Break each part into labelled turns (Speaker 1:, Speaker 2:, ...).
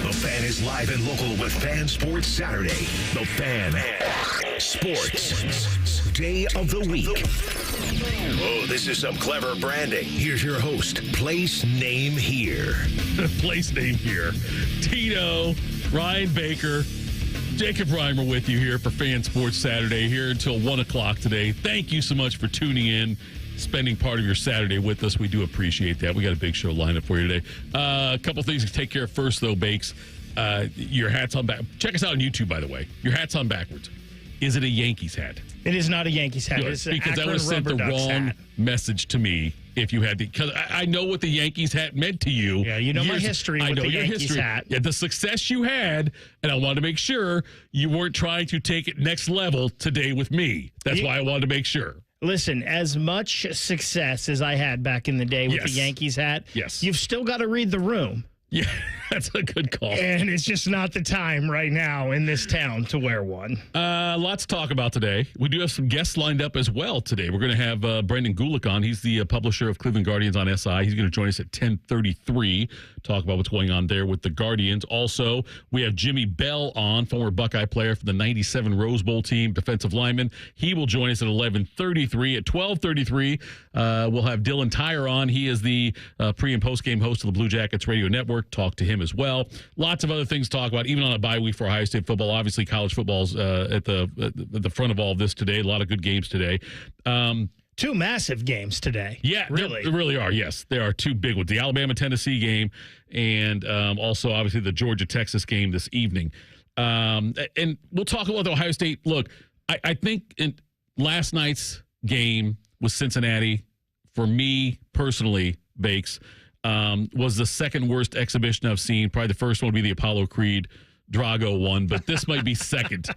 Speaker 1: The Fan is live and local with Fan Sports Saturday. The Fan Sports Day of the Week. Oh, this is some clever branding. Here's your host, Place Name Here.
Speaker 2: Place name here. Tito, Ryan Baker, Jacob Reimer with you here for Fan Sports Saturday, here until 1 o'clock today. Thank you so much for tuning in, spending part of your Saturday with us. We do appreciate that. We got a big show lined up for you today. A couple things to take care of first, though, Bakes. Your hat's on back. Check us out on YouTube, by the way. Your hat's on backwards. Is it a Yankees hat?
Speaker 3: It is not a Yankees hat.
Speaker 2: Good,
Speaker 3: it's an
Speaker 2: because that would have sent the wrong message to me if you had the, because I know what the Yankees hat meant to you.
Speaker 3: Yeah, you know my history with the Yankees hat.
Speaker 2: Yeah, the success you had, and I wanted to make sure you weren't trying to take it next level today with me. That's why I wanted to make sure.
Speaker 3: Listen, as much success as I had back in the day with the Yankees hat, you've still got to read the room.
Speaker 2: Yeah, that's a good call.
Speaker 3: And it's just not the time right now in this town to wear one.
Speaker 2: Lots to talk about today. We do have some guests lined up as well today. We're going to have Brendan Gulick on. He's the publisher of Cleveland Guardians on SI. He's going to join us at 10:33, talk about what's going on there with the Guardians. Also, we have Jimmie Bell on, former Buckeye player for the 97 Rose Bowl team, defensive lineman. He will join us at 11:33. At 12:33, we'll have Tyrer on. He is the pre- and postgame host of the Blue Jackets Radio Network. Talk to him as well. Lots of other things to talk about, even on a bye week for Ohio State football. Obviously, college football's at the front of all of this today. A lot of good games today.
Speaker 3: Two massive games today.
Speaker 2: Yeah,
Speaker 3: really.
Speaker 2: They really are. Yes, there are two big ones. The Alabama-Tennessee game and also, obviously, the Georgia-Texas game this evening. And we'll talk about the Ohio State. Look, I think in last night's game with Cincinnati, for me personally, Bakes, was the second worst exhibition I've seen. Probably the first one would be the Apollo Creed Drago one, but this might be second.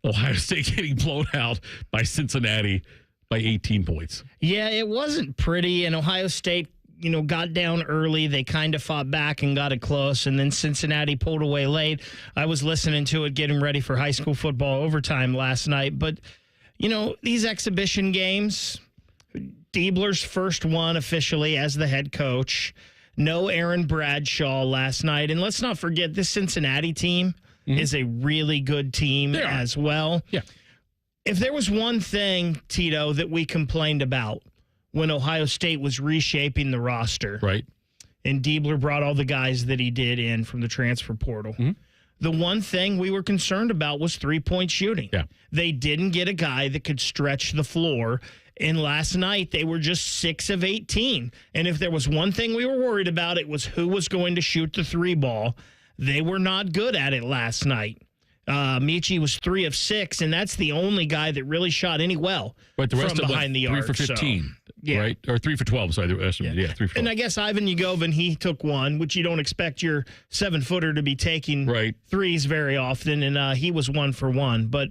Speaker 2: Ohio State getting blown out by Cincinnati by 18 points.
Speaker 3: Yeah, it wasn't pretty, and Ohio State, got down early. They kind of fought back and got it close, and then Cincinnati pulled away late. I was listening to it, getting ready for high school football overtime last night, but, these exhibition games, Diebler's first one officially as the head coach. No Aaron Bradshaw last night. And let's not forget, this Cincinnati team is a really good team as well.
Speaker 2: Yeah.
Speaker 3: If there was one thing, Tito, that we complained about when Ohio State was reshaping the roster,
Speaker 2: right,
Speaker 3: and Diebler brought all the guys that he did in from the transfer portal, the one thing we were concerned about was three-point shooting.
Speaker 2: Yeah.
Speaker 3: They didn't get a guy that could stretch the floor. And last night, they were just 6 of 18. And if there was one thing we were worried about, it was who was going to shoot the three ball. They were not good at it last night. Michi was 3 of 6, and that's the only guy that really shot any well
Speaker 2: but the rest
Speaker 3: from
Speaker 2: of
Speaker 3: behind the arc.
Speaker 2: 3 for 15,
Speaker 3: so,
Speaker 2: right? Or 3 for 12, sorry. The rest of 3 for 12.
Speaker 3: And I guess Ivan Ugovin, he took one, which you don't expect your 7-footer to be taking threes very often, and he was 1 for 1. But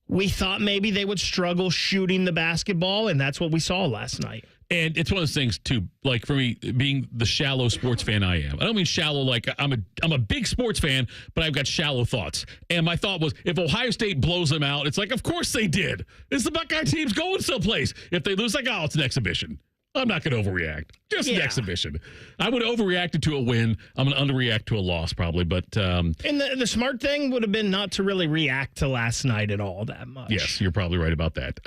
Speaker 3: we thought maybe they would struggle shooting the basketball, and that's what we saw last night.
Speaker 2: And it's one of those things, too, like for me, being the shallow sports fan I am. I don't mean shallow like I'm a big sports fan, but I've got shallow thoughts. And my thought was, if Ohio State blows them out, it's like, of course they did. It's the Buckeye team's going someplace. If they lose, it's an exhibition. I'm not going to overreact. Just an exhibition. I would have overreacted to a win. I'm going to underreact to a loss probably. But
Speaker 3: and the smart thing would have been not to really react to last night at all that much.
Speaker 2: Yes, you're probably right about that.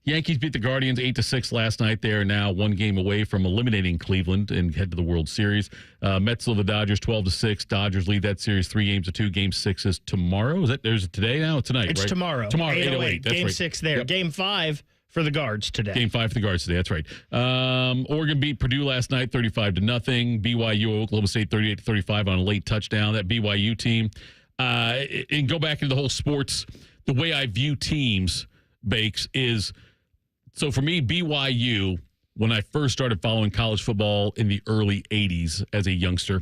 Speaker 2: Yankees beat the Guardians 8-6 last night. They are now 1 game away from eliminating Cleveland and head to the World Series. Mets love the Dodgers 12-6. Dodgers lead that series 3-2. Game 6 is tomorrow. There's it today now? Tonight,
Speaker 3: it's
Speaker 2: right?
Speaker 3: Tomorrow.
Speaker 2: Tomorrow,
Speaker 3: 8:08.
Speaker 2: That's
Speaker 3: Game
Speaker 2: right.
Speaker 3: 6 there. Yep. Game 5 for the Guards today.
Speaker 2: Game 5 for the Guards today. That's right. Oregon beat Purdue last night 35-0. BYU, Oklahoma State 38-35 on a late touchdown. That BYU team. And go back into the whole sports. The way I view teams, Bakes, is so for me, BYU, when I first started following college football in the early 80s as a youngster,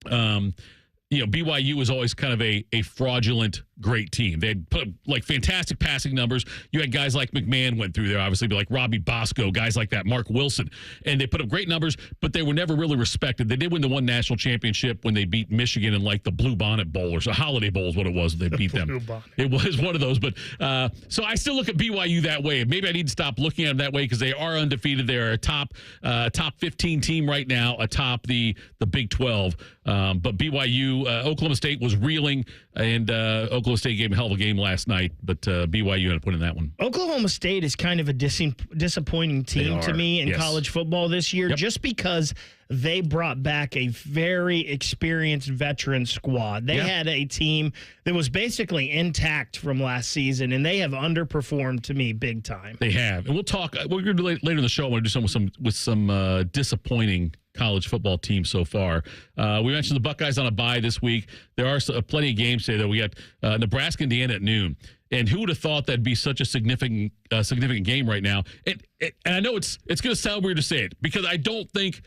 Speaker 2: BYU was always kind of a fraudulent great team. They had put like fantastic passing numbers. You had guys like McMahon went through there, obviously, but like Robbie Bosco, guys like that, Mark Wilson, and they put up great numbers, but they were never really respected. They did win the one national championship when they beat Michigan in like the Blue Bonnet Bowl, or so Holiday Bowl is what it was. They beat them. It was one of those, but so I still look at BYU that way. Maybe I need to stop looking at them that way because they are undefeated. They are a top 15 team right now, atop the Big 12. But BYU, Oklahoma State was reeling, and Oklahoma State gave a hell of a game last night, but BYU ended up putting that one.
Speaker 3: Oklahoma State is kind of a disappointing team to me in college football this year, just because they brought back a very experienced veteran squad. They had a team that was basically intact from last season, and they have underperformed to me big time. They have. And we'll talk. We're going to do later in the show. I want to do something with some disappointing college football teams so far. We mentioned the Buckeyes on a bye this week. There are plenty of games today, though. We got Nebraska, Indiana at noon. And who would have thought that'd be such a significant game right now? And I know it's going to sound weird to say it, because I don't think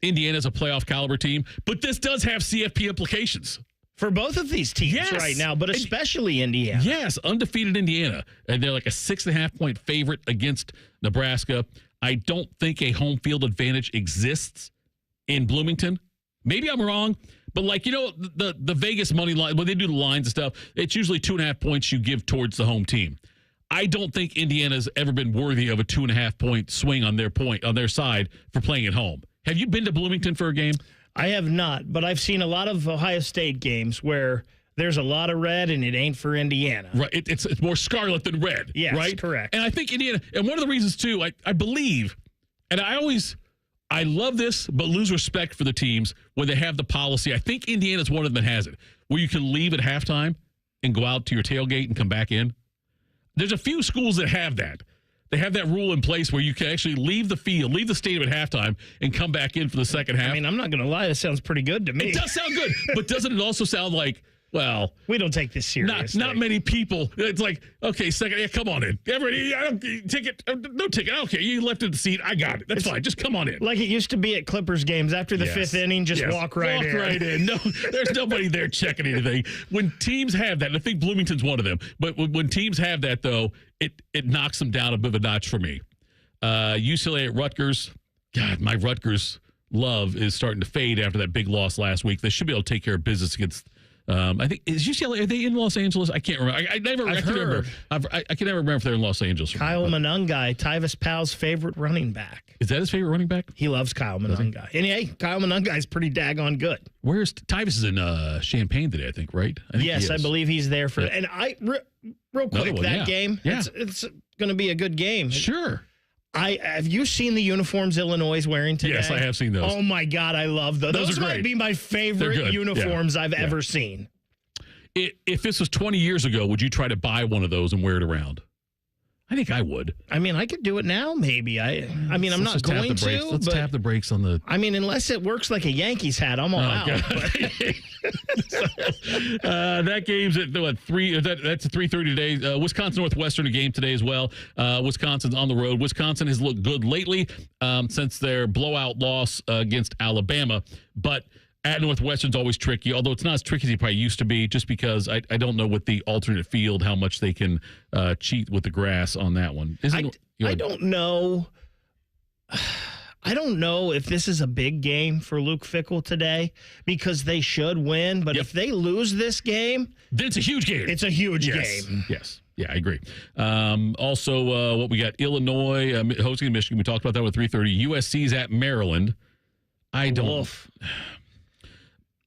Speaker 3: Indiana's a playoff caliber team, but this does have CFP implications for both of these teams right now, but especially Indiana. Yes, undefeated Indiana, and they're like a 6.5 point favorite against Nebraska. I don't think a home field advantage exists in Bloomington. Maybe I'm wrong, but the Vegas money line, when they do the lines and stuff, it's usually 2.5 points you give towards the home team. I don't think Indiana's ever been worthy of a 2.5 point swing on their side for playing at home. Have you been to Bloomington for a game? I have not, but I've seen a lot of Ohio State games where there's a lot of red and it ain't for Indiana. Right. It's more scarlet than red. Yes, right? Correct. And I think Indiana, and one of the reasons too, I believe, and I love this, but lose respect for the teams when they have the policy. I think Indiana's one of them that has it, where you can leave at halftime and go out to your tailgate and come back in. There's a few schools that have that. They have that rule in place where you can actually leave the field, leave the stadium at halftime, and come back in for the second half. I mean, I'm not going to lie. That sounds pretty good to me. It does sound good, but doesn't it also sound like, well, we don't take this seriously. Not many people. It's like, okay, second, come on in. Everybody, ticket, no ticket. Okay, you left in the seat. I got it. That's fine. Just come on in. Like it used to be at Clippers games after the fifth inning. Just walk right in. No, there's nobody there checking anything. When teams have that, and I think Bloomington's one of them. But when teams have that, though, it knocks them down a bit of a notch for me. UCLA at Rutgers. God, my Rutgers love is starting to fade after that big loss last week. They should be able to take care of business against. I think is UCLA. Are they in Los Angeles? I can't remember. I can never remember if they're in Los Angeles. Kyle Monangai, Tyvis Powell's favorite running back. Is that his favorite running back? He loves Kyle Monangai. And hey, Kyle Monangai is pretty daggone good. Where's Tyvis is in Champaign today? I think, right? Yes, I believe he's there for. And real quick, that game. Yeah. It's going to be a good game. Sure. Have you seen the uniforms Illinois is wearing today? Yes, I have seen those. Oh, my God, I love those. Those might be my favorite uniforms I've ever seen. If this was 20 years ago, would you try to buy one of those and wear it around? I think I would. I mean, I could do it now, maybe. I'm not going to. Let's tap the brakes on the. I mean, unless it works like a Yankees hat, I'm all out. That game's at 3. That's at 3:30 today. Wisconsin Northwestern a game today as well. Wisconsin's on the road. Wisconsin has looked good lately since their blowout loss against Alabama, but. At Northwestern's always tricky, although it's not as tricky as it probably used to be, just because I don't know with the alternate field how much they can cheat with the grass on that one. I don't know. I don't know if this is a big game for Luke Fickell today, because they should win. But if they lose this game, then it's a huge game. It's a huge game. Yes. Yeah, I agree. Also, what we got, Illinois hosting Michigan. We talked about that with 3:30. USC's at Maryland.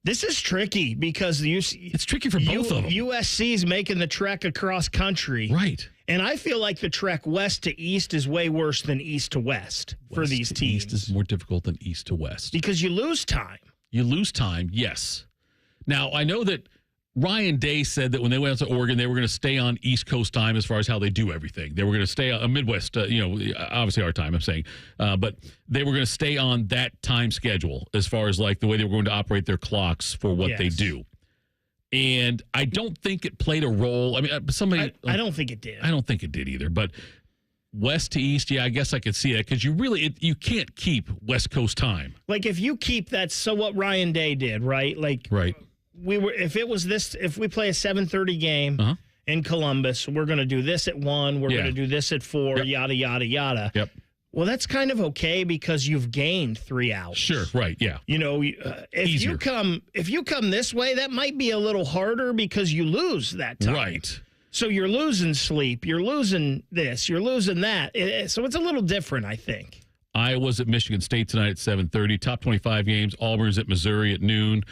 Speaker 3: This is tricky because it's tricky for both of them. USC's making the trek across country. Right. And I feel like the trek west to east is way worse than east to west for these teams. East is more difficult than east to west. Because you lose time. You lose time, yes. Now, I know that Ryan Day said that when they went out to Oregon, they were going to stay on East Coast time as far as how they do everything. They were going to stay on Midwest, obviously our time, I'm saying. But they were going to stay on that time schedule as far as like the way they were going to operate their clocks for what they do. And I don't think it played a role. I mean, I don't think it did. I don't think it did either. But west to east, I guess I could see that because you can't keep West Coast time. Like if you keep that, so what Ryan Day did, right? Like, right. if we play a 7:30 game in Columbus, we're going to do this at 1, we're going to do this at 4, yada, yada, yada.
Speaker 2: Yep.
Speaker 3: Well, that's kind of okay because you've gained 3 hours.
Speaker 2: Sure, right, yeah.
Speaker 3: If you come this way, that might be a little harder because you lose that time.
Speaker 2: Right.
Speaker 3: So you're losing sleep, you're losing this, you're losing that. So it's a little different, I think.
Speaker 2: Iowa's at Michigan State tonight at 7:30. Top 25 games. Auburn's at Missouri at noon.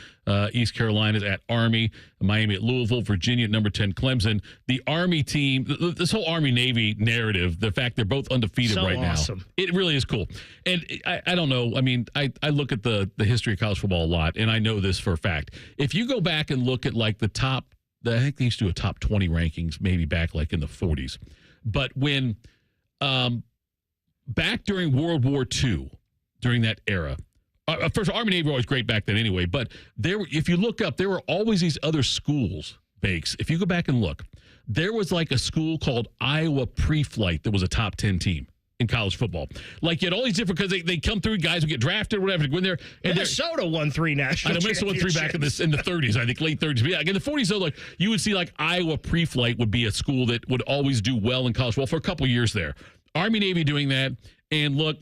Speaker 2: East Carolina's at Army. Miami at Louisville. Virginia at number 10 Clemson. The Army team, this whole Army-Navy narrative, the fact they're both undefeated right
Speaker 3: awesome.
Speaker 2: now. It really is cool. And I don't know. I mean, I look at the history of college football a lot, and I know this for a fact. If you go back and look at like I think they used to do a top 20 rankings maybe back like in the 40s. But when back during World War II, during that era, first, Army Navy were always great back then anyway, but if you look up, there were always these other schools, Bakes. If you go back and look, there was like a school called Iowa Pre-Flight that was a top 10 team in college football. Like, you had all these different, because they come through, guys who get drafted or whatever, to go in there. And
Speaker 3: Minnesota won 3 national championships.
Speaker 2: Minnesota won 3 back in the 30s, I think, late 30s. But yeah, in the 40s, though, like, you would see like Iowa Pre-Flight would be a school that would always do well in college football for a couple years there. Army Navy doing that. And look,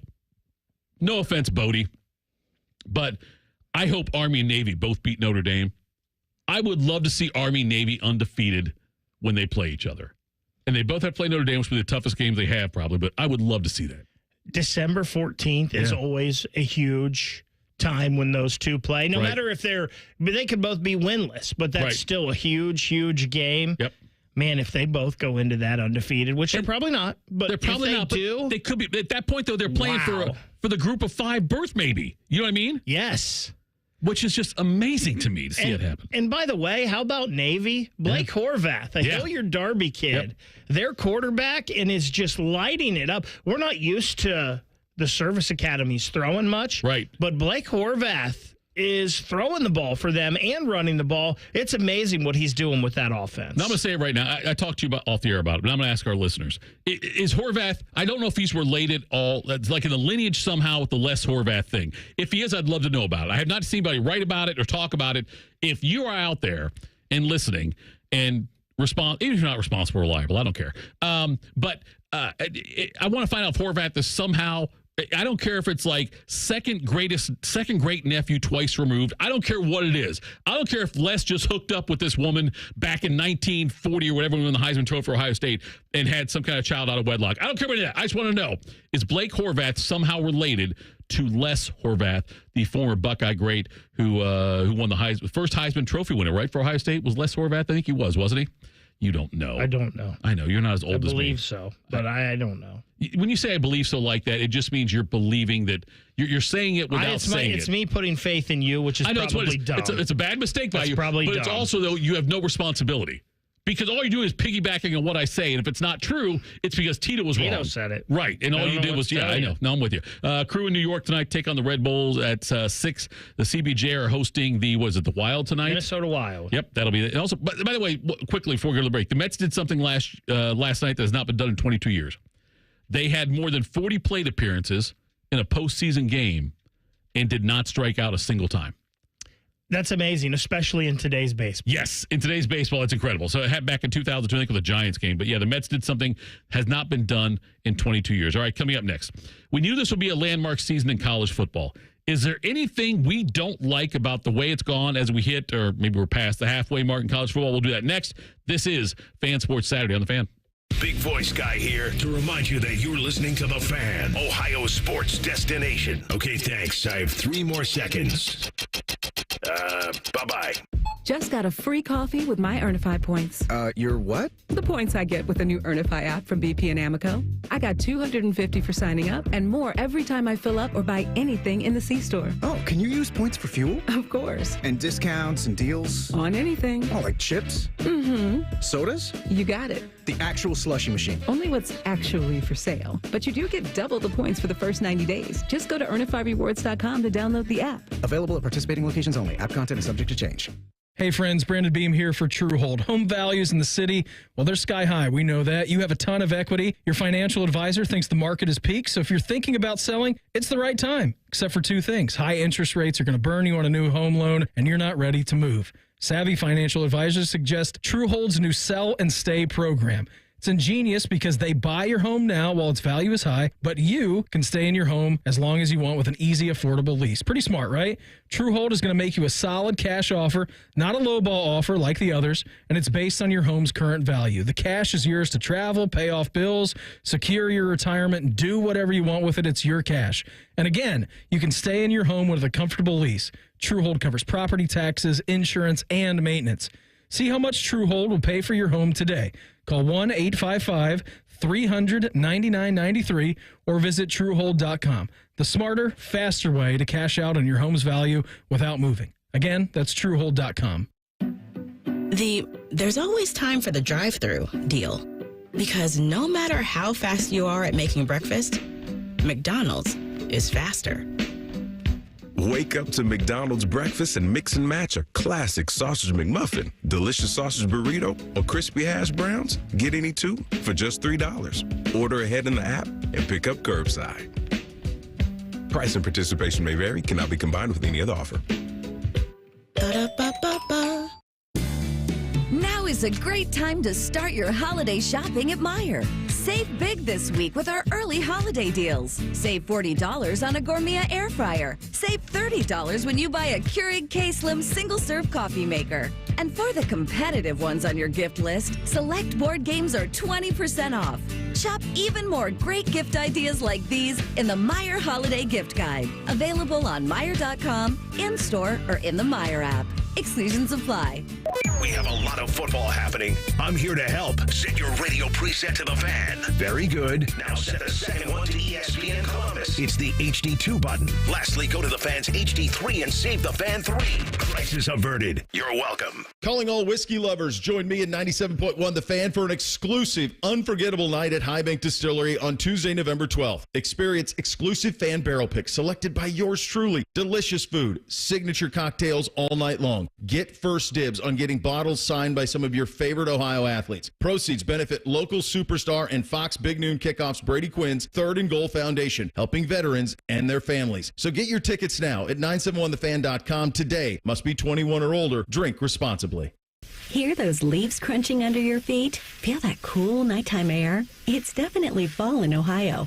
Speaker 2: no offense, Bodie, but I hope Army and Navy both beat Notre Dame. I would love to see Army and Navy undefeated when they play each other. And they both have played Notre Dame, which will be the toughest games they have probably, but I would love to see that.
Speaker 3: December 14th is always a huge time when those two play. No matter if they could both be winless, but that's still a huge, huge game.
Speaker 2: Yep.
Speaker 3: Man, if they both go into that undefeated, which they're probably not, but
Speaker 2: they're probably
Speaker 3: if
Speaker 2: not.
Speaker 3: Do,
Speaker 2: they could be. At that point, though, they're playing for the group of 5 berth, maybe. You know what I mean?
Speaker 3: Yes.
Speaker 2: Which is just amazing to me to see it happen.
Speaker 3: And by the way, how about Navy? Blake Horvath, a Hilliard Darby kid, their quarterback, and is just lighting it up. We're not used to the service academies throwing much,
Speaker 2: right?
Speaker 3: But Blake Horvath is throwing the ball for them and running the ball. It's amazing what he's doing with that offense.
Speaker 2: Now, I'm going to say it right now. I talked to you off the air about it, but I'm going to ask our listeners. Is Horvath, I don't know if he's related like in the lineage somehow with the Les Horvath thing. If he is, I'd love to know about it. I have not seen anybody write about it or talk about it. If you are out there and listening and even if you're not responsible or reliable, I don't care. But I want to find out if Horvath is somehow, I don't care if it's like second great nephew twice removed. I don't care what it is. I don't care if Les just hooked up with this woman back in 1940 or whatever, when the Heisman Trophy for Ohio State, and had some kind of child out of wedlock. I don't care about that. I just want to know, is Blake Horvath somehow related to Les Horvath, the former Buckeye great who won the first Heisman Trophy winner, right, for Ohio State? Was Les Horvath? I think he was, wasn't he? You don't know.
Speaker 3: I don't know.
Speaker 2: I know. You're not as old as me.
Speaker 3: I believe so, but I don't know.
Speaker 2: When you say I believe so like that, it just means you're believing that you're saying it without saying it.
Speaker 3: It's me putting faith in you, which is probably dumb.
Speaker 2: It's a bad mistake by you,
Speaker 3: probably
Speaker 2: but
Speaker 3: dumb.
Speaker 2: It's also, though, you have no responsibility. Because all you're doing is piggybacking on what I say. And if it's not true, it's because Tito was wrong.
Speaker 3: Tito said it.
Speaker 2: Right. And all you did was, I know. No, I'm with you. Crew in New York tonight take on the Red Bulls at 6. The CBJ are hosting the Wild tonight?
Speaker 3: Minnesota Wild.
Speaker 2: Yep, that'll be it. And also, by the way, quickly before we go to the break, the Mets did something last night that has not been done in 22 years. They had more than 40 plate appearances in a postseason game and did not strike out a single time.
Speaker 3: That's amazing, especially in today's baseball.
Speaker 2: Yes, in today's baseball, it's incredible. So it had back in 2002, I think, with the Giants game. But yeah, the Mets did something has not been done in 22 years. All right, coming up next. We knew this would be a landmark season in college football. Is there anything we don't like about the way it's gone as we hit, or maybe we're past the halfway mark in college football? We'll do that next. This is Fan Sports Saturday on The Fan.
Speaker 1: Big Voice Guy here to remind you that you're listening to The Fan, Ohio sports destination. Okay, thanks. I have 3 more seconds. Bye-bye.
Speaker 4: Just got a free coffee with my Earnify points.
Speaker 5: Your what?
Speaker 4: The points I get with the new Earnify app from BP and Amoco. I got $250 for signing up and more every time I fill up or buy anything in the C-store.
Speaker 5: Oh, can you use points for fuel?
Speaker 4: Of course.
Speaker 5: And discounts and deals?
Speaker 4: On anything.
Speaker 5: Oh, like chips?
Speaker 4: Mm-hmm.
Speaker 5: Sodas?
Speaker 4: You got it.
Speaker 5: The actual slushy machine.
Speaker 4: Only what's actually for sale. But you do get double the points for the first 90 days. Just go to earnifyrewards.com to download the app.
Speaker 5: Available at participating locations only. App content is subject to change.
Speaker 6: Hey friends, Brandon Beam here for Truehold. Home values in the city, well, they're sky high. We know that. You have a ton of equity. Your financial advisor thinks the market is peaked. So if you're thinking about selling, it's the right time. Except for two things. High interest rates are going to burn you on a new home loan, and you're not ready to move. Savvy financial advisors suggest Truehold's new Sell and Stay program. It's ingenious because they buy your home now while its value is high, but you can stay in your home as long as you want with an easy, affordable lease. Pretty smart, right? Truehold is going to make you a solid cash offer, not a lowball offer like the others, and it's based on your home's current value. The cash is yours to travel, pay off bills, secure your retirement, and do whatever you want with it. It's your cash. And again, you can stay in your home with a comfortable lease. Truehold covers property taxes, insurance, and maintenance. See how much Truehold will pay for your home today. Call 1-855-300-9993 or visit Truehold.com. The smarter, faster way to cash out on your home's value without moving. Again, that's Truehold.com.
Speaker 7: There's always time for the drive-thru deal. Because no matter how fast you are at making breakfast, McDonald's is faster.
Speaker 8: Wake up to McDonald's breakfast and mix and match a classic sausage McMuffin, delicious sausage burrito, or crispy hash browns. Get any two for just $3. Order ahead in the app and pick up curbside. Price and participation may vary, cannot be combined with any other offer.
Speaker 7: Ba-da-ba-ba-ba.
Speaker 9: Now is a great time to start your holiday shopping at Meijer. Save big this week with our early holiday deals. Save $40 on a Gourmet air fryer. Save $30 when you buy a Keurig K-Slim single-serve coffee maker. And for the competitive ones on your gift list, select board games are 20% off. Shop even more great gift ideas like these in the Meijer Holiday Gift Guide. Available on Meijer.com, in-store, or in the Meijer app. Exclusions apply.
Speaker 1: We have a lot of football happening. I'm here to help. Set your radio preset to the fan. Very good. Now set the second one to ESPN Columbus. It's the HD2 button. Lastly, go to the fan's HD3 and save the fan 3. Crisis averted. You're welcome.
Speaker 10: Calling all whiskey lovers, join me at 97.1 The Fan for an exclusive, unforgettable night at High Bank Distillery on Tuesday, November 12th. Experience exclusive fan barrel picks selected by yours truly. Delicious food, signature cocktails all night long. Get first dibs on getting bottles signed by some of your favorite Ohio athletes. Proceeds benefit local superstar and Fox Big Noon Kickoff's Brady Quinn's Third and Goal Foundation, helping veterans and their families. So get your tickets now at 971thefan.com today. Must be 21 or older. Drink responsibly.
Speaker 11: Hear those leaves crunching under your feet? Feel that cool nighttime air? It's definitely fall in Ohio.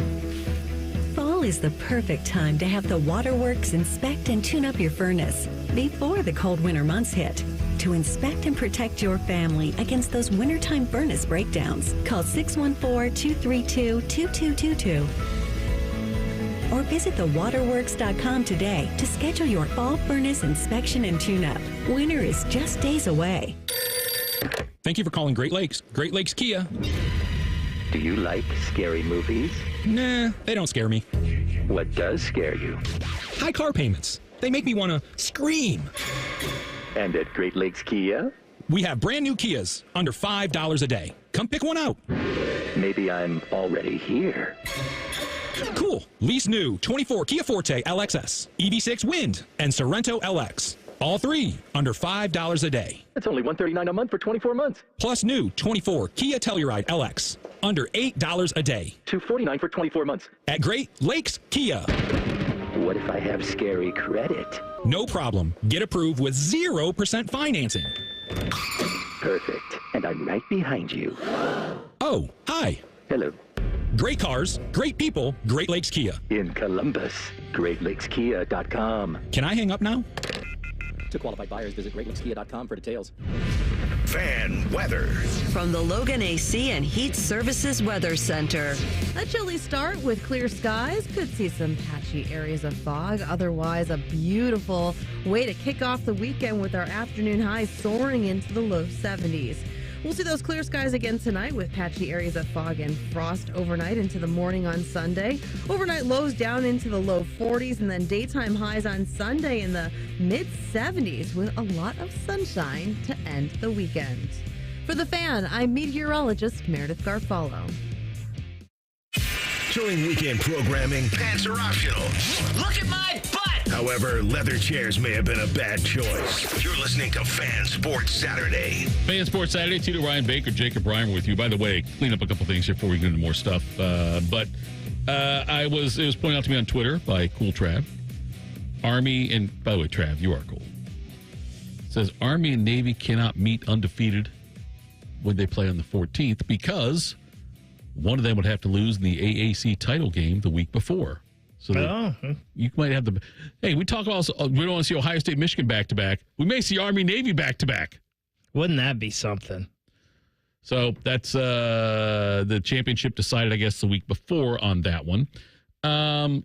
Speaker 11: Fall is the perfect time to have the Waterworks inspect and tune up your furnace before the cold winter months hit. To inspect and protect your family against those wintertime furnace breakdowns, call 614-232-2222. Or visit thewaterworks.com today to schedule your fall furnace inspection and tune-up. Winter is just days away.
Speaker 12: Thank you for calling Great Lakes. Great Lakes Kia.
Speaker 13: Do you like scary movies?
Speaker 12: Nah, they don't scare me.
Speaker 13: What does scare you?
Speaker 12: High car payments. They make me want to scream.
Speaker 13: And at Great Lakes Kia?
Speaker 12: We have brand new Kias under $5 a day. Come pick one out.
Speaker 13: Maybe I'm already here.
Speaker 12: Cool. Lease new 24 Kia Forte LXS, EV6 Wind, and Sorrento LX. All three under $5 a day.
Speaker 13: That's only $139 a month for 24 months.
Speaker 12: Plus new 24 Kia Telluride LX, under $8 a day.
Speaker 13: $249 for 24 months.
Speaker 12: At Great Lakes Kia.
Speaker 13: What if I have scary credit?
Speaker 12: No problem. Get approved with 0% financing.
Speaker 13: Perfect. And I'm right behind you.
Speaker 12: Oh, hi.
Speaker 13: Hello.
Speaker 12: Great cars, great people, Great Lakes Kia.
Speaker 13: In Columbus, GreatLakesKia.com.
Speaker 12: Can I hang up now?
Speaker 14: To qualified buyers, visit GreatLakesKia.com for details.
Speaker 1: Fan weather.
Speaker 15: From the Logan AC and Heat Services Weather Center.
Speaker 16: A chilly start with clear skies. Could see some patchy areas of fog. Otherwise, a beautiful way to kick off the weekend with our afternoon highs soaring into the low 70s. We'll see those clear skies again tonight with patchy areas of fog and frost overnight into the morning on Sunday. Overnight lows down into the low 40s and then daytime highs on Sunday in the mid-70s with a lot of sunshine to end the weekend. For The Fan, I'm meteorologist Meredith Garfalo.
Speaker 1: During weekend programming, pants are optional.
Speaker 17: Look at my butt!
Speaker 1: However, leather chairs may have been a bad choice. You're listening to Fan Sports Saturday.
Speaker 2: Fan Sports Saturday, Tito, Ryan Baker, Jacob Bryan with you. By the way, clean up a couple things here before we get into more stuff. It was pointed out to me on Twitter by Cool Trav. Army, and by the way, Trav, you are cool. It says Army and Navy cannot meet undefeated when they play on the 14th because one of them would have to lose in the AAC title game the week before. So you might have the. Hey, we talk about we don't want to see Ohio State, Michigan back to back. We may see Army, Navy back to back.
Speaker 3: Wouldn't that be something?
Speaker 2: So that's the championship decided, I guess, the week before on that one.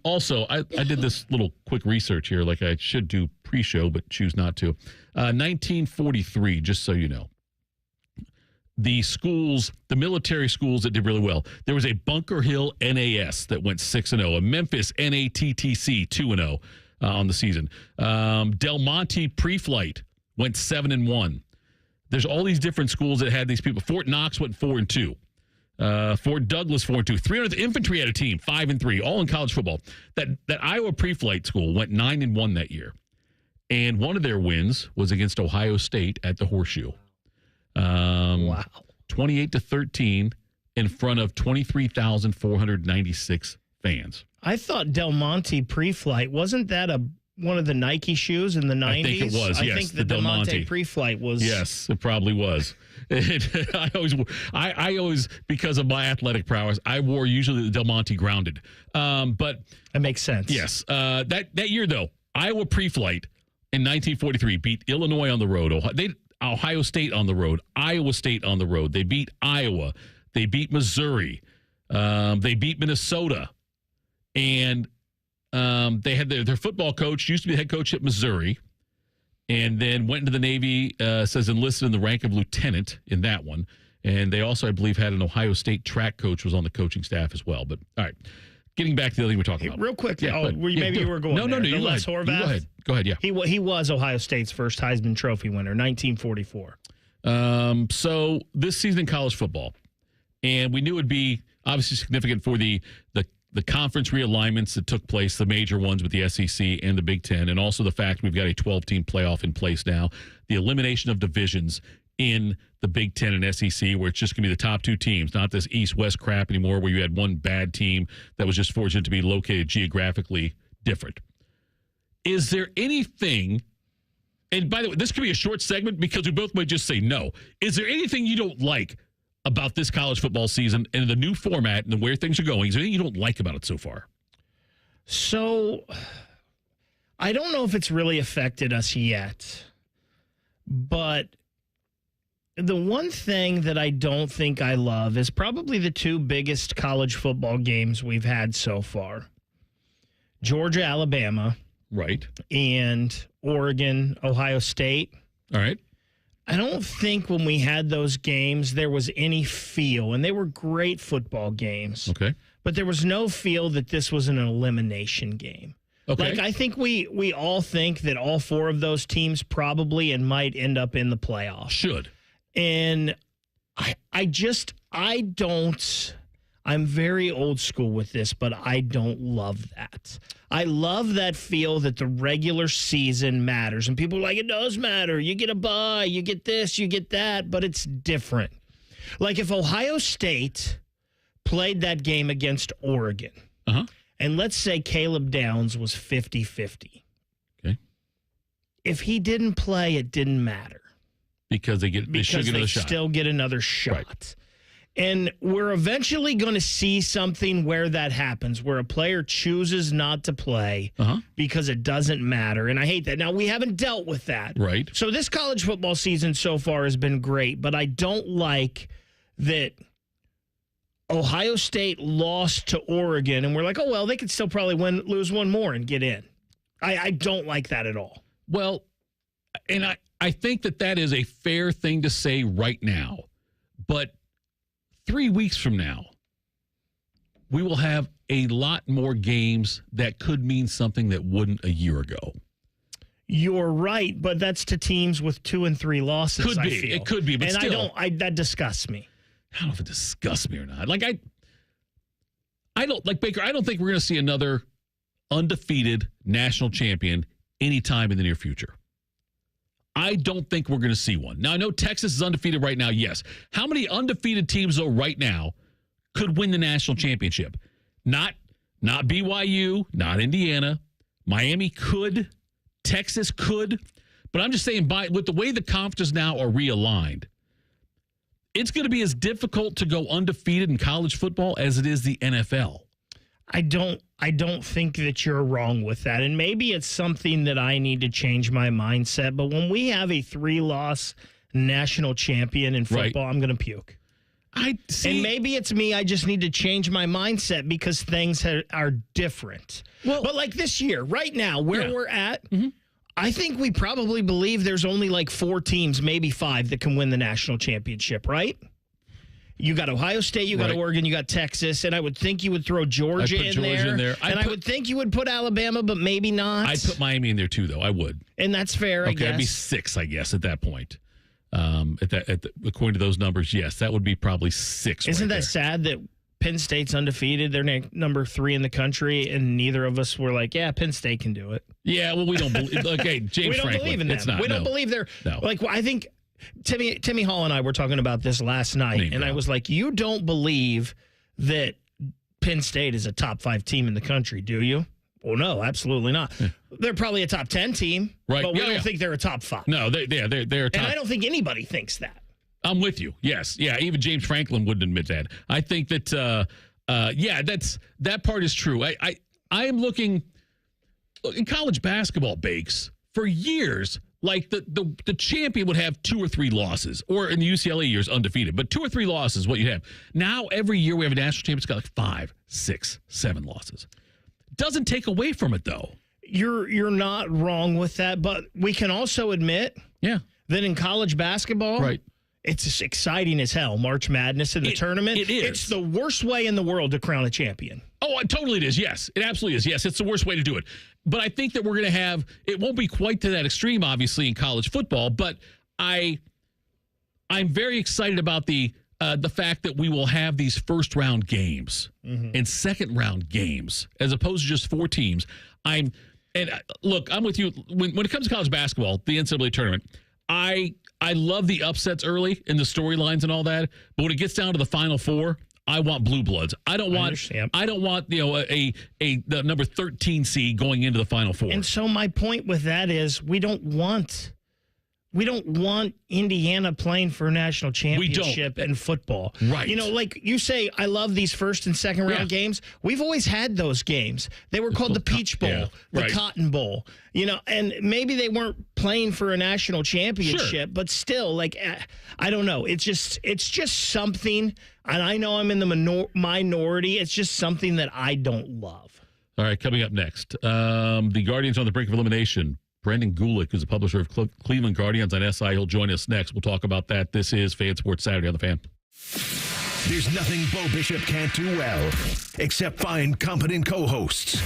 Speaker 2: Also, I did this little quick research here, like I should do pre-show, but choose not to. 1943, just so you know. The military schools that did really well. There was a Bunker Hill NAS that went 6-0, a Memphis NATTC 2-0 on the season. Del Monte Pre-Flight went 7-1. There's all these different schools that had these people. Fort Knox went 4-2. Fort Douglas 4-2. 300th Infantry had a team 5-3, all in college football. That Iowa Pre-Flight school went 9-1 that year, and one of their wins was against Ohio State at the Horseshoe.
Speaker 3: Wow.
Speaker 2: 28-13 in front of 23,496 fans.
Speaker 3: I thought Del Monte Pre-Flight, wasn't that one of the Nike shoes in the 90s?
Speaker 2: I think it was, yes.
Speaker 3: I think the Del Monte Pre-Flight was.
Speaker 2: Yes, it probably was. I always, because of my athletic prowess, I wore usually the Del Monte grounded. But
Speaker 3: that makes sense.
Speaker 2: Yes. That year, though, Iowa Pre-Flight in 1943 beat Illinois on the road. Ohio State on the road, Iowa State on the road. They beat Iowa. They beat Missouri. They beat Minnesota. And they had their football coach, used to be the head coach at Missouri, and then went into the Navy, says enlisted in the rank of lieutenant in that one. And they also, I believe, had an Ohio State track coach was on the coaching staff as well. But, all right, getting back to the other thing we're talking about.
Speaker 3: Real quick.
Speaker 2: Yeah,
Speaker 3: you were going
Speaker 2: No,
Speaker 3: there.
Speaker 2: you go ahead.
Speaker 3: Horvath?
Speaker 2: Go ahead, yeah.
Speaker 3: He was Ohio State's first Heisman Trophy winner, 1944.
Speaker 2: So this season in college football, and we knew it would be obviously significant for the conference realignments that took place, the major ones with the SEC and the Big Ten, and also the fact we've got a 12-team playoff in place now, the elimination of divisions in the Big Ten and SEC, where it's just going to be the top two teams, not this East-West crap anymore where you had one bad team that was just fortunate to be located geographically different. Is there anything, and by the way, this could be a short segment because we both might just say no. Is there anything you don't like about this college football season and the new format and where things are going? Is there anything you don't like about it so far?
Speaker 3: So, I don't know if it's really affected us yet, but the one thing that I don't think I love is probably the two biggest college football games we've had so far. Georgia, Alabama.
Speaker 2: Right.
Speaker 3: And Oregon, Ohio State.
Speaker 2: All right.
Speaker 3: I don't think when we had those games there was any feel, and they were great football games.
Speaker 2: Okay.
Speaker 3: But there was no feel that this was an elimination game.
Speaker 2: Okay.
Speaker 3: Like, I think we all think that all four of those teams probably and might end up in the playoffs.
Speaker 2: Should.
Speaker 3: And I'm very old school with this, but I don't love that. I love that feel that the regular season matters. And people are like, it does matter. You get a bye, you get this, you get that, but it's different. Like if Ohio State played that game against Oregon, and let's say Caleb Downs was 50-50.
Speaker 2: Okay.
Speaker 3: If he didn't play, it didn't matter.
Speaker 2: Because they should get another shot.
Speaker 3: Still get another shot.
Speaker 2: Right.
Speaker 3: And we're eventually going to see something where that happens, where a player chooses not to play because it doesn't matter. And I hate that. Now, we haven't dealt with that.
Speaker 2: Right.
Speaker 3: So this college football season so far has been great, but I don't like that Ohio State lost to Oregon, and we're like, oh, well, they could still probably lose one more and get in. I don't like that at all.
Speaker 2: Well, and I think that is a fair thing to say right now, but 3 weeks from now, we will have a lot more games that could mean something that wouldn't a year ago.
Speaker 3: You're right, but that's to teams with 2 and 3 losses.
Speaker 2: Could be. It could be, but
Speaker 3: and
Speaker 2: still.
Speaker 3: that disgusts me.
Speaker 2: I don't know if it disgusts me or not. Like I don't like Baker. I don't think we're going to see another undefeated national champion anytime in the near future. I don't think we're going to see one. Now, I know Texas is undefeated right now, yes. How many undefeated teams, though, right now could win the national championship? Not BYU, not Indiana. Miami could. Texas could. But I'm just saying, with the way the conferences now are realigned, it's going to be as difficult to go undefeated in college football as it is the NFL.
Speaker 3: I don't think that you're wrong with that. And maybe it's something that I need to change my mindset. But when we have a 3-loss national champion in football, I'm going to puke. And maybe it's me. I just need to change my mindset because things are different. Well, but like this year, right now, where we're at, I think we probably believe there's only like 4 teams, maybe 5, that can win the national championship, right? You got Ohio State, you got Oregon, you got Texas, and I would think you would throw Georgia in there. I would think you would put Alabama, but maybe not.
Speaker 2: I'd put Miami in there too, though. I would.
Speaker 3: And that's fair, I guess.
Speaker 2: That'd be 6, I guess, at that point. According to those numbers, yes, that would be probably 6.
Speaker 3: Isn't that sad that Penn State's undefeated? They're number 3 in the country, and neither of us were like, yeah, Penn State can do it.
Speaker 2: Yeah, well, we don't believe. Okay, James Franklin.
Speaker 3: We don't believe in them.
Speaker 2: It's not,
Speaker 3: we don't believe they're.
Speaker 2: No.
Speaker 3: Like, I think Timmy Hall and I were talking about this last night, and I was like, you don't believe that Penn State is a top 5 team in the country, do you? Well, no, absolutely not. Yeah. They're probably a top 10 team, but we don't think they're a top 5.
Speaker 2: No, they're top.
Speaker 3: And I don't think anybody thinks that.
Speaker 2: I'm with you. Yes. Yeah, even James Franklin wouldn't admit that. I think that, that part is true. I am looking in college basketball, Bakes, for years. Like the champion would have 2 or 3 losses, or in the UCLA years, undefeated. But 2 or 3 losses, what you have. Now, every year we have a national champion, it's got like 5, 6, 7 losses. Doesn't take away from it, though.
Speaker 3: You're not wrong with that, but we can also admit that in college basketball, it's exciting as hell, March Madness in the tournament.
Speaker 2: It is.
Speaker 3: It's the worst way in the world to crown a champion.
Speaker 2: Oh, totally it is, yes. It absolutely is. Yes, it's the worst way to do it. But I think that we're going to have, it won't be quite to that extreme, obviously, in college football, but I'm very excited about the fact that we will have these first-round games and second-round games as opposed to just 4 teams. Look, I'm with you. When it comes to college basketball, the NCAA tournament, I love the upsets early in the storylines and all that, but when it gets down to the Final Four, I want blue bloods. I don't want the number 13 seed going into the Final Four.
Speaker 3: And so my point with that is we don't want Indiana playing for a national championship in football.
Speaker 2: Right.
Speaker 3: You know, like you say, I love these first and second round games. We've always had those games. They were called the Peach Bowl, the Cotton Bowl. You know, and maybe they weren't playing for a national championship, but still, like, I don't know. It's just something, and I know I'm in the minority. It's just something that I don't love.
Speaker 2: All right, coming up next, the Guardians on the brink of elimination. Brendan Gulick, who's the publisher of Cleveland Guardians on SI. He'll join us next. We'll talk about that. This is Fan Sports Saturday on the Fan.
Speaker 1: There's nothing Bo Bishop can't do well, except find competent co-hosts.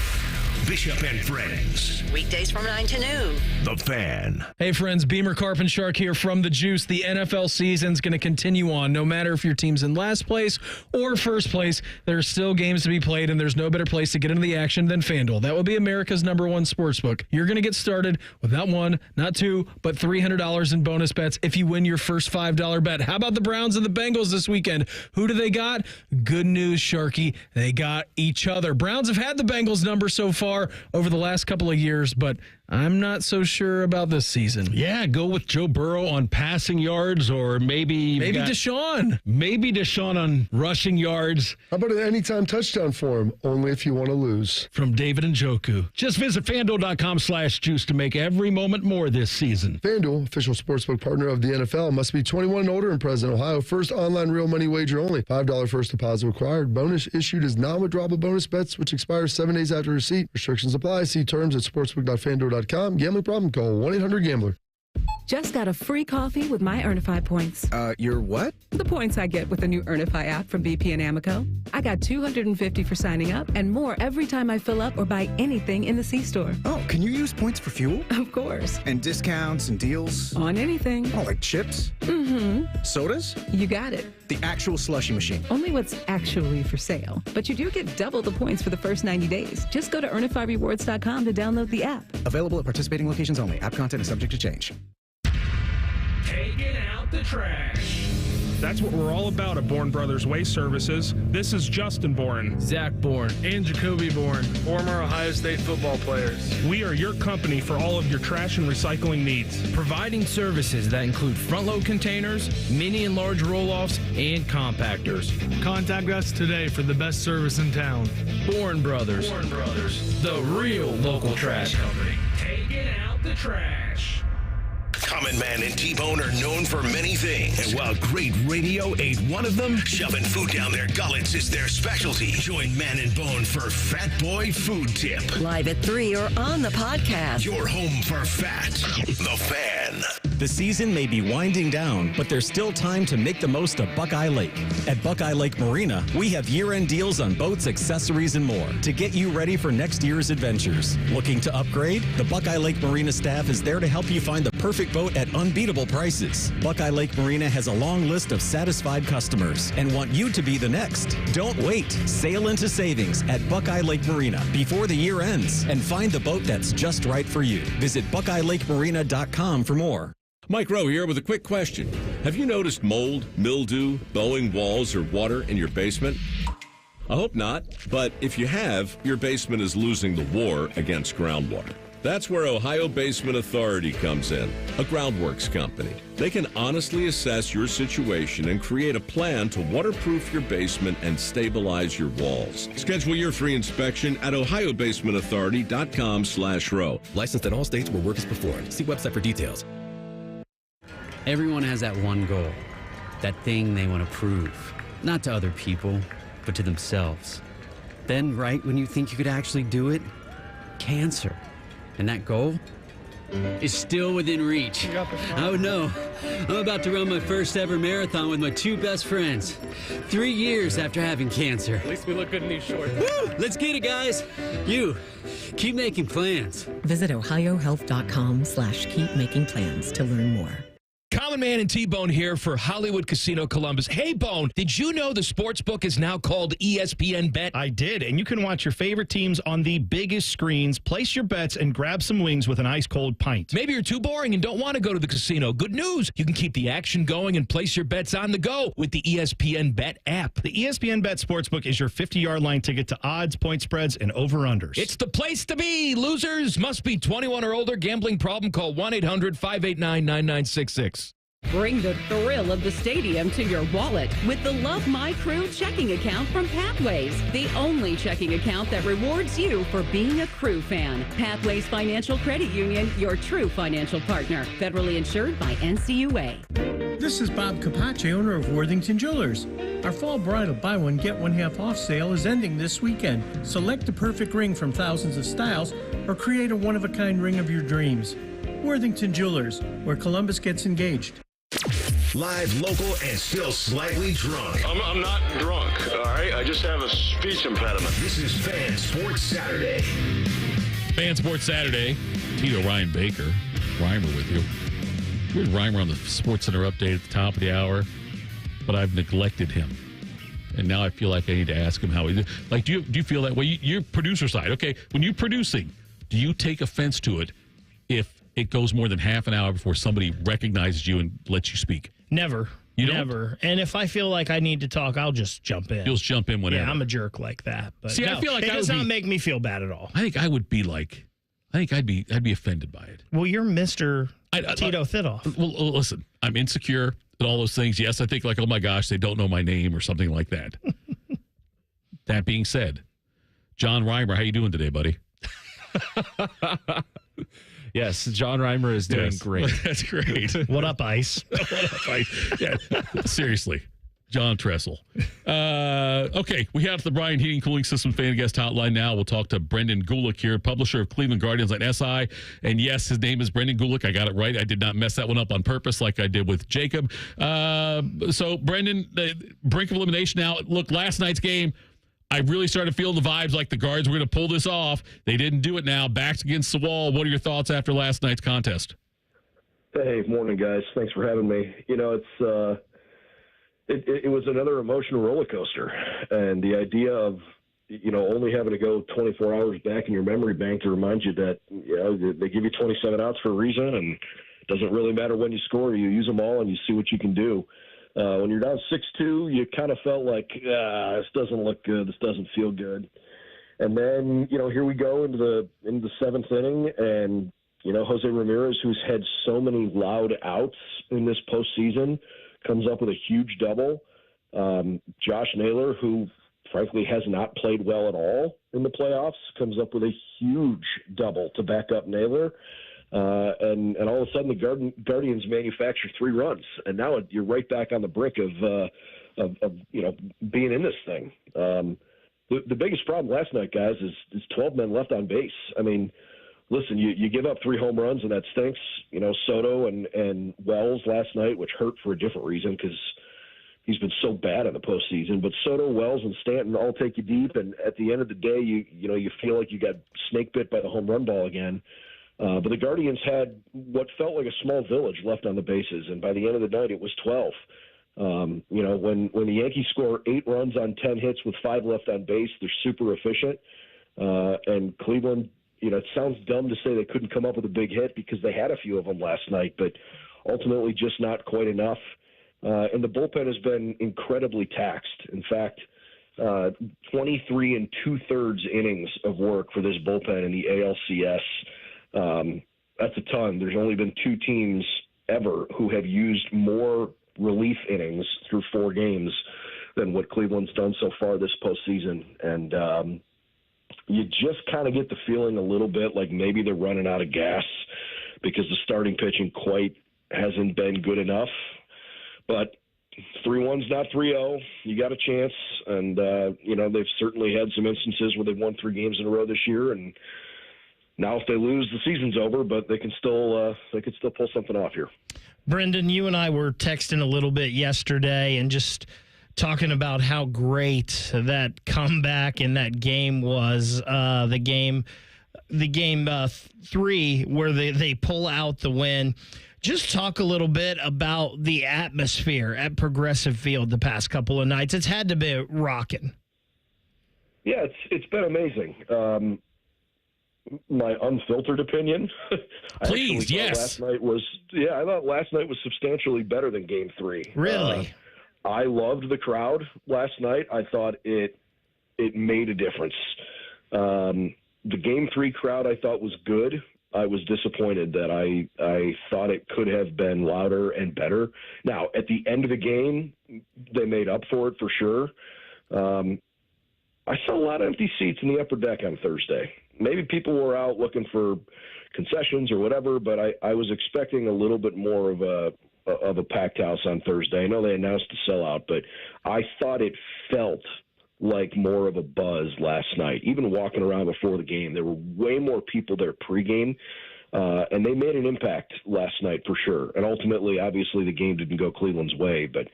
Speaker 1: Bishop and Friends.
Speaker 15: Weekdays from 9 to noon.
Speaker 1: The Fan.
Speaker 6: Hey, friends. Beamer Carpin Shark here from The Juice. The NFL season's going to continue on. No matter if your team's in last place or first place, there are still games to be played, and there's no better place to get into the action than FanDuel. That would be America's #1 sportsbook. You're going to get started with not 1, not 2, but $300 in bonus bets if you win your first $5 bet. How about the Browns and the Bengals this weekend? Who do they got? Good news, Sharky. They got each other. Browns have had the Bengals number so far over the last couple of years, but I'm not so sure about this season.
Speaker 17: Yeah, go with Joe Burrow on passing yards, or maybe
Speaker 6: Deshaun.
Speaker 17: Maybe Deshaun on rushing yards.
Speaker 18: How about an anytime touchdown for him? Only if you want to lose.
Speaker 17: From David Njoku. Just visit FanDuel.com/juice to make every moment more this season.
Speaker 18: FanDuel, official sportsbook partner of the NFL, must be 21 and older and present in Ohio. First online real money wager only. $5 first deposit required. Bonus issued as non-withdrawable bonus bets, which expires 7 days after receipt. Restrictions apply. See terms at sportsbook.fanduel.com. Gambling problem? Call 1-800-GAMBLER.
Speaker 4: Just got a free coffee with my Earnify points.
Speaker 5: Your what?
Speaker 4: The points I get with the new Earnify app from BP and Amoco. I got $250 for signing up and more every time I fill up or buy anything in the C-store.
Speaker 5: Oh, can you use points for fuel?
Speaker 4: Of course.
Speaker 5: And discounts and deals?
Speaker 4: On anything.
Speaker 5: Oh, like chips?
Speaker 4: Mm-hmm.
Speaker 5: Sodas?
Speaker 4: You got it.
Speaker 5: The actual slushy machine.
Speaker 4: Only what's actually for sale. But you do get double the points for the first 90 days. Just go to earnifyrewards.com to download the app.
Speaker 5: Available at participating locations only. App content is subject to change.
Speaker 19: Taking out the trash. That's what we're all about at Bourne Brothers Waste Services. This is Justin Bourne,
Speaker 20: Zach Bourne, and Jacoby Bourne, former Ohio State football players.
Speaker 19: We are your company for all of your trash and recycling needs.
Speaker 20: Providing services that include front-load containers, mini and large roll-offs, and compactors. Contact us today for the best service in town. Bourne Brothers.
Speaker 19: Bourne Brothers.
Speaker 20: The real local trash company.
Speaker 19: Taking out the trash.
Speaker 1: Common Man and T-Bone are known for many things. And while great radio ain't one of them, shoving food down their gullets is their specialty. Join Man and Bone for Fat Boy Food Tip.
Speaker 15: Live at 3 or on the podcast.
Speaker 1: Your home for fat. The Fan.
Speaker 21: The season may be winding down, but there's still time to make the most of Buckeye Lake. At Buckeye Lake Marina, we have year-end deals on boats, accessories, and more to get you ready for next year's adventures. Looking to upgrade? The Buckeye Lake Marina staff is there to help you find the perfect boat at unbeatable prices. Buckeye Lake Marina has a long list of satisfied customers and want you to be the next. Don't wait. Sail into savings at Buckeye Lake Marina before the year ends and find the boat that's just right for you. Visit BuckeyeLakeMarina.com for more.
Speaker 22: Mike Rowe here with a quick question. Have you noticed mold, mildew, bowing walls, or water in your basement? I hope not, but if you have, your basement is losing the war against groundwater. That's where Ohio Basement Authority comes in, a groundworks company. They can honestly assess your situation and create a plan to waterproof your basement and stabilize your walls. Schedule your free inspection at ohiobasementauthority.com/row.
Speaker 23: Licensed in all states where work is performed. See website for details.
Speaker 24: Everyone has that one goal, that thing they want to prove, not to other people, but to themselves. Then, right when you think you could actually do it, cancer. And that goal is still within reach. Oh no, I'm about to run my first ever marathon with my two best friends. 3 years after having cancer.
Speaker 20: At least we look good in these shorts.
Speaker 24: Woo! Let's get it, guys. You, keep making plans.
Speaker 25: Visit ohiohealth.com/keepmakingplans to learn more.
Speaker 17: Common Man and T-Bone here for Hollywood Casino Columbus. Hey, Bone, did you know the sportsbook is now called ESPN Bet?
Speaker 26: I did, and you can watch your favorite teams on the biggest screens, place your bets, and grab some wings with an ice-cold pint.
Speaker 17: Maybe you're too boring and don't want to go to the casino. Good news. You can keep the action going and place your bets on the go with the ESPN Bet app.
Speaker 26: The ESPN Bet Sportsbook is your 50-yard line ticket to odds, point spreads, and over-unders.
Speaker 17: It's the place to be. Losers must be 21 or older. Gambling problem? Call 1-800-589-9966.
Speaker 27: Bring the thrill of the stadium to your wallet with the Love My Crew checking account from Pathways, the only checking account that rewards you for being a Crew fan. Pathways Financial Credit Union, your true financial partner. Federally insured by NCUA.
Speaker 28: This is Bob Capace, owner of Worthington Jewelers. Our fall bridal buy one, get one half off sale is ending this weekend. Select the perfect ring from thousands of styles or create a one-of-a-kind ring of your dreams. Worthington Jewelers, where Columbus gets engaged.
Speaker 1: Live, local, and still slightly drunk.
Speaker 29: I'm not drunk, all right? I just have a speech impediment.
Speaker 1: This is Fan Sports Saturday.
Speaker 2: Fan Sports Saturday. Tito, Ryan Baker, Reimer with you. Here's Reimer on the Sports Center update at the top of the hour, but I've neglected him. And now I feel like I need to ask him how he did. Like, do you feel that way? You're producer side. Okay, when you're producing, do you take offense to it if it goes more than half an hour before somebody recognizes you and lets you speak?
Speaker 3: Never.
Speaker 2: You don't?
Speaker 3: Never. And if I feel like I need to talk, I'll just jump in.
Speaker 2: You'll just jump in whenever.
Speaker 3: Yeah, I'm a jerk like that. But
Speaker 2: see,
Speaker 3: no,
Speaker 2: I feel like
Speaker 3: it does not make me feel bad at all.
Speaker 2: I think I would be like, I'd be offended by it.
Speaker 3: Well, you're Mr. Tito Thidoff.
Speaker 2: Well, listen, I'm insecure and all those things. Yes, I think like, oh my gosh, they don't know my name or something like that. That being said, John Reimer, how you doing today, buddy?
Speaker 30: Yes, John Reimer is doing great.
Speaker 2: That's great.
Speaker 3: What up, Ice?
Speaker 2: What up, Ice? Yeah, seriously. John Tressel. Okay, we have the Brian Heating Cooling System fan guest hotline now. We'll talk to Brendan Gulick here, publisher of Cleveland Guardians on SI. And yes, his name is Brendan Gulick. I got it right. I did not mess that one up on purpose like I did with Jacob. So, Brendan, the brink of elimination now. Look, last night's game, I really started feeling the vibes like the Guards were going to pull this off. They didn't do it now. Backs against the wall. What are your thoughts after last night's contest?
Speaker 7: Hey, morning, guys. Thanks for having me. You know, it was another emotional roller coaster, and the idea of, you know, only having to go 24 hours back in your memory bank to remind you that, you know, they give you 27 outs for a reason, and it doesn't really matter when you score. You use them all, and you see what you can do. When you're down 6-2, you kind of felt like, this doesn't look good. This doesn't feel good. And then, you know, here we go into the seventh inning, and, you know, Jose Ramirez, who's had so many loud outs in this postseason, comes up with a huge double. Josh Naylor, who frankly has not played well at all in the playoffs, comes up with a huge double to back up Naylor. And all of a sudden the Guardians manufacture 3 runs. And now you're right back on the brink of you know, being in this thing. The biggest problem last night, guys, is 12 men left on base. I mean, listen, you give up 3 home runs, and that stinks. You know, Soto and Wells last night, which hurt for a different reason because he's been so bad in the postseason. But Soto, Wells, and Stanton all take you deep, and at the end of the day, you feel like you got snake bit by the home run ball again. But the Guardians had what felt like a small village left on the bases, and by the end of the night, it was 12. You know, when the Yankees score 8 runs on 10 hits with 5 left on base, they're super efficient. And Cleveland, you know, it sounds dumb to say they couldn't come up with a big hit because they had a few of them last night, but ultimately just not quite enough. And the bullpen has been incredibly taxed. In fact, 23 2/3 innings of work for this bullpen in the ALCS. That's a ton. There's only been 2 teams ever who have used more relief innings through 4 games than what Cleveland's done so far this postseason. And you just kind of get the feeling a little bit like maybe they're running out of gas because the starting pitching quite hasn't been good enough. But 3-1's not 3-0. You got a chance. And, you know, they've certainly had some instances where they've won 3 games in a row this year. And now if they lose, the season's over, but they can still pull something off here.
Speaker 3: Brendan, you and I were texting a little bit yesterday and just talking about how great that comeback in that game was. The game 3 where they pull out the win. Just talk a little bit about the atmosphere at Progressive Field the past couple of nights. It's had to be rocking.
Speaker 7: Yeah, it's been amazing. My unfiltered opinion.
Speaker 2: Please, yes.
Speaker 7: I thought last night was substantially better than Game 3.
Speaker 3: Really?
Speaker 7: I loved the crowd last night. I thought it made a difference. The Game 3 crowd I thought was good. I was disappointed that I thought it could have been louder and better. Now, at the end of the game, they made up for it for sure. I saw a lot of empty seats in the upper deck on Thursday. Maybe people were out looking for concessions or whatever, but I was expecting a little bit more of a packed house on Thursday. I know they announced a sellout, but I thought it felt like more of a buzz last night. Even walking around before the game, there were way more people there pregame, and they made an impact last night for sure. And ultimately, obviously, the game didn't go Cleveland's way, but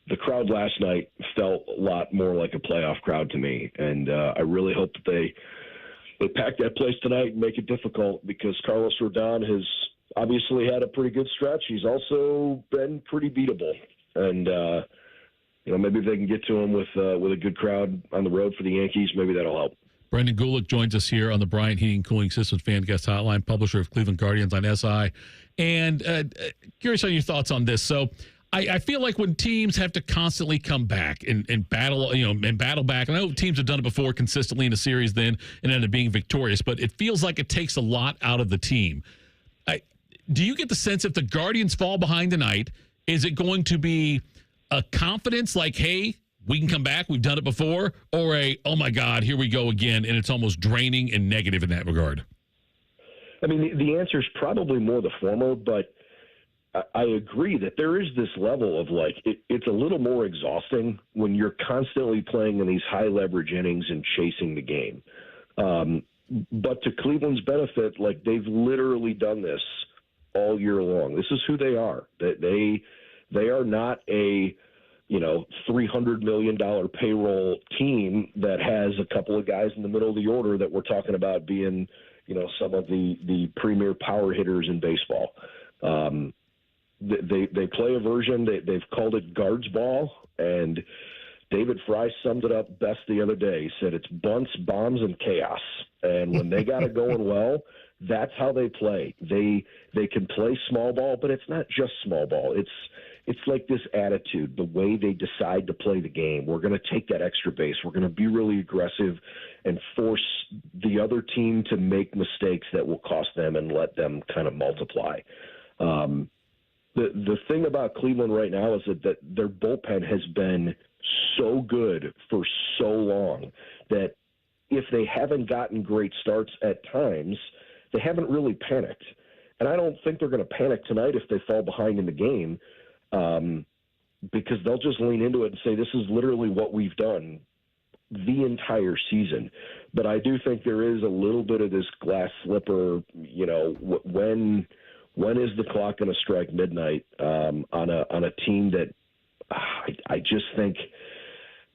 Speaker 7: the crowd last night felt a lot more like a playoff crowd to me. And I really hope that they pack that place tonight and make it difficult, because Carlos Rodon has obviously had a pretty good stretch. He's also been pretty beatable. And, maybe if they can get to him with a good crowd on the road for the Yankees, maybe that'll help.
Speaker 2: Brendan Gulick joins us here on the Bryant Heating Cooling Systems Fan Guest Hotline, publisher of Cleveland Guardians on SI. And curious on your thoughts on this. So I feel like when teams have to constantly come back and battle, and battle back, and I know teams have done it before consistently in a series then and ended up being victorious, but it feels like it takes a lot out of the team. Do you get the sense if the Guardians fall behind tonight, is it going to be a confidence like, hey, we can come back, we've done it before, or a, oh my God, here we go again, and it's almost draining and negative in that regard?
Speaker 7: I mean, the answer is probably more the former, but I agree that there is this level of like it's a little more exhausting when you're constantly playing in these high leverage innings and chasing the game. But to Cleveland's benefit, like they've literally done this all year long. This is who they are. They are not a $300 million payroll team that has a couple of guys in the middle of the order that we're talking about being, some of the premier power hitters in baseball. They play a version. They've called it guards ball, and David Fry summed it up best the other day. He said it's bunts, bombs, and chaos. And when they got it going well, that's how they play. They can play small ball, but it's not just small ball. It's like this attitude, the way they decide to play the game. We're going to take that extra base. We're going to be really aggressive and force the other team to make mistakes that will cost them and let them kind of multiply. The thing about Cleveland right now is that their bullpen has been so good for so long that if they haven't gotten great starts at times, they haven't really panicked. And I don't think they're going to panic tonight if they fall behind in the game, because they'll just lean into it and say, this is literally what we've done the entire season. But I do think there is a little bit of this glass slipper, when is the clock going to strike midnight on a team that I just think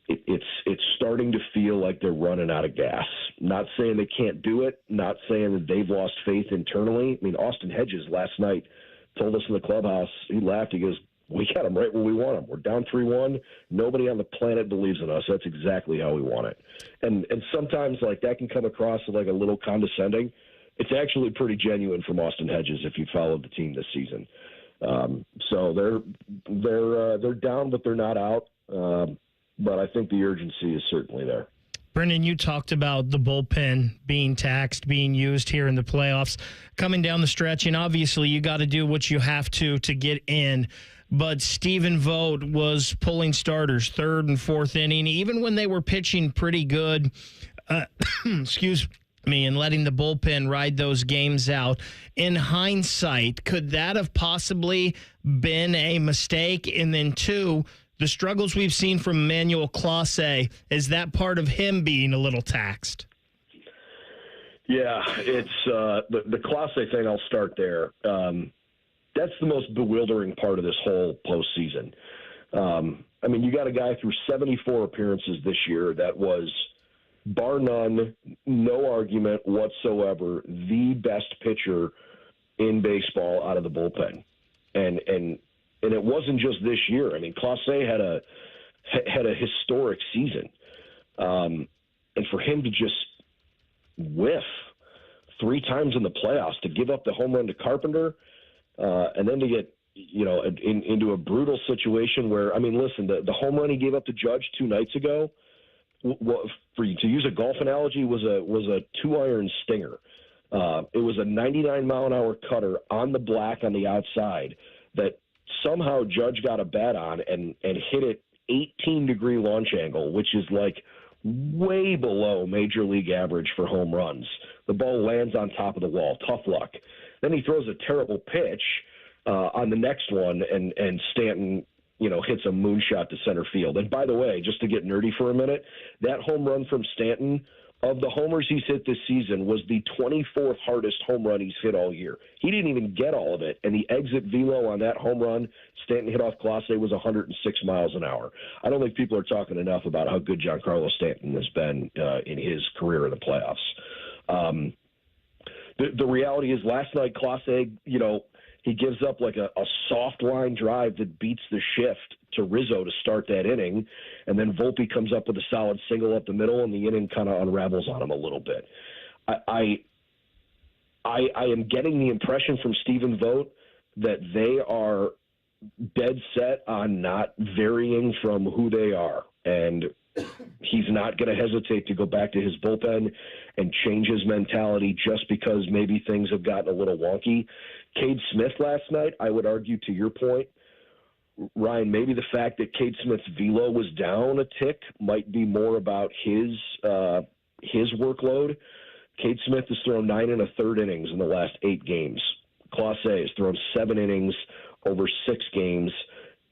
Speaker 7: it's starting to feel like they're running out of gas. Not saying they can't do it, not saying that they've lost faith internally. I mean, Austin Hedges last night told us in the clubhouse, he laughed, he goes, we got them right where we want them. We're down 3-1. Nobody on the planet believes in us. That's exactly how we want it. And sometimes like that can come across like a little condescending. It's actually pretty genuine from Austin Hedges if you followed the team this season. So they're down, but they're not out. But I think the urgency is certainly there.
Speaker 3: Brendan, you talked about the bullpen being taxed, being used here in the playoffs, coming down the stretch, and obviously you got to do what you have to get in. But Stephen Vogt was pulling starters third and fourth inning, even when they were pitching pretty good. Excuse me, and letting the bullpen ride those games out. In hindsight, could that have possibly been a mistake? And then two, the struggles we've seen from Emmanuel Clase, is that part of him being a little taxed?
Speaker 7: Yeah, it's the Clase thing. I'll start there. That's the most bewildering part of this whole postseason. I mean, you got a guy through 74 appearances this year that was, bar none, no argument whatsoever, the best pitcher in baseball out of the bullpen. And it wasn't just this year. I mean, Clase had a historic season. And for him to just whiff 3 times in the playoffs, to give up the home run to Carpenter, and then to get, into a brutal situation where, I mean, listen, the home run he gave up to Judge 2 nights ago, to use a golf analogy, was a 2-iron stinger. It was a 99-mile-an-hour cutter on the black on the outside that somehow Judge got a bat on and hit it 18-degree launch angle, which is like way below major league average for home runs. The ball lands on top of the wall. Tough luck. Then he throws a terrible pitch on the next one, and Stanton, hits a moonshot to center field. And by the way, just to get nerdy for a minute, that home run from Stanton, of the homers he's hit this season, was the 24th hardest home run he's hit all year. He didn't even get all of it, and the exit velo on that home run Stanton hit off Clase was 106 miles an hour. I don't think people are talking enough about how good Giancarlo Stanton has been in his career in the playoffs. The reality is last night Clase, he gives up like a soft line drive that beats the shift to Rizzo to start that inning, and then Volpe comes up with a solid single up the middle, and the inning kind of unravels on him a little bit. I am getting the impression from Stephen Vogt that they are dead set on not varying from who they are, and he's not going to hesitate to go back to his bullpen and change his mentality just because maybe things have gotten a little wonky. Cade Smith last night, I would argue, to your point, Ryan, maybe the fact that Cade Smith's velo was down a tick might be more about his workload. Cade Smith has thrown 9 1/3 innings in the last 8 games. Clase has thrown 7 innings over 6 games.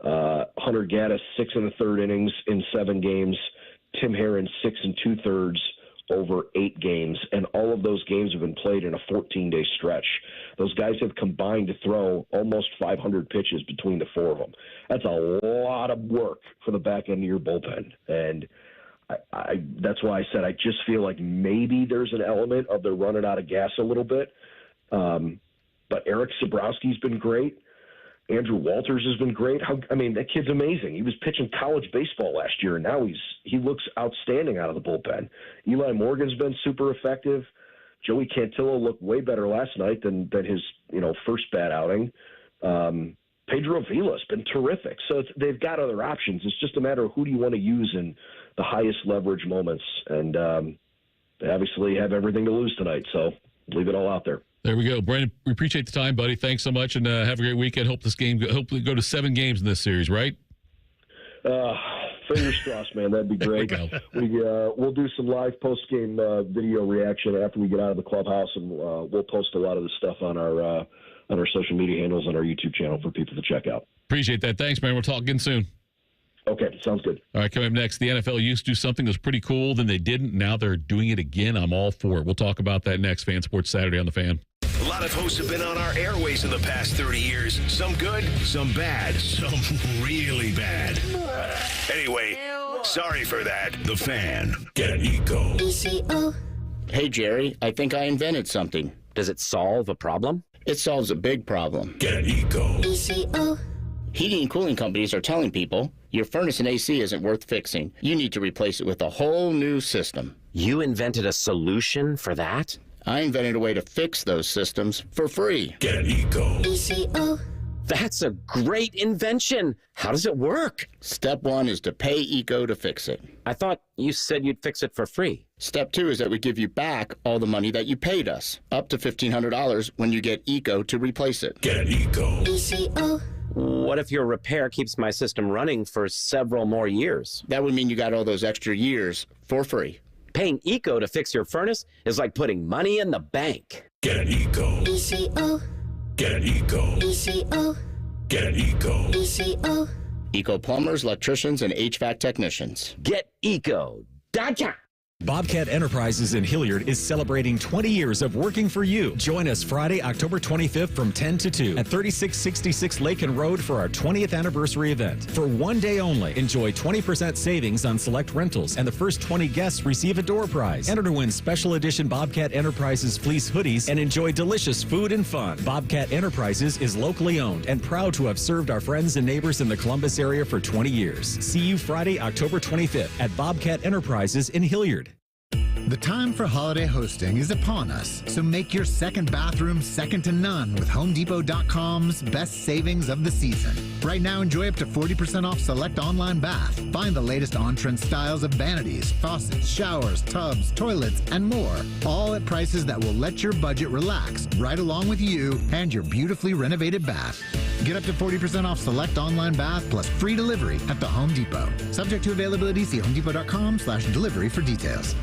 Speaker 7: Hunter Gaddis, 6 1/3 innings in 7 games. Tim Herron, 6 2/3 over 8 games. And all of those games have been played in a 14-day stretch. Those guys have combined to throw almost 500 pitches between the 4 of them. That's a lot of work for the back end of your bullpen. And that's why I said I just feel like maybe there's an element of they're running out of gas a little bit. But Eric Sabrowski's been great. Andrew Walters has been great. That kid's amazing. He was pitching college baseball last year, and now he looks outstanding out of the bullpen. Eli Morgan's been super effective. Joey Cantillo looked way better last night than his first bad outing. Pedro Vila's been terrific. So they've got other options. It's just a matter of who do you want to use in the highest leverage moments. And they obviously have everything to lose tonight, so leave it all out there.
Speaker 2: There we go. Brandon, we appreciate the time, buddy. Thanks so much, and have a great weekend. Hopefully go to 7 games in this series, right?
Speaker 7: Fingers crossed, man. That'd be great. We'll do some live post-game video reaction after we get out of the clubhouse, and we'll post a lot of the stuff on our social media handles on our YouTube channel for people to check out.
Speaker 2: Appreciate that. Thanks, man. We'll talk again soon.
Speaker 7: Okay, sounds good.
Speaker 2: All right, coming up next, the NFL used to do something that was pretty cool, then they didn't. Now they're doing it again. I'm all for it. We'll talk about that next. Fan Sports Saturday on the Fan.
Speaker 1: A lot of hosts have been on our airways in the past 30 years. Some good, some bad, some really bad. Anyway, sorry for that. The Fan. Get Eco.
Speaker 6: Hey, Jerry, I think I invented something. Does it solve a problem? It solves a big problem.
Speaker 1: Get Eco.
Speaker 6: Heating and cooling companies are telling people your furnace and AC isn't worth fixing. You need to replace it with a whole new system.
Speaker 8: You invented a solution for that?
Speaker 6: I invented a way to fix those systems for free.
Speaker 1: Get Eco.
Speaker 8: That's a great invention. How does it work?
Speaker 6: Step 1 is to pay Eco to fix it.
Speaker 8: I thought you said you'd fix it for free.
Speaker 6: Step 2 is that we give you back all the money that you paid us, up to $1,500 when you get Eco to replace it.
Speaker 1: Get Eco.
Speaker 8: What if your repair keeps my system running for several more years?
Speaker 6: That would mean you got all those extra years for free.
Speaker 8: Paying Eco to fix your furnace is like putting money in the bank.
Speaker 1: Get Eco. Get Eco. Get Eco.
Speaker 6: Eco plumbers, electricians, and HVAC technicians.
Speaker 8: Get Eco. Gotcha.
Speaker 21: Bobcat Enterprises in Hilliard is celebrating 20 years of working for you. Join us Friday, October 25th from 10 to 2 at 3666 Lakin Road for our 20th anniversary event. For one day only, enjoy 20% savings on select rentals, and the first 20 guests receive a door prize. Enter to win special edition Bobcat Enterprises fleece hoodies and enjoy delicious food and fun. Bobcat Enterprises is locally owned and proud to have served our friends and neighbors in the Columbus area for 20 years. See you Friday, October 25th at Bobcat Enterprises in Hilliard.
Speaker 9: The time for holiday hosting is upon us, so make your second bathroom second to none with HomeDepot.com's best savings of the season. Right now, enjoy up to 40% off select online bath. Find the latest on-trend styles of vanities, faucets, showers, tubs, toilets, and more, all at prices that will let your budget relax right along with you and your beautifully renovated bath. Get up to 40% off select online bath plus free delivery at the Home Depot. Subject to availability, see HomeDepot.com/delivery for details.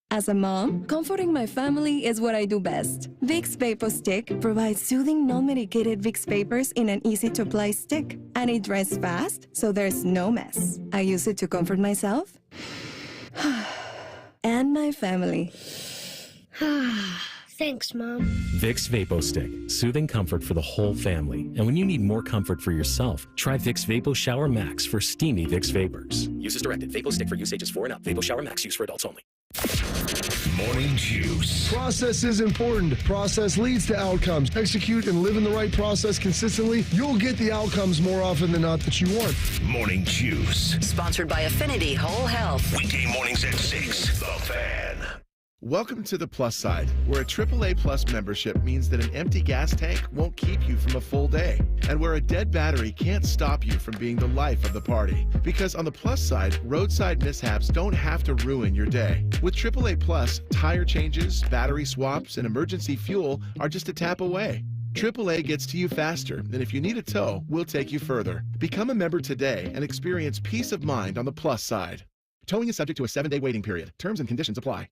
Speaker 10: As a mom, comforting my family is what I do best. Vicks Vapor Stick provides soothing, non-medicated Vicks vapors in an easy-to-apply stick. And it dries fast, so there's no mess. I use it to comfort myself and my family.
Speaker 11: Thanks, Mom.
Speaker 23: Vicks Vapo Stick. Soothing comfort for the whole family. And when you need more comfort for yourself, try Vicks Vapo Shower Max for steamy Vicks Vapors. Use as directed. Vapo Stick for use ages 4 and up. Vapo Shower Max use for adults only.
Speaker 1: Morning Juice.
Speaker 18: Process is important. Process leads to outcomes. Execute and live in the right process consistently. You'll get the outcomes more often than not that you want.
Speaker 1: Morning Juice.
Speaker 15: Sponsored by Affinity Whole Health.
Speaker 1: Weekday mornings at 6. The Fan.
Speaker 12: Welcome to the plus side, where a AAA Plus membership means that an empty gas tank won't keep you from a full day, and where a dead battery can't stop you from being the life of the party. Because on the plus side, roadside mishaps don't have to ruin your day. With AAA Plus, tire changes, battery swaps, and emergency fuel are just a tap away. AAA gets to you faster, and if you need a tow, we'll take you further. Become a member today and experience peace of mind on the plus side. Towing is subject to a 7-day waiting period. Terms and conditions apply.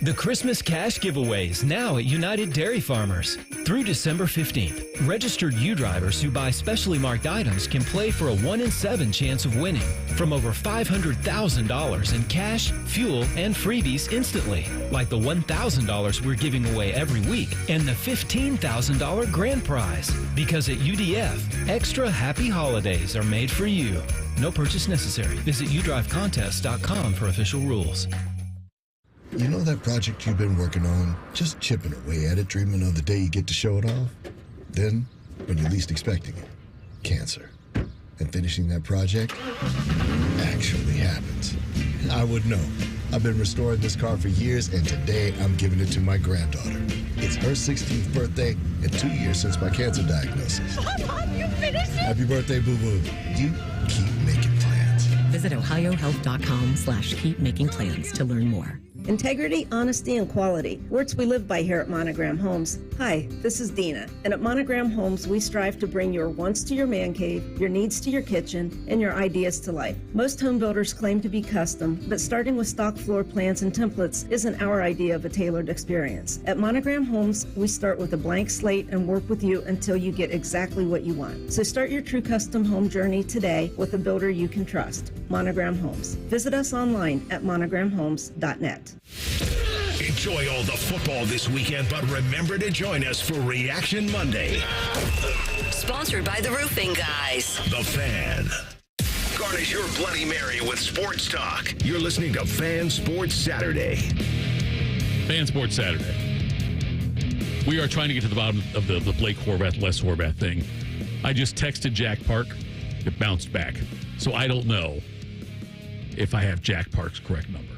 Speaker 4: The Christmas Cash Giveaways now at United Dairy Farmers. Through December 15th, registered U-drivers who buy specially marked items can play for a 1 in 7 chance of winning from over $500,000 in cash, fuel, and freebies instantly, like the $1,000 we're giving away every week and the $15,000 grand prize. Because at UDF, extra happy holidays are made for you. No purchase necessary. Visit udrivecontest.com for official rules.
Speaker 5: You know that project you've been working on? Just chipping away at it, dreaming of the day you get to show it off? Then, when you're least expecting it, cancer. And finishing that project actually happens. I would know. I've been restoring this car for years, and today I'm giving it to my granddaughter. It's her 16th birthday and 2 years since my cancer diagnosis.
Speaker 11: Mom, you finished it?
Speaker 5: Happy birthday, boo-boo. You keep making plans.
Speaker 13: Visit ohiohealth.com/keepmakingplans to learn more.
Speaker 14: Integrity, honesty, and quality. Words we live by here at Monogram Homes. Hi, this is Dina. And at Monogram Homes, we strive to bring your wants to your man cave, your needs to your kitchen, and your ideas to life. Most home builders claim to be custom, but starting with stock floor plans and templates isn't our idea of a tailored experience. At Monogram Homes, we start with a blank slate and work with you until you get exactly what you want. So start your true custom home journey today with a builder you can trust. Monogram Homes. Visit us online at monogramhomes.net.
Speaker 1: Enjoy all the football this weekend, but remember to join us for Reaction Monday.
Speaker 15: Sponsored by the Roofing Guys.
Speaker 1: The Fan. Garnish your Bloody Mary with sports talk. You're listening to Fan Sports Saturday.
Speaker 2: Fan Sports Saturday. We are trying to get to the bottom of the Blake Horvath, Les Horvath thing. I just texted Jack Park. It bounced back. So I don't know if I have Jack Park's correct number.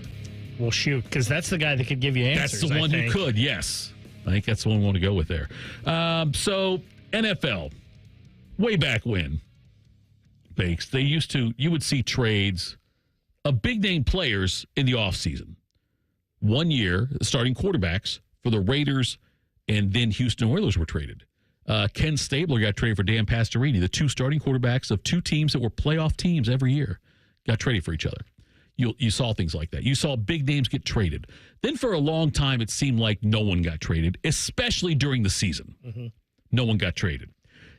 Speaker 3: Well, shoot, because that's the guy that could give you answers.
Speaker 2: That's the one who could, yes. I think that's the one we want to go with there. So, NFL, way back when, Bakes, you would see trades of big-name players in the offseason. 1 year, starting quarterbacks for the Raiders, and then Houston Oilers were traded. Ken Stabler got traded for Dan Pastorini. The two starting quarterbacks of two teams that were playoff teams every year got traded for each other. You saw things like that. You saw big names get traded. Then for a long time, it seemed like no one got traded, especially during the season. Mm-hmm. No one got traded.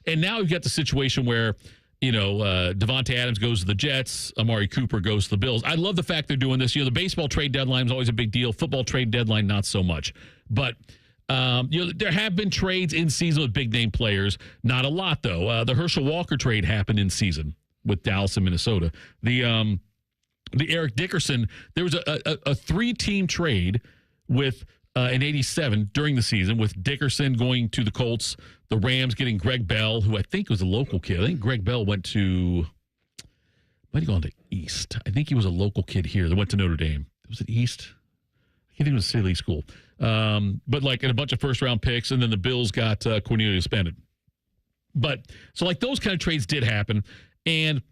Speaker 2: And now we've got the situation where, Devontae Adams goes to the Jets, Amari Cooper goes to the Bills. I love the fact they're doing this. The baseball trade deadline is always a big deal. Football trade deadline, not so much. But, there have been trades in season with big name players. Not a lot, though. The Herschel Walker trade happened in season with Dallas and Minnesota. The Eric Dickerson, there was a 3-team trade with in 87 during the season with Dickerson going to the Colts, the Rams getting Greg Bell, who I think was a local kid. I think Greg Bell might have gone to East. I think he was a local kid here that went to Notre Dame. Was it East? I think it was a City school. But in a bunch of first-round picks, and then the Bills got Cornelius Bennett. But, so those kind of trades did happen, and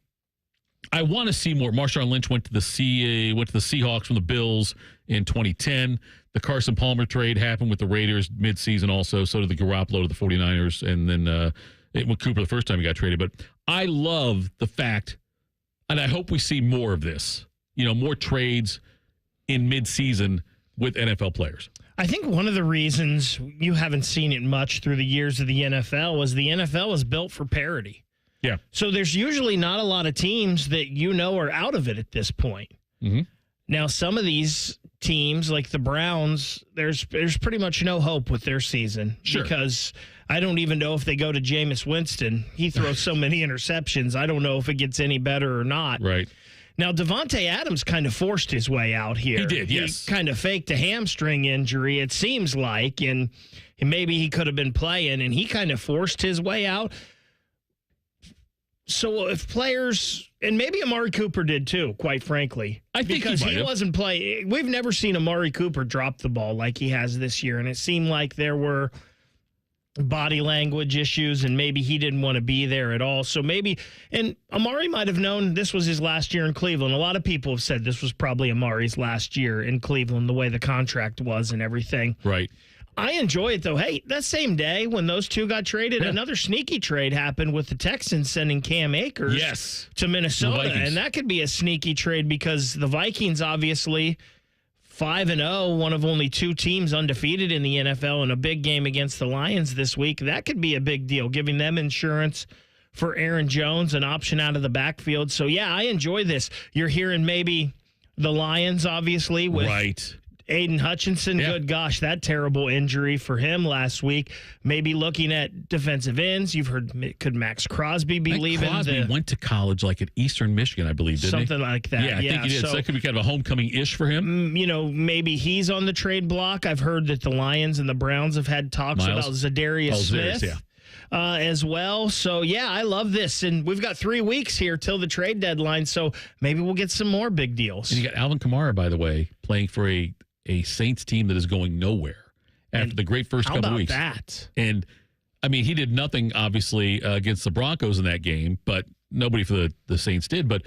Speaker 2: I want to see more. Marshawn Lynch went to the Seahawks from the Bills in 2010. The Carson Palmer trade happened with the Raiders midseason also. So did the Garoppolo to the 49ers. And then it went Cooper the first time he got traded. But I love the fact, and I hope we see more of this, more trades in midseason with NFL players.
Speaker 3: I think one of the reasons you haven't seen it much through the years of the NFL was the NFL is built for parity.
Speaker 2: Yeah.
Speaker 3: So there's usually not a lot of teams that are out of it at this point.
Speaker 2: Mm-hmm.
Speaker 3: Now, some of these teams, like the Browns, there's pretty much no hope with their season.
Speaker 2: Sure.
Speaker 3: Because I don't even know if they go to Jameis Winston. He throws so many interceptions. I don't know if it gets any better or not.
Speaker 2: Right.
Speaker 3: Now, Devontae Adams kind of forced his way out here.
Speaker 2: He did, yes.
Speaker 3: He kind of faked a hamstring injury, it seems like, and maybe he could have been playing, and he kind of forced his way out. So if players, and maybe Amari Cooper did too, quite frankly.
Speaker 2: I think
Speaker 3: because he wasn't playing. We've never seen Amari Cooper drop the ball like he has this year, and it seemed like there were body language issues, and maybe he didn't want to be there at all. So maybe, and Amari might have known this was his last year in Cleveland. A lot of people have said this was probably Amari's last year in Cleveland, the way the contract was and everything.
Speaker 2: Right.
Speaker 3: I enjoy it, though. Hey, that same day when those two got traded, another sneaky trade happened with the Texans sending Cam Akers to Minnesota. And that could be a sneaky trade because the Vikings obviously 5-0, one of only 2 teams undefeated in the NFL, in a big game against the Lions this week. That could be a big deal, giving them insurance for Aaron Jones, an option out of the backfield. So, yeah, I enjoy this. You're hearing maybe the Lions, obviously, with Aiden Hutchinson. Yeah. Good gosh, that terrible injury for him last week. Maybe looking at defensive ends. You've heard, could Max Crosby be leaving?
Speaker 2: Crosby went to college like at Eastern Michigan, I believe, didn't he?
Speaker 3: Something like that.
Speaker 2: Yeah, I think he did. So that could be kind of a homecoming-ish for him.
Speaker 3: Maybe he's on the trade block. I've heard that the Lions and the Browns have had talks about Zadarius Smith. As well. So, yeah, I love this. And we've got 3 weeks here till the trade deadline, so maybe we'll get some more big deals.
Speaker 2: And you got Alvin Kamara, by the way, playing for a Saints team that is going nowhere after the great first couple weeks.
Speaker 3: How about that?
Speaker 2: And, I mean, he did nothing, obviously, against the Broncos in that game, but nobody for the Saints did. But,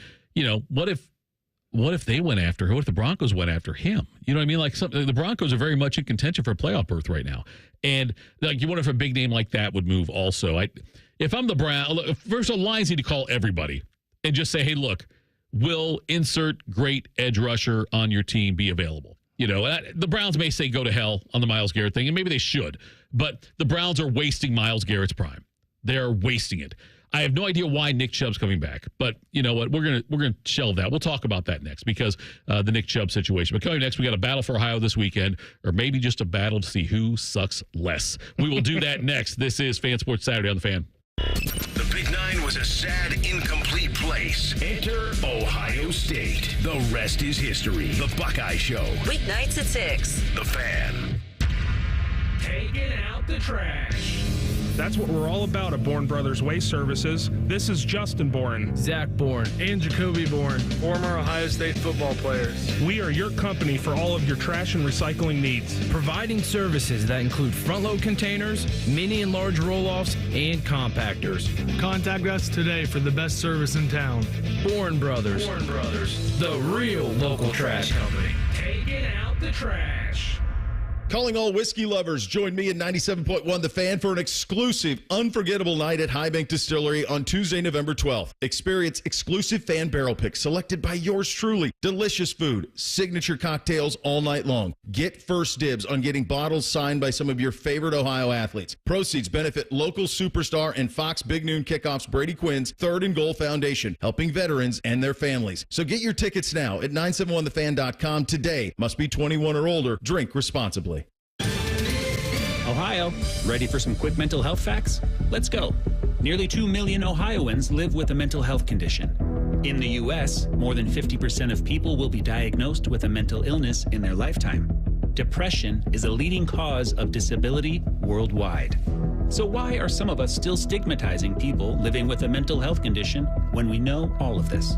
Speaker 2: what if they went after him? What if the Broncos went after him? You know what I mean? Like the Broncos are very much in contention for a playoff berth right now. And like you wonder if a big name like that would move also. If I'm the Browns, first of all, Lions need to call everybody and just say, hey, look, will insert great edge rusher on your team be available? The Browns may say go to hell on the Myles Garrett thing, and maybe they should. But the Browns are wasting Myles Garrett's prime. They're wasting it. I have no idea why Nick Chubb's coming back, but you know what? We're gonna shelve that. We'll talk about that next because the Nick Chubb situation. But coming next, we got a battle for Ohio this weekend, or maybe just a battle to see who sucks less. We will do that next. This is Fan Sports Saturday on the Fan.
Speaker 1: The Big Nine was a sad, incomplete place. Enter Ohio State. The rest is history. The Buckeye Show.
Speaker 15: Weeknights at 6.
Speaker 1: The Fan.
Speaker 11: Taking out the trash. That's what we're all about at Bourne Brothers Waste Services. This is Justin Bourne,
Speaker 13: Zach Bourne, and Jacoby Bourne, former Ohio State football players.
Speaker 11: We are your company for all of your trash and recycling needs.
Speaker 13: Providing services that include front-load containers, mini and large roll-offs, and compactors. Contact us today for the best service in town. Bourne Brothers.
Speaker 11: Bourne Brothers.
Speaker 13: The real local trash company.
Speaker 11: Taking out the trash.
Speaker 16: Calling all whiskey lovers, join me at 97.1 The Fan for an exclusive, unforgettable night at High Bank Distillery on Tuesday, November 12th. Experience exclusive fan barrel picks selected by yours truly. Delicious food, signature cocktails all night long. Get first dibs on getting bottles signed by some of your favorite Ohio athletes. Proceeds benefit local superstar and Fox Big Noon Kickoffs Brady Quinn's Third and Goal Foundation, helping veterans and their families. So get your tickets now at 971thefan.com today. Must be 21 or older. Drink responsibly.
Speaker 17: Ohio, ready for some quick mental health facts? Let's go. Nearly 2 million Ohioans live with a mental health condition. In the U.S., more than 50% of people will be diagnosed with a mental illness in their lifetime. Depression is a leading cause of disability worldwide. So why are some of us still stigmatizing people living with a mental health condition when we know all of this?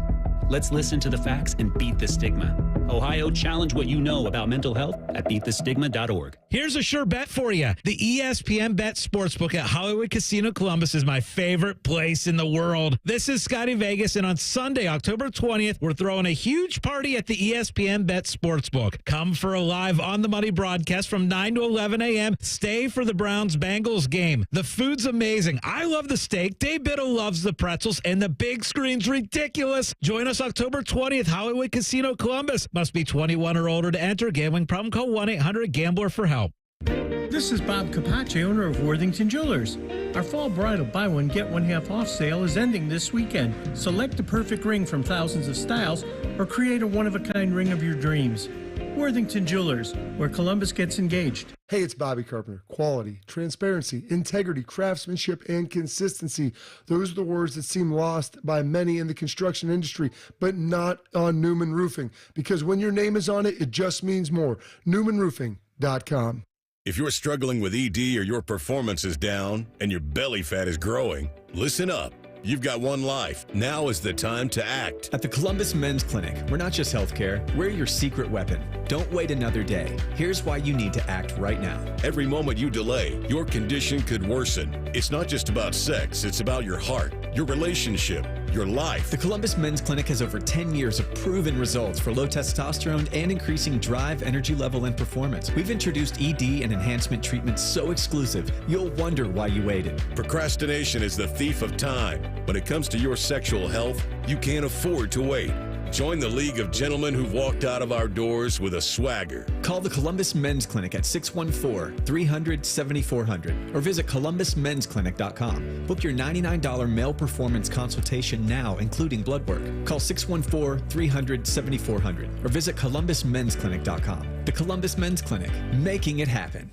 Speaker 17: Let's listen to the facts and beat the stigma. Ohio, challenge what you know about mental health at beatthestigma.org.
Speaker 19: Here's a sure bet for you. The ESPN Bet Sportsbook at Hollywood Casino Columbus is my favorite place in the world. This is Scotty Vegas, and on Sunday, October 20th, we're throwing a huge party at the ESPN Bet Sportsbook. Come for a live on-the-money broadcast from 9 to 11 a.m. Stay for the Browns-Bengals game. The food's amazing. I love the steak. Dave Biddle loves the pretzels, and the big screen's ridiculous. Join us October 20th, Hollywood Casino Columbus. Must be 21 or older to enter. Gambling problem, call 1-800-GAMBLER for help.
Speaker 28: This is Bob Capace, owner of Worthington Jewelers. Our fall bridal buy one, get one half off sale is ending this weekend. Select the perfect ring from thousands of styles or create a one-of-a-kind ring of your dreams. Worthington Jewelers, where Columbus gets engaged.
Speaker 18: Hey, it's Bobby Carpenter. Quality, transparency, integrity, craftsmanship, and consistency. Those are the words that seem lost by many in the construction industry, but not on Newman Roofing. Because when your name is on it, it just means more. NewmanRoofing.com.
Speaker 1: If you're struggling with ED or your performance is down and your belly fat is growing, listen up. You've got one life. Now is the time to act.
Speaker 20: At the Columbus Men's Clinic, we're not just healthcare, we're your secret weapon. Don't wait another day. Here's why you need to act right now.
Speaker 1: Every moment you delay, your condition could worsen. It's not just about sex, it's about your heart, your relationship, your life.
Speaker 20: The Columbus Men's Clinic has over 10 years of proven results for low testosterone and increasing drive, energy level, and performance. We've introduced ED and enhancement treatments so exclusive, you'll wonder why you waited.
Speaker 1: Procrastination is the thief of time. When it comes to your sexual health, you can't afford to wait.
Speaker 6: Join the league of gentlemen who've walked out of our doors with a swagger.
Speaker 20: Call the Columbus Men's Clinic at 614-300-7400 or visit columbusmensclinic.com. Book your $99 male performance consultation now, including blood work. Call 614-300-7400 or visit columbusmensclinic.com. The Columbus Men's Clinic, making it happen.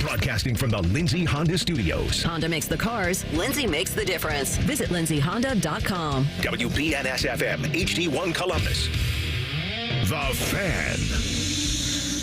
Speaker 1: Broadcasting from the Lindsay Honda Studios.
Speaker 15: Honda makes the cars. Lindsay makes the difference. Visit lindsayhonda.com.
Speaker 1: WBNS-FM, HD1 Columbus. The Fan.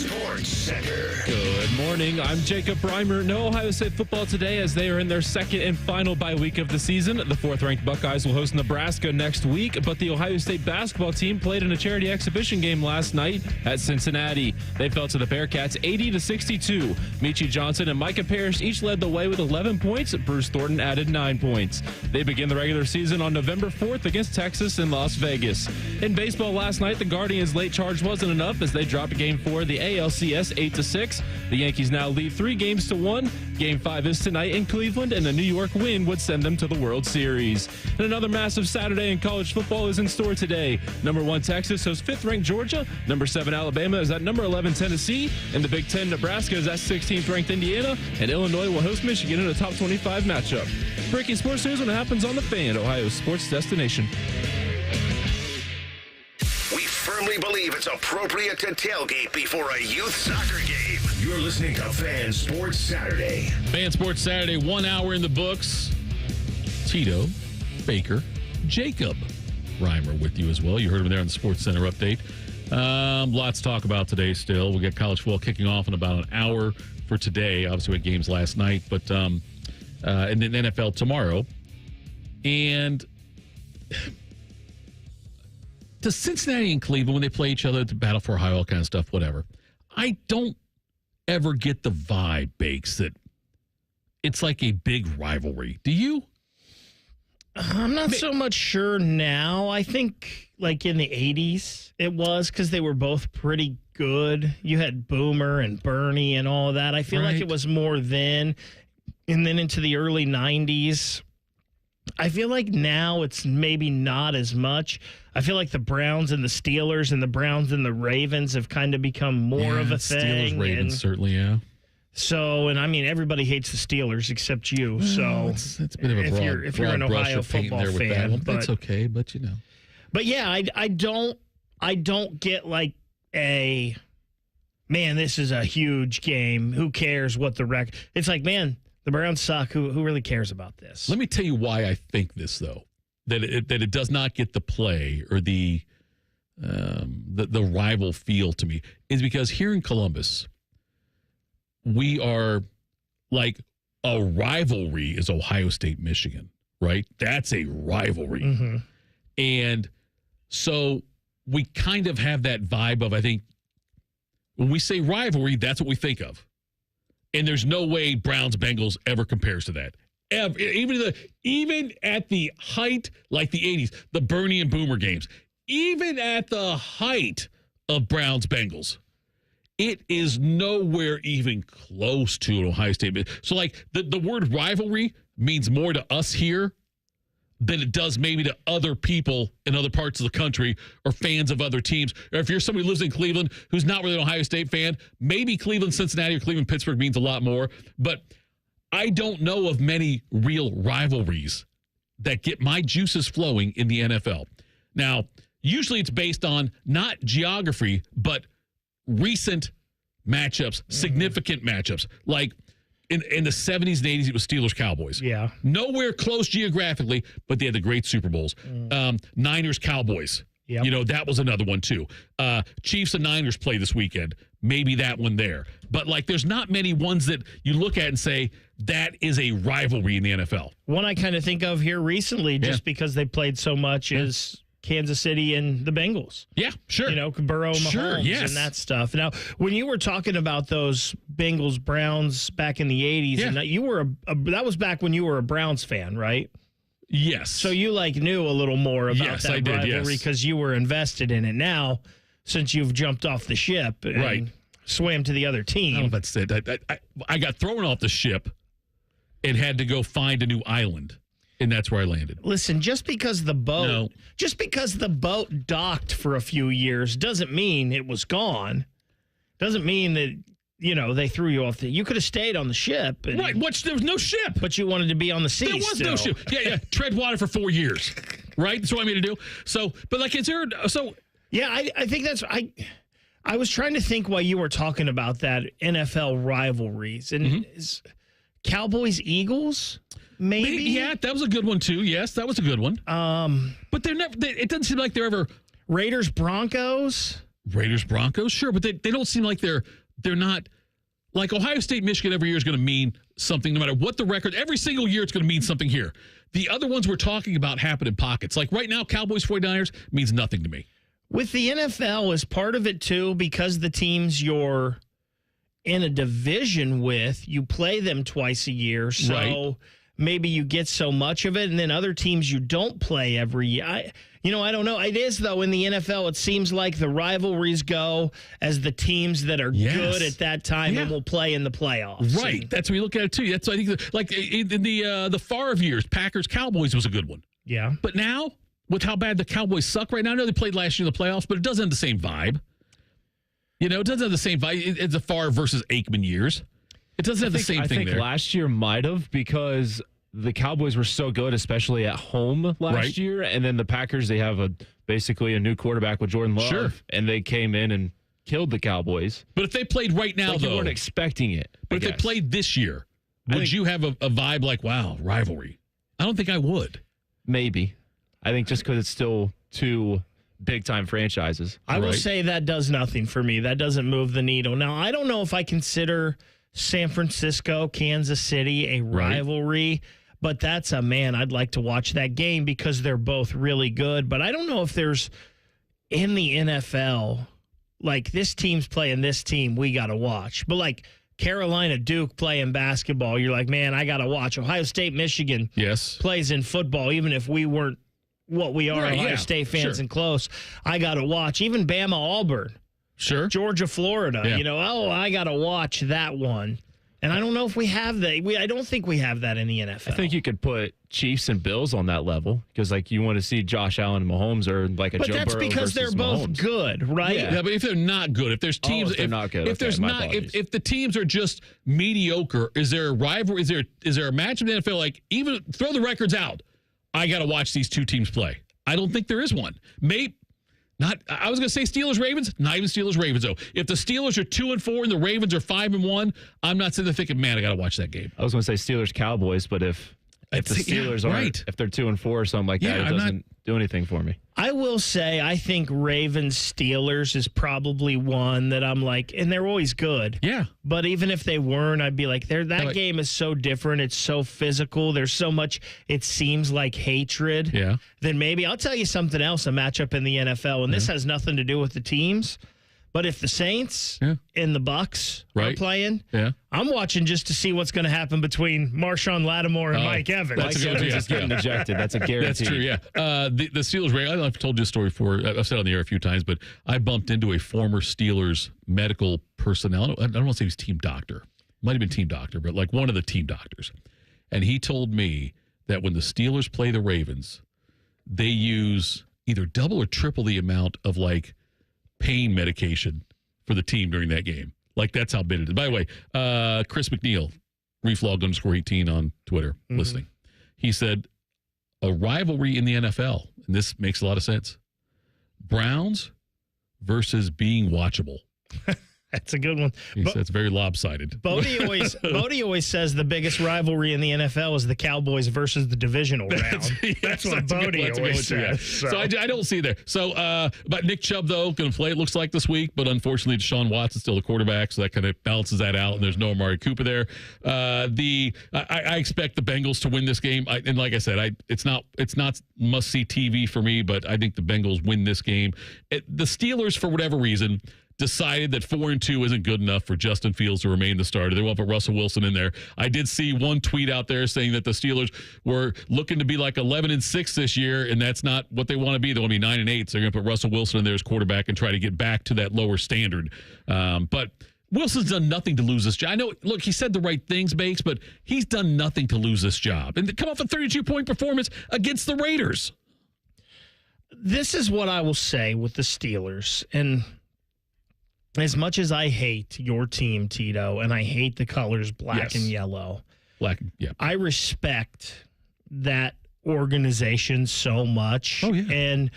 Speaker 1: Sports Center.
Speaker 7: Good morning. I'm Jacob Reimer. No Ohio State football today as they are in their second and final bye week of the season. The fourth-ranked Buckeyes will host Nebraska next week, but the Ohio State basketball team played in a charity exhibition game last night at Cincinnati. They fell to the Bearcats 80-62. Michi Johnson and Micah Parrish each led the way with 11 points. Bruce Thornton added 9 points. They begin the regular season on November 4th against Texas in Las Vegas. In baseball last night, the Guardians' late charge wasn't enough as they dropped Game 4 of the ALCS 8-6. The Yankees now lead 3-1. Game 5 is tonight in Cleveland, and a New York win would send them to the World Series. And another massive Saturday in college football is in store today. Number 1 Texas hosts 5th-ranked Georgia. Number 7 Alabama is at number 11 Tennessee. In the Big Ten, Nebraska is at 16th-ranked Indiana, and Illinois will host Michigan in a top 25 matchup. Breaking sports news when it happens on the Fan, Ohio's sports destination.
Speaker 1: We firmly believe it's appropriate to tailgate before a youth soccer game. You're listening to Fan Sports Saturday.
Speaker 2: Fan Sports Saturday, 1 hour in the books. Tito, Baker, Jacob Reimer with you as well. You heard him there on the Sports Center update. Lots to talk about today still. We got college football kicking off in about an hour for today. Obviously, we had games last night, but and then NFL tomorrow. And to Cincinnati and Cleveland, when they play each other, the battle for Ohio, all kind of stuff, whatever. I don't ever get the vibe, Bakes, that it's like a big rivalry. Do you?
Speaker 3: I'm not so much sure now. I think like in the 80s it was because they were both pretty good. You had Boomer and Bernie and all of that. I feel like it was more then. And then into the early 90s, I feel like now it's maybe not as much. I feel like the Browns and the Steelers and the Browns and the Ravens have kind of become more of a thing.
Speaker 2: Steelers, Ravens, certainly, yeah.
Speaker 3: So, and I mean, everybody hates the Steelers except you. So
Speaker 2: it's a bit of a broad,
Speaker 3: if you're an Ohio football fan, but
Speaker 2: it's okay. But you know,
Speaker 3: but yeah, I don't get like a man. This is a huge game. Who cares what the record? It's like, man, the Browns suck. Who really cares about this?
Speaker 2: Let me tell you why I think this, though, that it does not get the play or the rival feel to me is because here in Columbus, we are like a rivalry is Ohio State, Michigan, right? That's a rivalry.
Speaker 3: Mm-hmm.
Speaker 2: And so we kind of have that vibe of, I think, when we say rivalry, that's what we think of. And there's no way Browns-Bengals ever compares to that. Ever. Even at the height, like the 80s, the Bernie and Boomer games, even at the height of Browns-Bengals, it is nowhere even close to an Ohio State. So, like, the word rivalry means more to us here than it does maybe to other people in other parts of the country or fans of other teams. Or if you're somebody who lives in Cleveland who's not really an Ohio State fan, maybe Cleveland, Cincinnati, or Cleveland, Pittsburgh means a lot more. But I don't know of many real rivalries that get my juices flowing in the NFL. Now, usually it's based on not geography, but recent matchups, significant matchups. Like in the 70s and 80s, it was Steelers-Cowboys.
Speaker 3: Yeah.
Speaker 2: Nowhere close geographically, but they had the great Super Bowls. Niners-Cowboys.
Speaker 3: Yep.
Speaker 2: You know, that was another one, too. Chiefs and Niners play this weekend. Maybe that one there. But, like, there's not many ones that you look at and say, that is a rivalry in the NFL.
Speaker 3: One I kind of think of here recently, just because they played so much, is Kansas City and the Bengals.
Speaker 2: Yeah, sure.
Speaker 3: You know, Burrow, Mahomes, and that stuff. Now, when you were talking about those Bengals Browns back in the 80s, and you were that was back when you were a Browns fan, right?
Speaker 2: Yes.
Speaker 3: So you like knew a little more about that rivalry because you were invested in it. Now, since you've jumped off the ship and swam to the other team.
Speaker 2: I don't know if that's it. I got thrown off the ship and had to go find a new island. And that's where I landed.
Speaker 3: Listen, just because the boat docked for a few years doesn't mean it was gone. Doesn't mean that, they threw you off. You could have stayed on the ship.
Speaker 2: Right, there was no ship.
Speaker 3: But you wanted to be on the sea.
Speaker 2: There was no ship. Yeah. Tread water for 4 years. Right? That's what I mean to do. So, but like, is there, so.
Speaker 3: Yeah, I think that's, I was trying to think while you were talking about that NFL rivalries. And is Cowboys-Eagles, maybe?
Speaker 2: Yeah, that was a good one too. Yes, that was a good one. But they're never, it doesn't seem like they're ever.
Speaker 3: Raiders-Broncos,
Speaker 2: sure. But they don't seem like they're not, like Ohio State, Michigan every year is going to mean something no matter what the record. Every single year it's going to mean something here. The other ones we're talking about happen in pockets. Like right now, Cowboys 49ers means nothing to me.
Speaker 3: With the NFL is part of it too, because the teams you're in a division with, you play them twice a year. So maybe you get so much of it, and then other teams you don't play every year. I don't know. It is, though, in the NFL, it seems like the rivalries go as the teams that are good at that time and will play in the playoffs.
Speaker 2: Right. That's what we look at it, too. That's what I think. Like in the Favre years, Packers-Cowboys was a good one.
Speaker 3: Yeah.
Speaker 2: But now, with how bad the Cowboys suck right now, I know they played last year in the playoffs, but it doesn't have the same vibe. It doesn't have the same vibe. It's the Favre versus Aikman years. It doesn't have the same thing there.
Speaker 7: I think last year might have, because the Cowboys were so good, especially at home last year. And then the Packers, they have basically a new quarterback with Jordan Love. Sure. And they came in and killed the Cowboys.
Speaker 2: But if they played right now,
Speaker 7: you weren't expecting it.
Speaker 2: But if they played this year, would you have a vibe like, wow, rivalry? I don't think I would.
Speaker 7: Maybe. I think just because it's still two big-time franchises.
Speaker 3: I will say that does nothing for me. That doesn't move the needle. Now, I don't know if I consider San Francisco, Kansas City a rivalry, but that's I'd like to watch that game because they're both really good. But I don't know if there's, in the NFL, like this team's playing this team, we got to watch. But like Carolina, Duke playing basketball, you're like, man, I got to watch. Ohio State, Michigan plays in football, even if we weren't what we are, Ohio State fans and close. I got to watch. Even Bama, Auburn.
Speaker 2: Sure.
Speaker 3: Georgia, Florida. I got to watch that one. And I don't know if we have that. I don't think we have that in the NFL.
Speaker 7: I think you could put Chiefs and Bills on that level because, you want to see Josh Allen and Mahomes or like a Joe Burrow versus Mahomes.
Speaker 3: But that's because they're both good, right?
Speaker 2: Yeah, but if they're not good, if there's teams,
Speaker 7: if they're not good,
Speaker 2: if the teams are just mediocre, is there a rivalry? Is there a match in the NFL? Like, even throw the records out. I got to watch these two teams play. I don't think there is one. I was going to say Steelers-Ravens, not even Steelers-Ravens, though. If the Steelers are 2-4 and the Ravens are 5-1, I'm not sitting there thinking, man, I got to watch that game.
Speaker 7: I was going to say Steelers-Cowboys, but if the Steelers aren't, if they're 2-4 or something like that, it doesn't do anything for me.
Speaker 3: I will say I think Ravens-Steelers is probably one that I'm like, and they're always good.
Speaker 2: Yeah.
Speaker 3: But even if they weren't, I'd be like, that game is so different. It's so physical. There's so much, it seems like hatred.
Speaker 2: Yeah.
Speaker 3: Then maybe, I'll tell you something else, a matchup in the NFL, and this has nothing to do with the teams. But if the Saints and the Bucks are playing, I'm watching just to see what's going to happen between Marshawn Lattimore and Mike Evans.
Speaker 7: Mike Evans is getting ejected. That's a guarantee.
Speaker 2: That's true, yeah. The Steelers, I don't know if I've told you a story before. I've said it on the air a few times, but I bumped into a former Steelers medical personnel. I don't want to say he was team doctor. Might have been team doctor, but like one of the team doctors. And he told me that when the Steelers play the Ravens, they use either double or triple the amount of pain medication for the team during that game. Like, that's how bad it is. By the way, Chris McNeil, reflog_18 on Twitter, listening. He said, a rivalry in the NFL, and this makes a lot of sense, Browns versus being watchable.
Speaker 3: That's a good one.
Speaker 2: He said it's very lopsided.
Speaker 3: Bodie always says the biggest rivalry in the NFL is the Cowboys versus the divisional round. That's what Bodie always says.
Speaker 2: So I don't see there. So, but Nick Chubb, though, going to play, it looks like, this week. But unfortunately, Deshaun Watson's still the quarterback, so that kind of balances that out. And there's no Amari Cooper there. I expect the Bengals to win this game. And like I said, it's not must-see TV for me, but I think the Bengals win this game. The Steelers, for whatever reason, decided that 4-2 isn't good enough for Justin Fields to remain the starter. They want to put Russell Wilson in there. I did see one tweet out there saying that the Steelers were looking to be like 11-6 this year, and that's not what they want to be. They want to be 9-8, so they're going to put Russell Wilson in there as quarterback and try to get back to that lower standard. But Wilson's done nothing to lose this job. I know, look, he said the right things, Bakes, but he's done nothing to lose this job. And to come off a 32-point performance against the Raiders.
Speaker 3: This is what I will say with the Steelers. And as much as I hate your team, Tito, and I hate the colors black and yellow, I respect that organization so much. Oh, yeah. And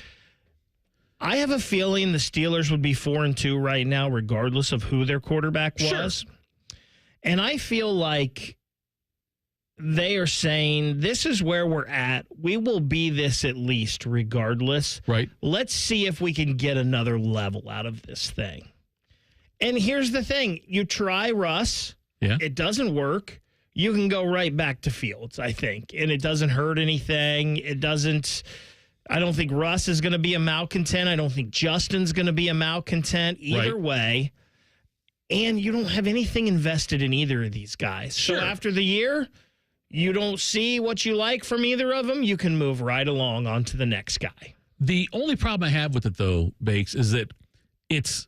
Speaker 3: I have a feeling the Steelers would be 4-2 right now, regardless of who their quarterback was. Sure. And I feel like they are saying, this is where we're at. We will be this at least, regardless.
Speaker 2: Right.
Speaker 3: Let's see if we can get another level out of this thing. And here's the thing. You try Russ.
Speaker 2: Yeah.
Speaker 3: It doesn't work. You can go right back to Fields, I think. And it doesn't hurt anything. It doesn't... I don't think Russ is going to be a malcontent. I don't think Justin's going to be a malcontent either way. And you don't have anything invested in either of these guys. Sure. So after the year, you don't see what you like from either of them, you can move right along on to the next guy.
Speaker 2: The only problem I have with it, though, Bakes, is that it's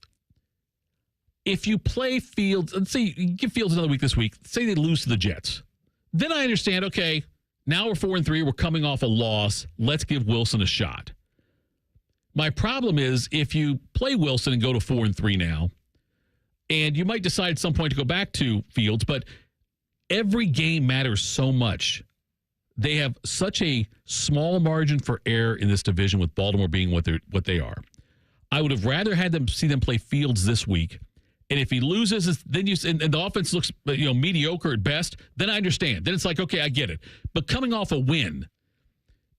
Speaker 2: if you play Fields, let's say you give Fields another week this week, say they lose to the Jets. Then I understand, okay, now we're 4-3. We're coming off a loss. Let's give Wilson a shot. My problem is if you play Wilson and go to 4-3 now, and you might decide at some point to go back to Fields, but every game matters so much. They have such a small margin for error in this division with Baltimore being what they are. I would have rather had them see them play Fields this week. And if he loses, then and the offense looks mediocre at best, then I understand. Then it's like, okay, I get it. But coming off a win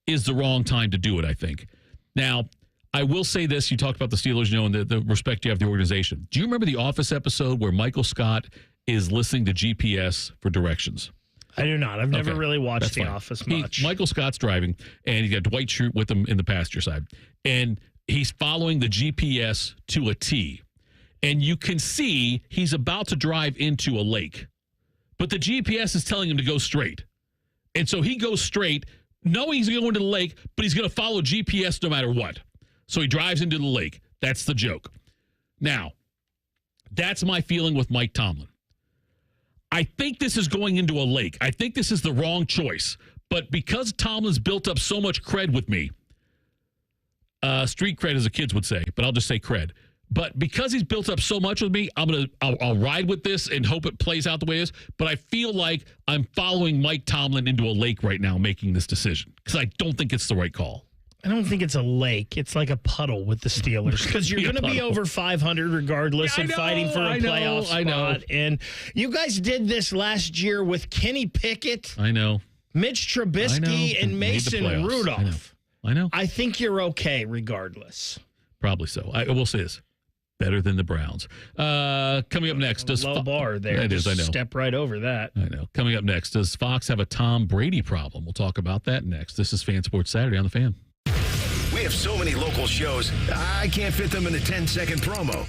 Speaker 2: is the wrong time to do it, I think. Now, I will say this. You talked about the Steelers, and the respect you have for the organization. Do you remember the Office episode where Michael Scott is listening to GPS for directions?
Speaker 3: I do not. I've never really watched The Office much.
Speaker 2: Michael Scott's driving, and he's got Dwight Schrute with him in the passenger side. And he's following the GPS to a T. And you can see he's about to drive into a lake. But the GPS is telling him to go straight. And so he goes straight, knowing he's going to the lake, but he's going to follow GPS no matter what. So he drives into the lake. That's the joke. Now, that's my feeling with Mike Tomlin. I think this is going into a lake. I think this is the wrong choice. But because Tomlin's built up so much cred with me, street cred as the kids would say, but I'll just say cred. But because he's built up so much with me, I'll ride with this and hope it plays out the way it is. But I feel like I'm following Mike Tomlin into a lake right now making this decision because I don't think it's the right call.
Speaker 3: I don't think it's a lake. It's like a puddle with the Steelers because you're going to be over 500 regardless and fighting for a playoff spot. I know. And you guys did this last year with Kenny Pickett.
Speaker 2: I know.
Speaker 3: Mitch Trubisky and Mason Rudolph.
Speaker 2: I know.
Speaker 3: I think you're okay regardless.
Speaker 2: Probably so. I will say this. Better than the Browns. Coming up next.
Speaker 3: Low bar there.
Speaker 2: It is, I know.
Speaker 3: Step right over that.
Speaker 2: I know. Coming up next. Does Fox have a Tom Brady problem? We'll talk about that next. This is Fan Sports Saturday on The Fan.
Speaker 1: We have so many local shows, I can't fit them in a 10-second promo.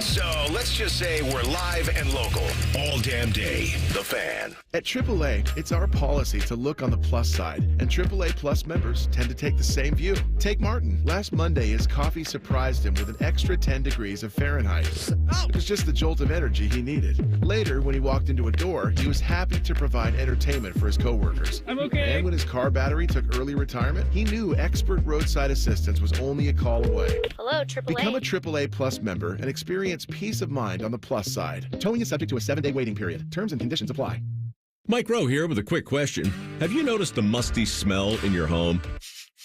Speaker 1: So let's just say we're live and local all damn day. The Fan.
Speaker 12: At AAA, it's our policy to look on the plus side, and AAA Plus members tend to take the same view. Take Martin. Last Monday, his coffee surprised him with an extra 10 degrees of Fahrenheit. It was just the jolt of energy he needed. Later, when he walked into a door, he was happy to provide entertainment for his coworkers.
Speaker 7: I'm okay.
Speaker 12: And when his car battery took early retirement, he knew expert roadside assistance was only a call away.
Speaker 8: Hello, AAA.
Speaker 12: Become a AAA Plus member and experience peace of mind on the plus side. Towing is subject to a 7-day waiting period. Terms and conditions apply.
Speaker 6: Mike Rowe here with a quick question. Have you noticed a musty smell in your home?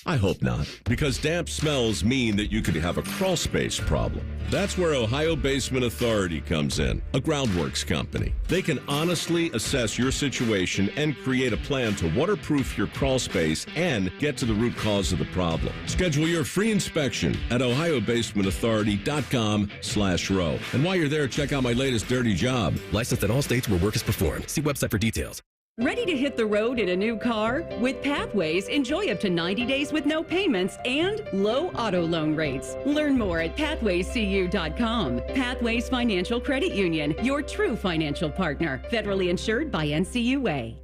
Speaker 6: I hope not, because damp smells mean that you could have a crawl space problem. That's where Ohio Basement Authority comes in, a groundworks company. They can honestly assess your situation and create a plan to waterproof your crawl space and get to the root cause of the problem. Schedule your free inspection at ohiobasementauthority.com/row. And while you're there, check out my latest dirty job.
Speaker 9: Licensed in all states where work is performed. See website for details.
Speaker 21: Ready to hit the road in a new car? With Pathways, enjoy up to 90 days with no payments and low auto loan rates. Learn more at pathwayscu.com. Pathways Financial Credit Union, your true financial partner. Federally insured by NCUA.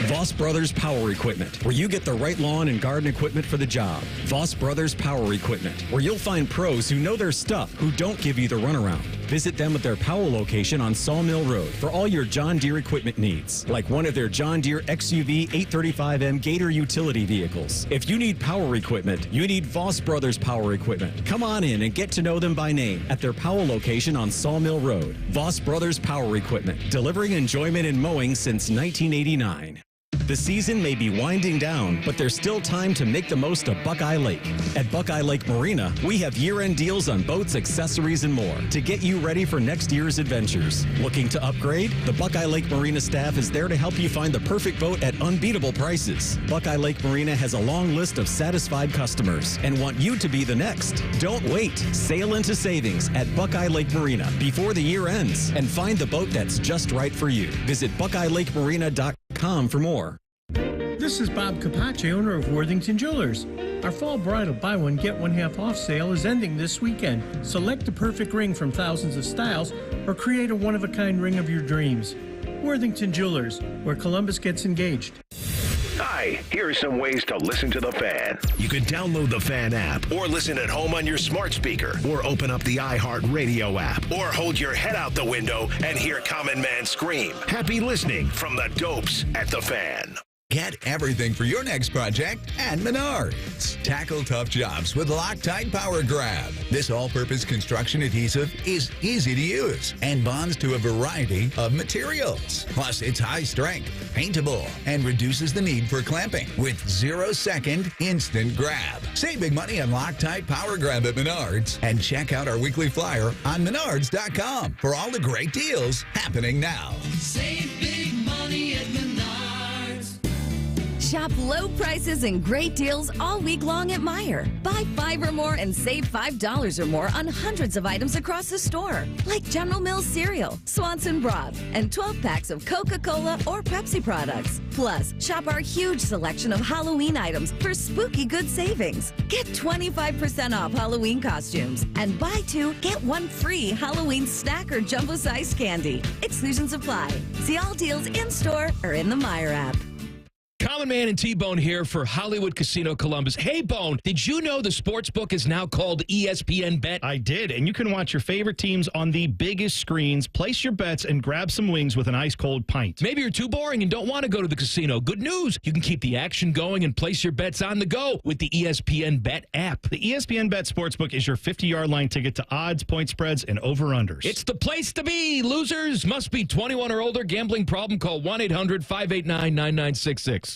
Speaker 22: Voss Brothers Power Equipment, where you get the right lawn and garden equipment for the job. Voss Brothers Power Equipment, where you'll find pros who know their stuff, who don't give you the runaround. Visit them at their Powell location on Sawmill Road for all your John Deere equipment needs, like one of their John Deere XUV 835M Gator utility vehicles. If you need power equipment, you need Voss Brothers Power Equipment. Come on in and get to know them by name at their Powell location on Sawmill Road. Voss Brothers Power Equipment, delivering enjoyment in mowing since 1989. The season may be winding down, but there's still time to make the most of Buckeye Lake. At Buckeye Lake Marina, we have year-end deals on boats, accessories, and more to get you ready for next year's adventures. Looking to upgrade? The Buckeye Lake Marina staff is there to help you find the perfect boat at unbeatable prices. Buckeye Lake Marina has a long list of satisfied customers and want you to be the next. Don't wait. Sail into savings at Buckeye Lake Marina before the year ends and find the boat that's just right for you. Visit BuckeyeLakeMarina.com for more.
Speaker 28: This is Bob Capace, owner of Worthington Jewelers. Our fall bridal buy one, get one half off sale is ending this weekend. Select the perfect ring from thousands of styles or create a one-of-a-kind ring of your dreams. Worthington Jewelers, where Columbus gets engaged.
Speaker 1: Hi, here are some ways to listen to The Fan. You can download the Fan app or listen at home on your smart speaker or open up the iHeartRadio app or hold your head out the window and hear Common Man scream. Happy listening from the Dopes at The Fan.
Speaker 4: Get everything for your next project at Menards. Tackle tough jobs with Loctite Power Grab. This all-purpose construction adhesive is easy to use and bonds to a variety of materials. Plus, it's high strength, paintable, and reduces the need for clamping with 0-second instant grab. Save big money on Loctite Power Grab at Menards and check out our weekly flyer on Menards.com for all the great deals happening now.
Speaker 8: Save big money at Menards.
Speaker 10: Shop low prices and great deals all week long at Meijer. Buy 5 or more and save $5 or more on hundreds of items across the store, like General Mills cereal, Swanson broth, and 12 packs of Coca-Cola or Pepsi products. Plus, shop our huge selection of Halloween items for spooky good savings. Get 25% off Halloween costumes and buy 2, get 1 free Halloween snack or jumbo-sized candy. Exclusions apply. See all deals in-store or in the Meijer app.
Speaker 23: Common Man and T-Bone here for Hollywood Casino Columbus. Hey, Bone, did you know the sportsbook is now called ESPN Bet?
Speaker 24: I did, and you can watch your favorite teams on the biggest screens, place your bets, and grab some wings with an ice-cold pint.
Speaker 23: Maybe you're too boring and don't want to go to the casino. Good news. You can keep the action going and place your bets on the go with the ESPN Bet app.
Speaker 24: The ESPN Bet Sportsbook is your 50-yard line ticket to odds, point spreads, and over-unders.
Speaker 23: It's the place to be. Losers must be 21 or older. Gambling problem? Call 1-800-589-9966.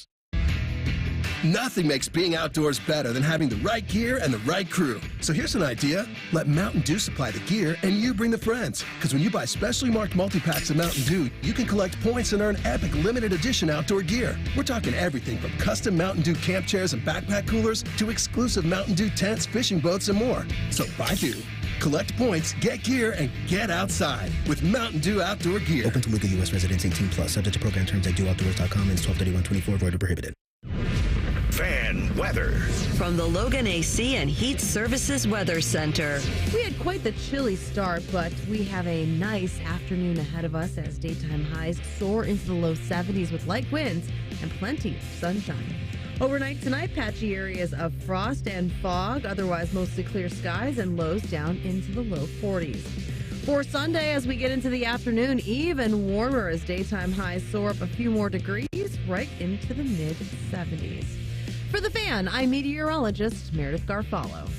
Speaker 25: Nothing makes being outdoors better than having the right gear and the right crew. So here's an idea. Let Mountain Dew supply the gear and you bring the friends. Because when you buy specially marked multi-packs of Mountain Dew, you can collect points and earn epic limited edition outdoor gear. We're talking everything from custom Mountain Dew camp chairs and backpack coolers to exclusive Mountain Dew tents, fishing boats, and more. So buy Dew, collect points, get gear, and get outside with Mountain Dew outdoor gear.
Speaker 26: Open to legal U.S. residents 18+. Subject to program terms at dewoutdoors.com and 12/31/24. Void or prohibited.
Speaker 1: Fan weather.
Speaker 15: From the Logan AC and Heat Services Weather Center.
Speaker 27: We had quite the chilly start, but we have a nice afternoon ahead of us as daytime highs soar into the low 70s with light winds and plenty of sunshine. Overnight tonight, patchy areas of frost and fog, otherwise mostly clear skies and lows down into the low 40s. For Sunday, as we get into the afternoon, even warmer as daytime highs soar up a few more degrees right into the mid-70s. For The Fan, I'm meteorologist Meredith Garfalo.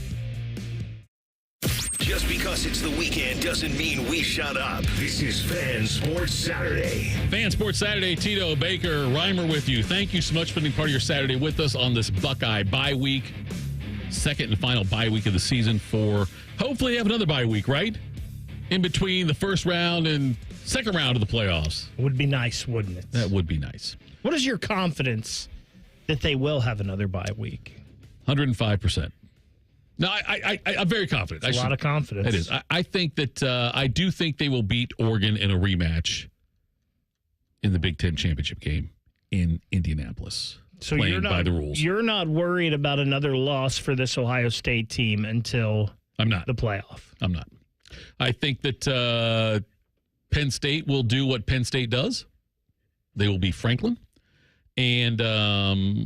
Speaker 1: Just because it's the weekend doesn't mean we shut up. This is Fan Sports Saturday.
Speaker 2: Fan Sports Saturday, Tito, Baker, Reimer with you. Thank you so much for spending part of your Saturday with us on this Buckeye bye week. Second and final bye week of the season for hopefully have another bye week, right? In between the first round and second round of the playoffs.
Speaker 3: Would be nice, wouldn't it?
Speaker 2: That would be nice.
Speaker 3: What is your confidence that they will have another bye week?
Speaker 2: 105%. No, I'm very confident.
Speaker 3: That's a lot of confidence.
Speaker 2: It is. I think that I do think they will beat Oregon in a rematch in the Big Ten championship game in Indianapolis.
Speaker 3: So
Speaker 2: playing by the rules.
Speaker 3: You're not worried about another loss for this Ohio State team until
Speaker 2: I'm not
Speaker 3: the playoff.
Speaker 2: I'm not. I think that Penn State will do what Penn State does. They will be Franklin. And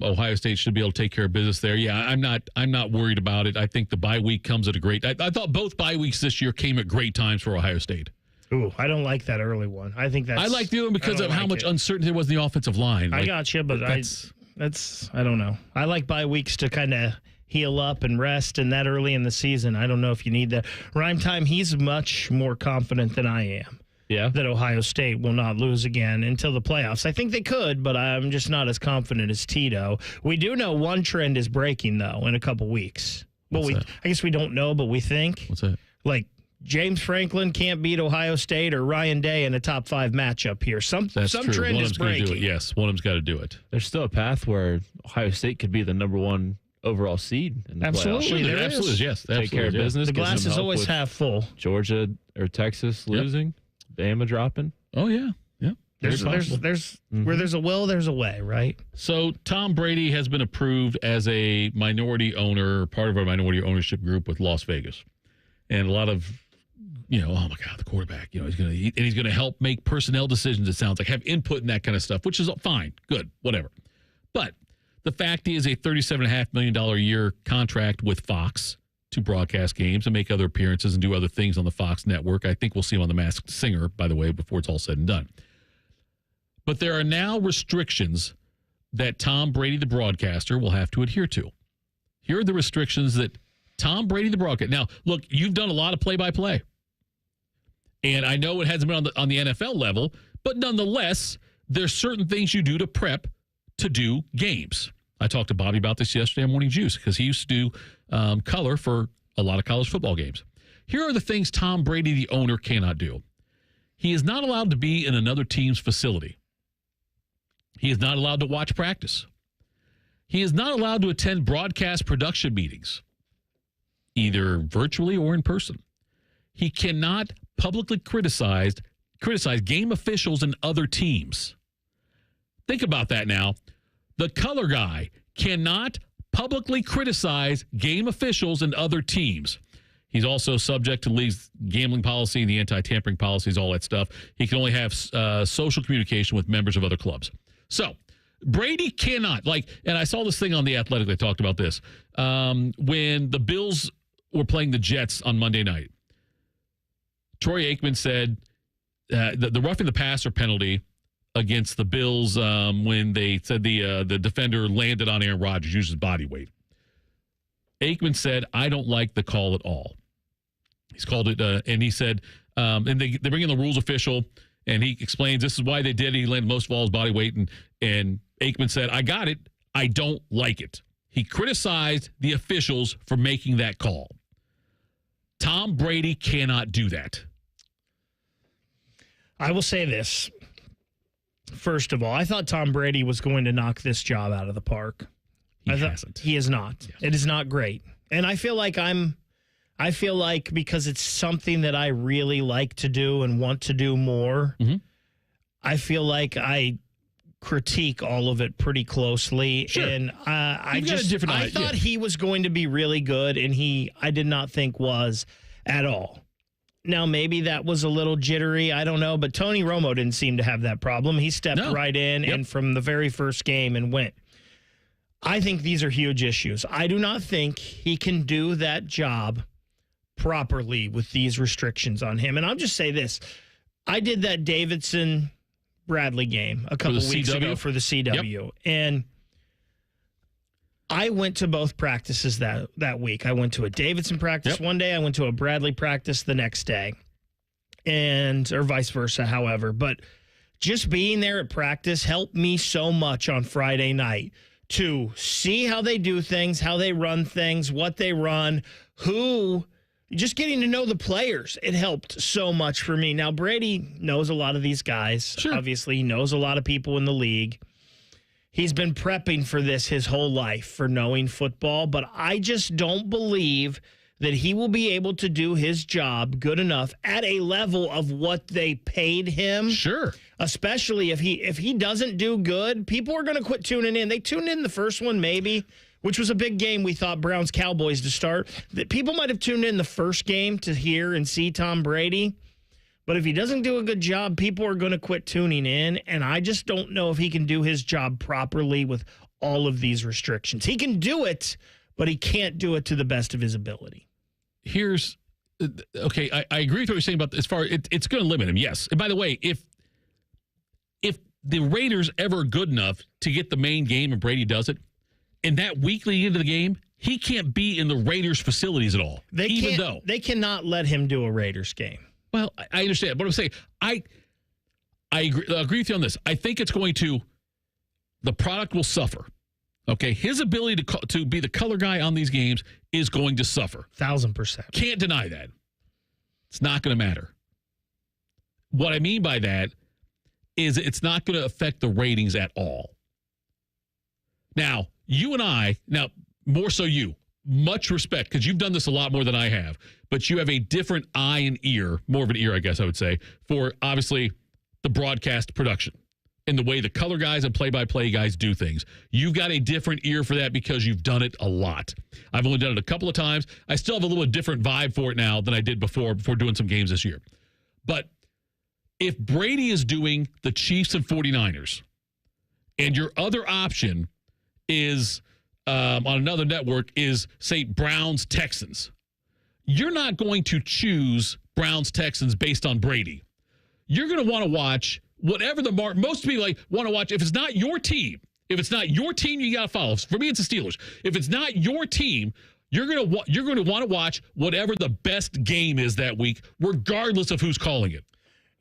Speaker 2: Ohio State should be able to take care of business there. Yeah, I'm not worried about it. I think the bye week comes at a great. I thought both bye weeks this year came at great times for Ohio State.
Speaker 3: Ooh, I don't like that early one. I think that's.
Speaker 2: I like the other one because of how much uncertainty there was in the offensive line.
Speaker 3: I got you, but I don't know. I like bye weeks to kind of heal up and rest, and that early in the season, I don't know if you need that. Rhyme time, he's much more confident than I am.
Speaker 7: Yeah.
Speaker 3: That Ohio State will not lose again until the playoffs. I think they could, but I'm just not as confident as Tito. We do know one trend is breaking, though, in a couple weeks. Well, I guess we don't know, but we think.
Speaker 2: What's that?
Speaker 3: Like, James Franklin can't beat Ohio State or Ryan Day in a top 5 matchup here. Some
Speaker 2: true.
Speaker 3: trend is breaking.
Speaker 2: Do it. Yes, one of them's got to do it.
Speaker 7: There's still a path where Ohio State could be the number 1 overall seed in the
Speaker 3: Absolutely,
Speaker 7: playoffs.
Speaker 3: there
Speaker 2: absolutely
Speaker 3: is.
Speaker 2: Yes,
Speaker 7: Take care of business.
Speaker 3: The glass is always half full.
Speaker 7: Georgia or Texas losing, Bama dropping.
Speaker 2: Oh yeah.
Speaker 3: There's where there's a will, there's a way, right?
Speaker 2: So Tom Brady has been approved as a minority owner, part of our minority ownership group with Las Vegas, and a lot of, oh my God, the quarterback, he's going to help make personnel decisions. It sounds like have input in that kind of stuff, which is fine, good, whatever. But the fact is, a $37.5 million a year contract with Fox to broadcast games and make other appearances and do other things on the Fox network. I think we'll see him on The Masked Singer, by the way, before it's all said and done. But there are now restrictions that Tom Brady, the broadcaster, will have to adhere to. Here are the restrictions that Tom Brady, the broadcaster. Now, look, you've done a lot of play-by-play. And I know it hasn't been on the NFL level, but nonetheless, there's certain things you do to prep to do games. I talked to Bobby about this yesterday on Morning Juice because he used to do color for a lot of college football games. Here are the things Tom Brady, the owner, cannot do. He is not allowed to be in another team's facility. He is not allowed to watch practice. He is not allowed to attend broadcast production meetings, either virtually or in person. He cannot publicly criticize game officials and other teams. Think about that now. The color guy cannot publicly criticize game officials and other teams. He's also subject to the league's gambling policy, the anti-tampering policies, all that stuff. He can only have social communication with members of other clubs. So Brady cannot, and I saw this thing on The Athletic, they talked about this, when the Bills were playing the Jets on Monday night. Troy Aikman said the roughing the passer penalty against the Bills when they said the defender landed on Aaron Rodgers, used his body weight. Aikman said, I don't like the call at all. He's called it, and he said, and they bring in the rules official, and he explains this is why they did it. He landed most of all his body weight, and Aikman said, I got it. I don't like it. He criticized the officials for making that call. Tom Brady cannot do that.
Speaker 3: I will say this. First of all, I thought Tom Brady was going to knock this job out of the park.
Speaker 2: He hasn't.
Speaker 3: He is not. Yes. It is not great. And I feel like because it's something that I really like to do and want to do more, I feel like I critique all of it pretty closely.
Speaker 2: Sure.
Speaker 3: And I thought he was going to be really good, and I did not think was at all. Now, maybe that was a little jittery. I don't know. But Tony Romo didn't seem to have that problem. He stepped right in and from the very first game and went. I think these are huge issues. I do not think he can do that job properly with these restrictions on him. And I'll just say this. I did that Davidson-Bradley game a couple weeks ago for the CW. Yep. And I went to both practices that week. I went to a Davidson practice one day. I went to a Bradley practice the next day, or vice versa, however. But just being there at practice helped me so much on Friday night to see how they do things, how they run things, what they run, just getting to know the players. It helped so much for me. Now, Brady knows a lot of these guys. Sure. Obviously, he knows a lot of people in the league. He's been prepping for this his whole life, for knowing football, but I just don't believe that he will be able to do his job good enough at a level of what they paid him.
Speaker 2: Sure.
Speaker 3: Especially if he doesn't do good, people are going to quit tuning in. They tuned in the first one maybe, which was a big game we thought Browns-Cowboys to start. That people might have tuned in the first game to hear and see Tom Brady. But if he doesn't do a good job, people are going to quit tuning in, and I just don't know if he can do his job properly with all of these restrictions. He can do it, but he can't do it to the best of his ability.
Speaker 2: Here's okay. I agree with what you're saying about as far it's going to limit him. Yes. And by the way, if the Raiders ever good enough to get the main game and Brady does it, and that week leading into the game, he can't be in the Raiders facilities at all.
Speaker 3: They cannot let him do a Raiders game.
Speaker 2: Well, I understand. But I'm saying I agree with you on this. I think it's going to the product will suffer. Okay, his ability to be the color guy on these games is going to suffer.
Speaker 3: 1,000%.
Speaker 2: Can't deny that. It's not going to matter. What I mean by that is it's not going to affect the ratings at all. Now, you and I, more so you, much respect, because you've done this a lot more than I have, but you have a different eye and ear, more of an ear, I guess I would say, for obviously the broadcast production and the way the color guys and play-by-play guys do things. You've got a different ear for that because you've done it a lot. I've only done it a couple of times. I still have a little different vibe for it now than I did before doing some games this year. But if Brady is doing the Chiefs and 49ers, and your other option is on another network is, say, Browns-Texans, you're not going to choose Browns-Texans based on Brady. You're going to want to watch whatever the mark. Most people want to watch. If it's not your team, you got to follow. For me, it's the Steelers. If it's not your team, you're going to want to watch whatever the best game is that week, regardless of who's calling it.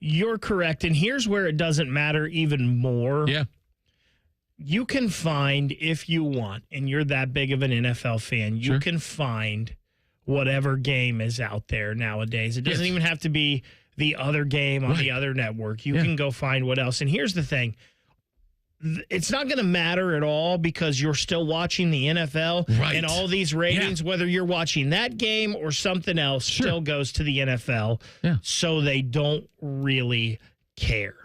Speaker 3: You're correct, and here's where it doesn't matter even more.
Speaker 2: Yeah.
Speaker 3: You can find, if you want, and you're that big of an NFL fan, you can find whatever game is out there nowadays. It doesn't even have to be the other game on the other network. You can go find what else. And here's the thing. It's not going to matter at all because you're still watching the NFL and all these ratings, whether you're watching that game or something else, still goes to the NFL. So they don't really care.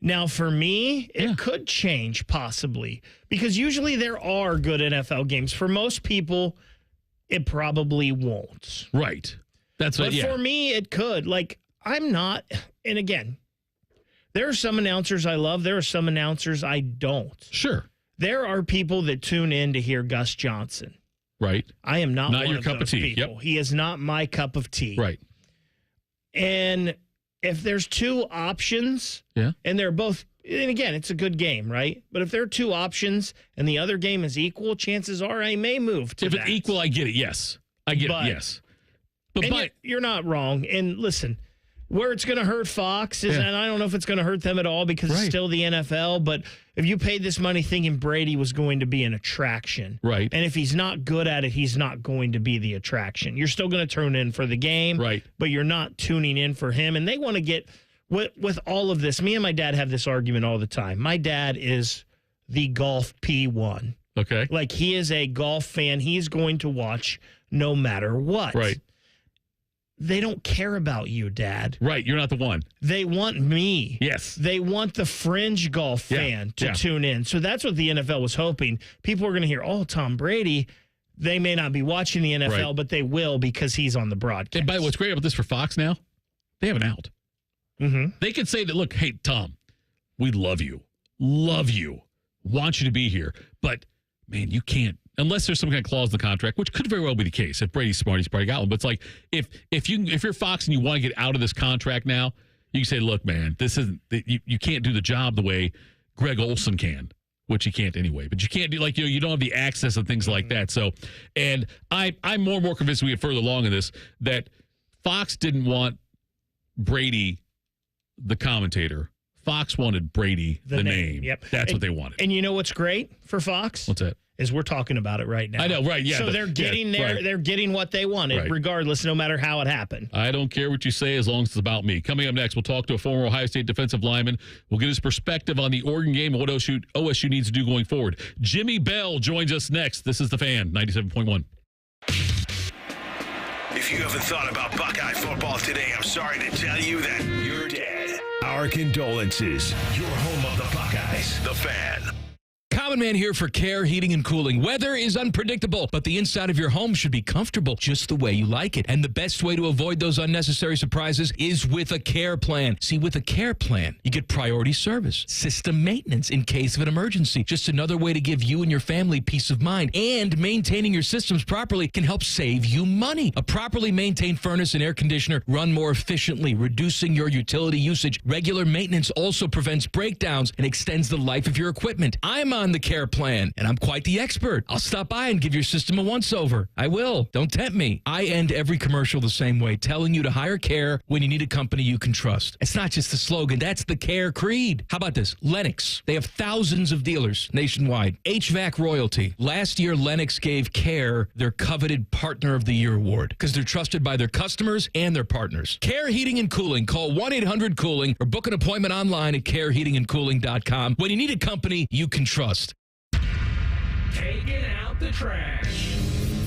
Speaker 3: Now, for me, it could change possibly because usually there are good NFL games. For most people, it probably won't.
Speaker 2: Right. But
Speaker 3: for me, it could. I'm not, and again, there are some announcers I love. There are some announcers I don't.
Speaker 2: Sure.
Speaker 3: There are people that tune in to hear Gus Johnson.
Speaker 2: Right.
Speaker 3: I am not one
Speaker 2: your
Speaker 3: of
Speaker 2: cup
Speaker 3: those
Speaker 2: of tea.
Speaker 3: people.
Speaker 2: Yep.
Speaker 3: He is not my cup of tea.
Speaker 2: Right.
Speaker 3: And if there's two options, and they're both, and again, it's a good game, right? But if there are two options and the other game is equal, chances are I may move to
Speaker 2: that. If it's equal, I get it. Yes. I get it. Yes. But
Speaker 3: you're not wrong. And listen, where it's going to hurt Fox is, and I don't know if it's going to hurt them at all because it's still the NFL, but if you paid this money thinking Brady was going to be an attraction,
Speaker 2: right?
Speaker 3: And if he's not good at it, he's not going to be the attraction. You're still going to tune in for the game,
Speaker 2: right?
Speaker 3: But you're not tuning in for him. And they want to get, with all of this, me and my dad have this argument all the time. My dad is the golf P1.
Speaker 2: Okay.
Speaker 3: He is a golf fan. He's going to watch no matter what.
Speaker 2: Right.
Speaker 3: They don't care about you, Dad.
Speaker 2: Right. You're not the one.
Speaker 3: They want me.
Speaker 2: Yes.
Speaker 3: They want the fringe golf fan to tune in. So that's what the NFL was hoping. People are going to hear, Tom Brady. They may not be watching the NFL, but they will because he's on the broadcast.
Speaker 2: And by the way, what's great about this for Fox now, they have an out.
Speaker 3: Mm-hmm.
Speaker 2: They could say that, look, hey, Tom, we love you, want you to be here. But, man, you can't. Unless there's some kind of clause in the contract, which could very well be the case. If Brady's smart, he's probably got one. But it's if you're Fox and you want to get out of this contract now, you can say, look, man, this isn't you can't do the job the way Greg Olson can, which he can't anyway. But you can't do you don't have the access and things like that. So, and I'm more and more convinced we get further along in this that Fox didn't want Brady, the commentator. Fox wanted Brady, the name.
Speaker 3: Yep,
Speaker 2: that's what they wanted.
Speaker 3: And you know what's great for Fox?
Speaker 2: What's that?
Speaker 3: Is we're talking about it right now.
Speaker 2: I know, right? Yeah.
Speaker 3: So they're getting they're getting what they wanted, regardless, no matter how it happened.
Speaker 2: I don't care what you say as long as it's about me. Coming up next, we'll talk to a former Ohio State defensive lineman. We'll get his perspective on the Oregon game and what OSU needs to do going forward. Jimmie Bell joins us next. This is The Fan, 97.1.
Speaker 1: If you haven't thought about Buckeye football today, I'm sorry to tell you that you're dead. Our condolences. Your home of the Buckeyes, The Fan.
Speaker 23: Common Man here for Care Heating and Cooling. Weather is unpredictable, but the inside of your home should be comfortable just the way you like it. And the best way to avoid those unnecessary surprises is with a care plan. See, with a care plan, you get priority service, system maintenance in case of an emergency. Just another way to give you and your family peace of mind. And maintaining your systems properly can help save you money. A properly maintained furnace and air conditioner run more efficiently, reducing your utility usage. Regular maintenance also prevents breakdowns and extends the life of your equipment. I'm on the care plan, and I'm quite the expert. I'll stop by and give your system a once-over. I will. Don't tempt me. I end every commercial the same way, telling you to hire Care when you need a company you can trust. It's not just the slogan. That's the Care creed. How about this? Lennox. They have thousands of dealers nationwide. HVAC royalty. Last year, Lennox gave Care their coveted Partner of the Year award because they're trusted by their customers and their partners. Care Heating and Cooling. Call 1-800-COOLING or book an appointment online at careheatingandcooling.com when you need a company you can trust.
Speaker 5: Taking out the trash.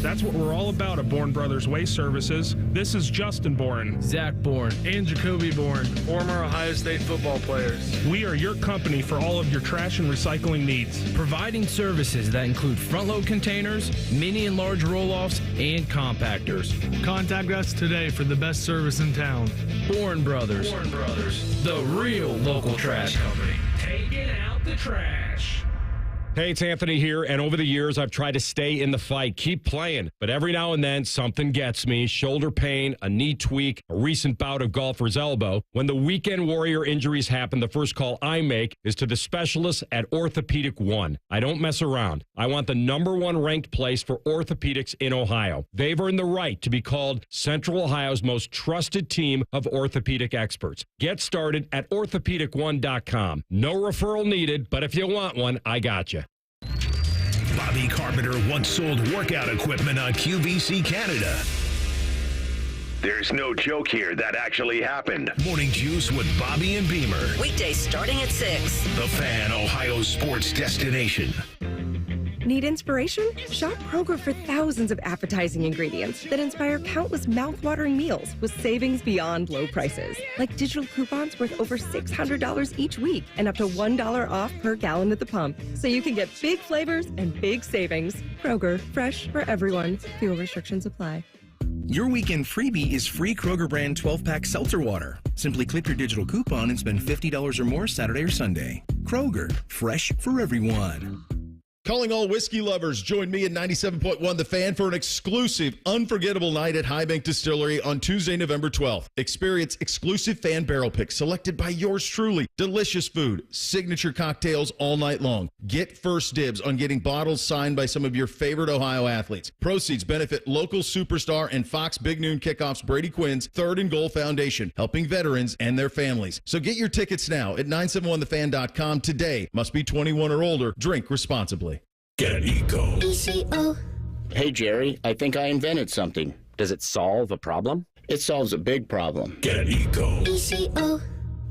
Speaker 5: That's what we're all about at Bourne Brothers Waste Services. This is Justin Bourne,
Speaker 11: Zach Bourne,
Speaker 5: and Jacoby Bourne,
Speaker 11: former Ohio State football players.
Speaker 5: We are your company for all of your trash and recycling needs.
Speaker 11: Providing services that include front-load containers, mini and large roll-offs, and compactors.
Speaker 5: Contact us today for the best service in town.
Speaker 11: Bourne Brothers.
Speaker 5: Bourne Brothers,
Speaker 11: the real local trash company.
Speaker 5: Taking out the trash.
Speaker 13: Hey, it's Anthony here, and over the years, I've tried to stay in the fight, keep playing, but every now and then, something gets me, shoulder pain, a knee tweak, a recent bout of golfer's elbow. When the weekend warrior injuries happen, the first call I make is to the specialists at Orthopedic One. I don't mess around. I want the #1 ranked place for orthopedics in Ohio. They've earned the right to be called Central Ohio's most trusted team of orthopedic experts. Get started at orthopedic1.com. No referral needed, but if you want one, I got you.
Speaker 1: Bobby Carpenter once sold workout equipment on QVC Canada. There's no joke here. That actually happened. Morning Juice with Bobby and Beamer.
Speaker 15: Weekdays starting at 6.
Speaker 1: The Fan, Ohio's sports destination.
Speaker 14: Need inspiration? Shop Kroger for thousands of appetizing ingredients that inspire countless mouth-watering meals with savings beyond low prices. Like digital coupons worth over $600 each week and up to $1 off per gallon at the pump. So you can get big flavors and big savings. Kroger, fresh for everyone. Fuel restrictions apply.
Speaker 16: Your weekend freebie is free Kroger brand 12-pack seltzer water. Simply clip your digital coupon and spend $50 or more Saturday or Sunday. Kroger, fresh for everyone.
Speaker 17: Calling all whiskey lovers, join me at 97.1 The Fan for an exclusive, unforgettable night at High Bank Distillery on Tuesday, November 12th. Experience exclusive fan barrel picks selected by yours truly, delicious food, signature cocktails all night long. Get first dibs on getting bottles signed by some of your favorite Ohio athletes. Proceeds benefit local superstar and Fox Big Noon Kickoffs Brady Quinn's Third and Goal Foundation, helping veterans and their families. So get your tickets now at 971thefan.com today. Must be 21 or older. Drink responsibly.
Speaker 1: Get ECO.
Speaker 18: ECO. Hey, Jerry, I think I invented something. Does it solve a problem? It solves a big problem.
Speaker 1: Get ECO.
Speaker 18: ECO.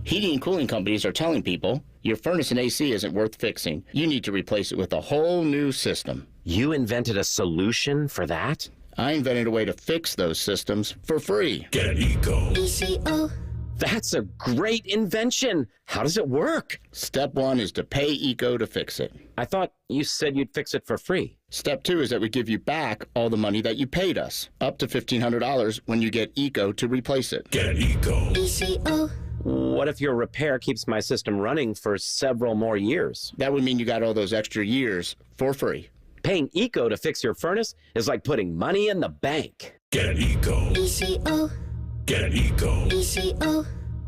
Speaker 18: Heating and cooling companies are telling people your furnace and AC isn't worth fixing. You need to replace it with a whole new system.
Speaker 19: You invented a solution for that?
Speaker 18: I invented a way to fix those systems for free.
Speaker 1: Get ECO.
Speaker 18: ECO.
Speaker 19: That's a great invention. How does it work?
Speaker 18: Step 1 is to pay ECO to fix it.
Speaker 19: I thought you said you'd fix it for free.
Speaker 18: Step 2 is that we give you back all the money that you paid us, up to $1,500 when you get ECO to replace it.
Speaker 1: Get ECO.
Speaker 18: ECO.
Speaker 19: What if your repair keeps my system running for several more years?
Speaker 18: That would mean you got all those extra years for free.
Speaker 19: Paying ECO to fix your furnace is like putting money in the bank.
Speaker 1: Get ECO.
Speaker 18: ECO.
Speaker 1: Get ECO.
Speaker 18: ECO.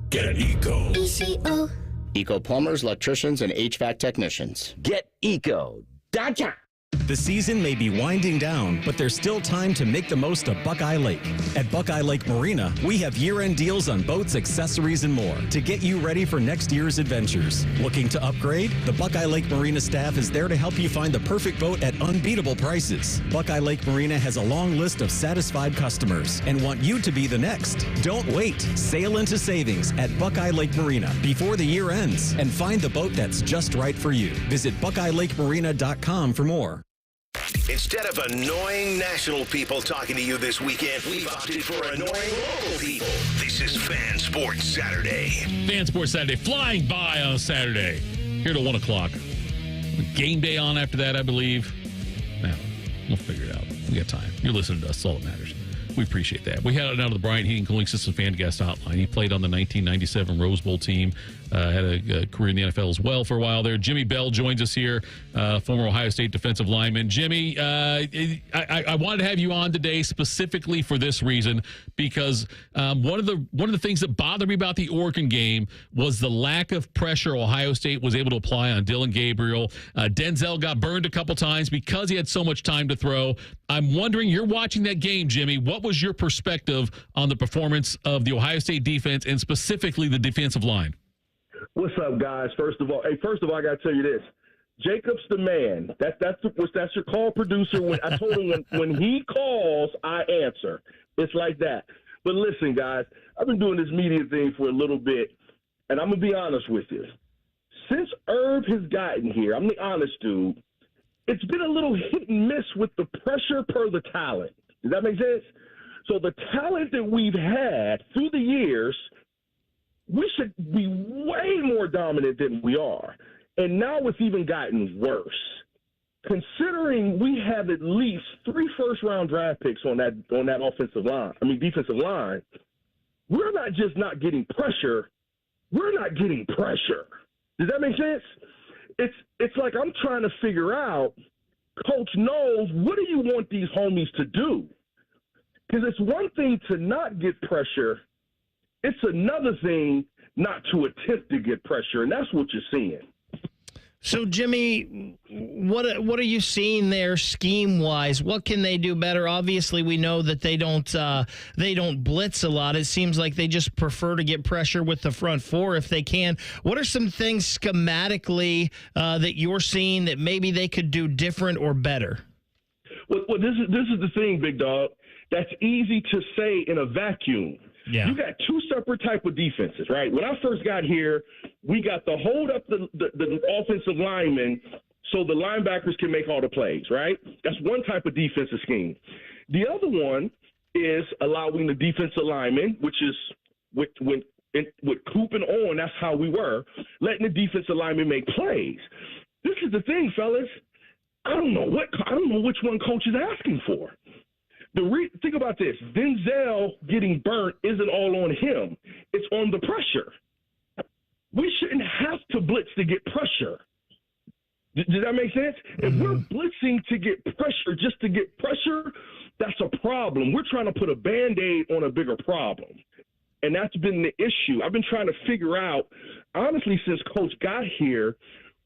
Speaker 1: Get ECO.
Speaker 18: ECO. ECO plumbers, electricians, and HVAC technicians.
Speaker 19: Get ECO.com.
Speaker 22: The season may be winding down, but there's still time to make the most of Buckeye Lake. At Buckeye Lake Marina, we have year-end deals on boats, accessories, and more to get you ready for next year's adventures. Looking to upgrade? The Buckeye Lake Marina staff is there to help you find the perfect boat at unbeatable prices. Buckeye Lake Marina has a long list of satisfied customers and want you to be the next. Don't wait. Sail into savings at Buckeye Lake Marina before the year ends and find the boat that's just right for you. Visit BuckeyeLakeMarina.com for more.
Speaker 1: Instead of annoying national people talking to you this weekend, we've opted for annoying local people. This is Fan Sports Saturday.
Speaker 2: Fan Sports Saturday, flying by on Saturday. Here till 1 o'clock. Game day on after that, I believe. Now, we'll figure it out. We got time. You're listening to us. That's all that matters. We appreciate that. We had it out of the Bryant Heating Cooling System fan guest hotline. He played on the 1997 Rose Bowl team, had a career in the NFL as well for a while there. Jimmie Bell joins us here, former Ohio State defensive lineman. Jimmie, I wanted to have you on today specifically for this reason, because one of the things that bothered me about the Oregon game was the lack of pressure Ohio State was able to apply on Dillon Gabriel. Denzel got burned a couple times because he had so much time to throw. I'm wondering, you're watching that game, Jimmie. What was your perspective on the performance of the Ohio State defense and specifically the defensive line?
Speaker 4: What's up, guys? First of all, I got to tell you this. Jacob's the man. That's your call producer. When I told him when he calls, I answer. It's like that. But listen, guys, I've been doing this media thing for a little bit, and I'm going to be honest with you. Since Herb has gotten here, I'm the honest dude, it's been a little hit and miss with the pressure per the talent. Does that make sense? So the talent that we've had through the years, we should be way more dominant than we are. And now it's even gotten worse. Considering we have at least 3 first-round draft picks on that defensive line, we're not just not getting pressure, we're not getting pressure. Does that make sense? It's like I'm trying to figure out, Coach knows, what do you want these homies to do? Because it's one thing to not get pressure. It's another thing not to attempt to get pressure, and that's what you're seeing.
Speaker 3: So, Jimmie, what are you seeing there scheme-wise? What can they do better? Obviously, we know that they don't blitz a lot. It seems like they just prefer to get pressure with the front four if they can. What are some things schematically that you're seeing that maybe they could do different or better?
Speaker 4: Well, this is the thing, big dog. That's easy to say in a vacuum.
Speaker 3: Yeah.
Speaker 4: You got 2 separate type of defenses, right? When I first got here, we got to hold up the offensive linemen so the linebackers can make all the plays, right? That's one type of defensive scheme. The other one is allowing the defensive linemen, which is with Coop and Owen, that's how we were, letting the defensive linemen make plays. This is the thing, fellas. I don't know which one coach is asking for. Think about this. Denzel getting burnt isn't all on him. It's on the pressure. We shouldn't have to blitz to get pressure. Does that make sense? If we're blitzing to get pressure just to get pressure, that's a problem. We're trying to put a Band-Aid on a bigger problem. And that's been the issue. I've been trying to figure out, honestly, since Coach got here,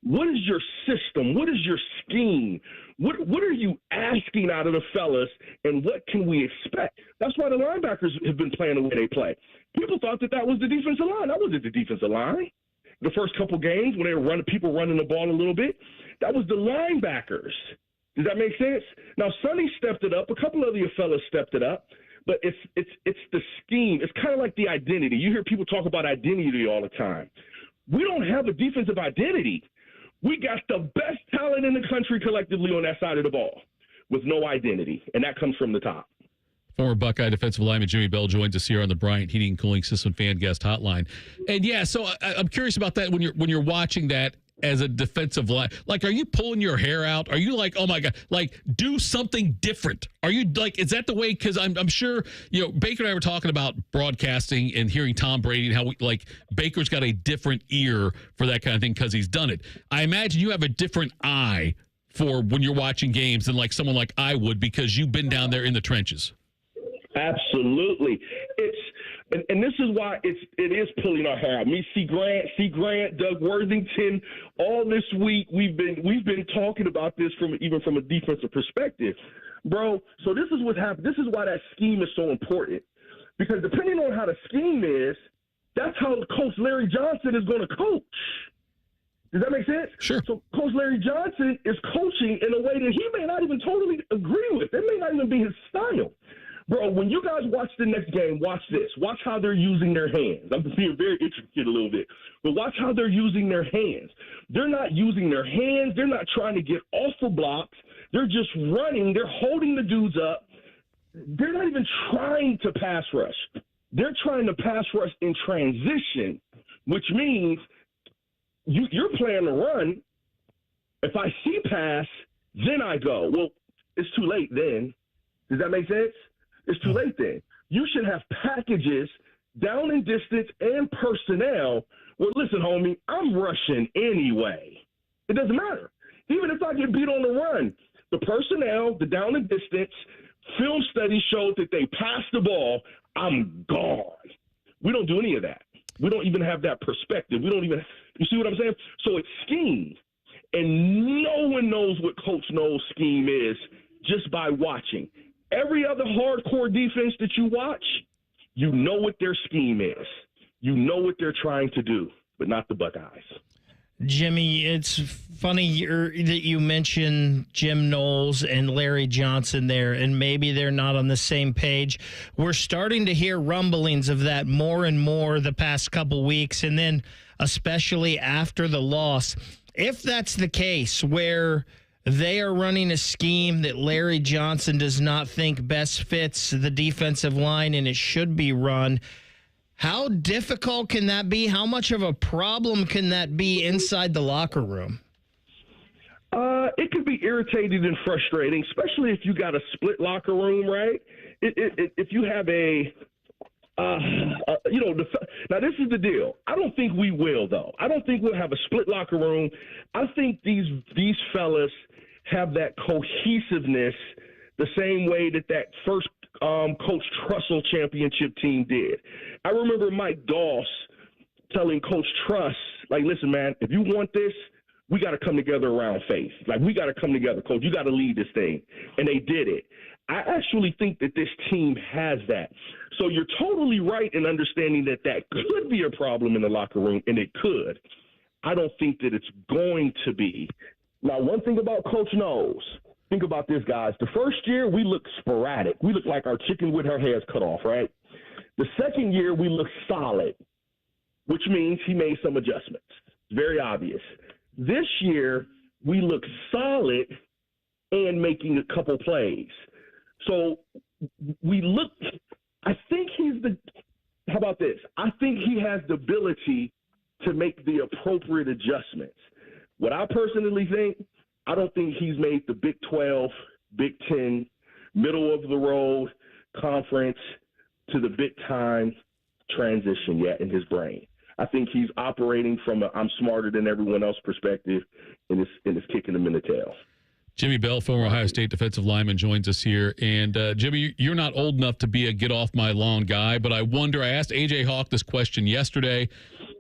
Speaker 4: what is your system? What is your scheme? What are you asking out of the fellas, and what can we expect? That's why the linebackers have been playing the way they play. People thought that was the defensive line. That wasn't the defensive line. The first couple games when they were people running the ball a little bit, that was the linebackers. Does that make sense? Now, Sonny stepped it up. A couple of the fellas stepped it up. But it's the scheme. It's kind of like the identity. You hear people talk about identity all the time. We don't have a defensive identity. We got the best talent in the country collectively on that side of the ball with no identity, and that comes from the top.
Speaker 2: Former Buckeye defensive lineman Jimmie Bell joins us here on the Bryant Heating and Cooling System fan guest hotline. And yeah, so I'm curious about that when you're watching that as a defensive line. Like, are you pulling your hair out? Are you like, oh my God, like do something different? Are you like, is that the way? Because I'm sure, Baker and I were talking about broadcasting and hearing Tom Brady and how Baker's got a different ear for that kind of thing because he's done it. I imagine you have a different eye for when you're watching games than like someone like I would because you've been down there in the trenches.
Speaker 4: Absolutely. And this is why it is pulling our hair out. Me, C. Grant, Doug Worthington, all this week we've been talking about this from a defensive perspective, bro. So this is what happened. This is why that scheme is so important, because depending on how the scheme is, that's how Coach Larry Johnson is going to coach. Does that make sense?
Speaker 2: Sure.
Speaker 4: So Coach Larry Johnson is coaching in a way that he may not even totally agree with. It may not even be his style. Bro, when you guys watch the next game, watch this. Watch how they're using their hands. I'm being very intricate a little bit. But watch how they're using their hands. They're not using their hands. They're not trying to get off the blocks. They're just running. They're holding the dudes up. They're not even trying to pass rush. They're trying to pass rush in transition, which means you're playing the run. If I see pass, then I go. Well, it's too late then. Does that make sense? It's too late then. You should have packages, down and distance, and personnel. Well, listen, homie, I'm rushing anyway. It doesn't matter. Even if I get beat on the run, the personnel, the down and distance, film studies showed that they passed the ball, I'm gone. We don't do any of that. We don't even have that perspective. We don't even – you see what I'm saying? So it's scheme. And no one knows what Coach Noll's scheme is just by watching. Every other hardcore defense that you watch, you know what their scheme is. You know what they're trying to do, but not the Buckeyes.
Speaker 3: Jimmie, it's funny that you mentioned Jim Knowles and Larry Johnson there, and maybe they're not on the same page. We're starting to hear rumblings of that more and more the past couple weeks, and then especially after the loss. If that's the case, where they are running a scheme that Larry Johnson does not think best fits the defensive line and it should be run, how difficult can that be? How much of a problem can that be inside the locker room?
Speaker 4: It could be irritating and frustrating, especially if you got a split locker room, right? If you have now this is the deal. I don't think we will, though. I don't think we'll have a split locker room. I think these fellas have that cohesiveness the same way that first Coach Trussell championship team did. I remember Mike Doss telling Coach Truss, like, listen, man, if you want this, we got to come together around faith. Like, we got to come together, Coach. You got to lead this thing. And they did it. I actually think that this team has that. So you're totally right in understanding that could be a problem in the locker room, and it could. I don't think that it's going to be. Now, one thing about Coach Knowles, think about this, guys. The first year, we looked sporadic. We looked like our chicken with her heads cut off, right? The second year, we looked solid, which means he made some adjustments. It's very obvious. This year, we look solid and making a couple plays. So we look – I think how about this? I think he has the ability to make the appropriate adjustments. What I personally think, I don't think he's made the Big 12, Big 10, middle-of-the-road conference to the big-time transition yet in his brain. I think he's operating from a I'm smarter than everyone else perspective, and it's kicking him in the tail.
Speaker 2: Jimmie Bell, former Ohio State defensive lineman, joins us here. And, Jimmie, you're not old enough to be a get-off-my-lawn guy, but I wonder, I asked A.J. Hawk this question yesterday,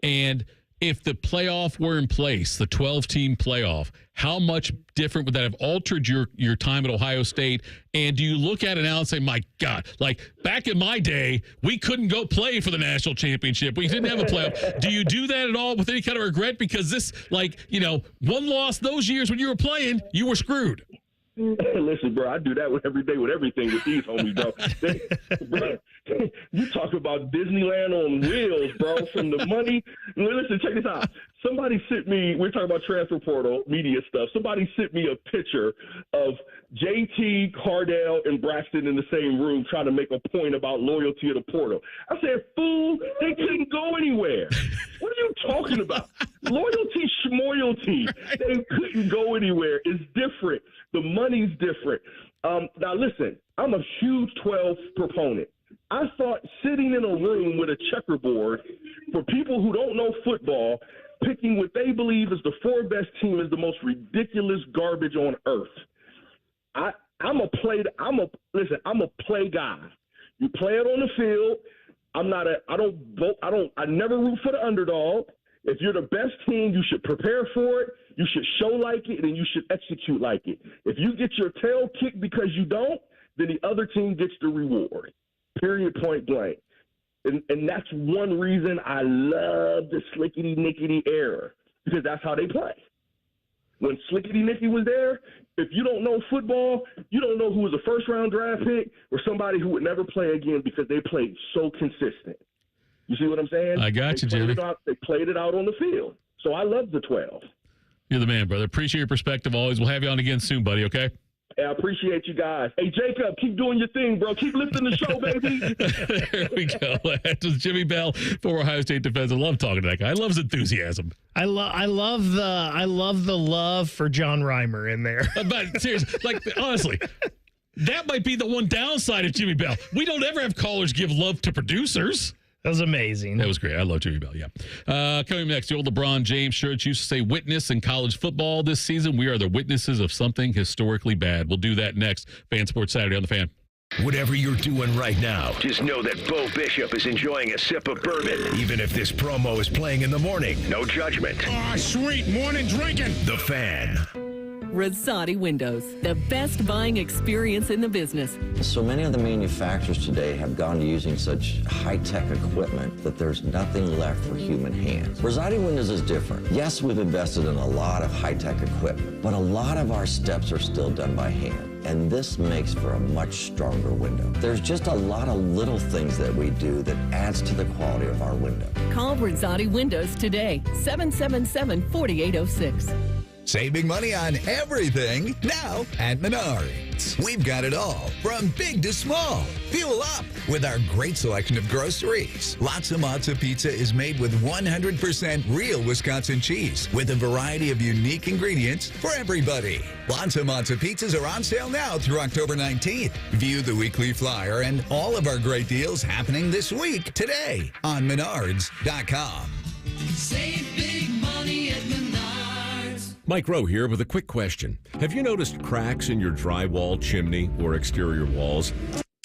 Speaker 2: and if the playoff were in place, the 12-team playoff, how much different would that have altered your time at Ohio State? And do you look at it now and say, my God, like back in my day, we couldn't go play for the national championship. We didn't have a playoff. Do you do that at all with any kind of regret? Because this, one loss those years when you were playing, you were screwed.
Speaker 4: Listen, bro, I do that every day with everything with these homies, bro. You talk about Disneyland on wheels, bro, from the money. Listen, check this out. Somebody sent me, we're talking about transfer portal, media stuff. Somebody sent me a picture of JT, Cardell, and Braxton in the same room trying to make a point about loyalty to the portal. I said, fool, they couldn't go anywhere. What are you talking about? Loyalty, schmoyalty. They couldn't go anywhere. It's different. The money's different. Now, listen, I'm a huge 12 proponent. I thought sitting in a room with a checkerboard for people who don't know football, picking what they believe is the 4 best team is the most ridiculous garbage on earth. I'm a play guy. You play it on the field. I never root for the underdog. If you're the best team, you should prepare for it. You should show like it, and you should execute like it. If you get your tail kicked because you don't, then the other team gets the reward. Period, point blank. And that's one reason I love the slickety-nickety era, because that's how they play. When Slickety-Nicky was there, if you don't know football, you don't know who was a first-round draft pick or somebody who would never play again because they played so consistent. You see what I'm saying?
Speaker 2: I got you, Jimmie.
Speaker 4: They played it out on the field. So I love the 12.
Speaker 2: You're the man, brother. Appreciate your perspective always. We'll have you on again soon, buddy, okay?
Speaker 4: Yeah, I appreciate you guys. Hey, Jacob, keep doing your thing, bro. Keep lifting the show, baby.
Speaker 2: There we go. That was Jimmie Bell, former Ohio State defensive. I love talking to that guy. I love his enthusiasm.
Speaker 3: I love the love for John Reimer in there.
Speaker 2: But seriously, honestly, that might be the one downside of Jimmie Bell. We don't ever have callers give love to producers.
Speaker 3: That was amazing.
Speaker 2: That was great. I love Jimmie Bell, yeah. Coming next, the old LeBron James shirt used to say witness in college football this season. We are the witnesses of something historically bad. We'll do that next. Fan Sports Saturday on the Fan.
Speaker 1: Whatever you're doing right now, just know that Bo Bishop is enjoying a sip of bourbon, even if this promo is playing in the morning. No judgment.
Speaker 6: Sweet morning drinking.
Speaker 1: The Fan.
Speaker 8: Rosati Windows, the best buying experience in the business.
Speaker 9: So many of the manufacturers today have gone to using such high-tech equipment that there's nothing left for human hands. Rosati Windows is different. Yes, we've invested in a lot of high-tech equipment, but a lot of our steps are still done by hand, and this makes for a much stronger window. There's just a lot of little things that we do that adds to the quality of our window.
Speaker 8: Call Rosati Windows today, 777-4806.
Speaker 10: Saving money on everything now at Menards. We've got it all, from big to small. Fuel up with our great selection of groceries. Lots Matzo Pizza is made with 100% real Wisconsin cheese with a variety of unique ingredients for everybody. Lots Matzo Pizzas are on sale now through October 19th. View the weekly flyer and all of our great deals happening this week today on Menards.com.
Speaker 12: Save big money at Menards.
Speaker 20: Mike Rowe here with a quick question. Have you noticed cracks in your drywall, chimney, or exterior walls?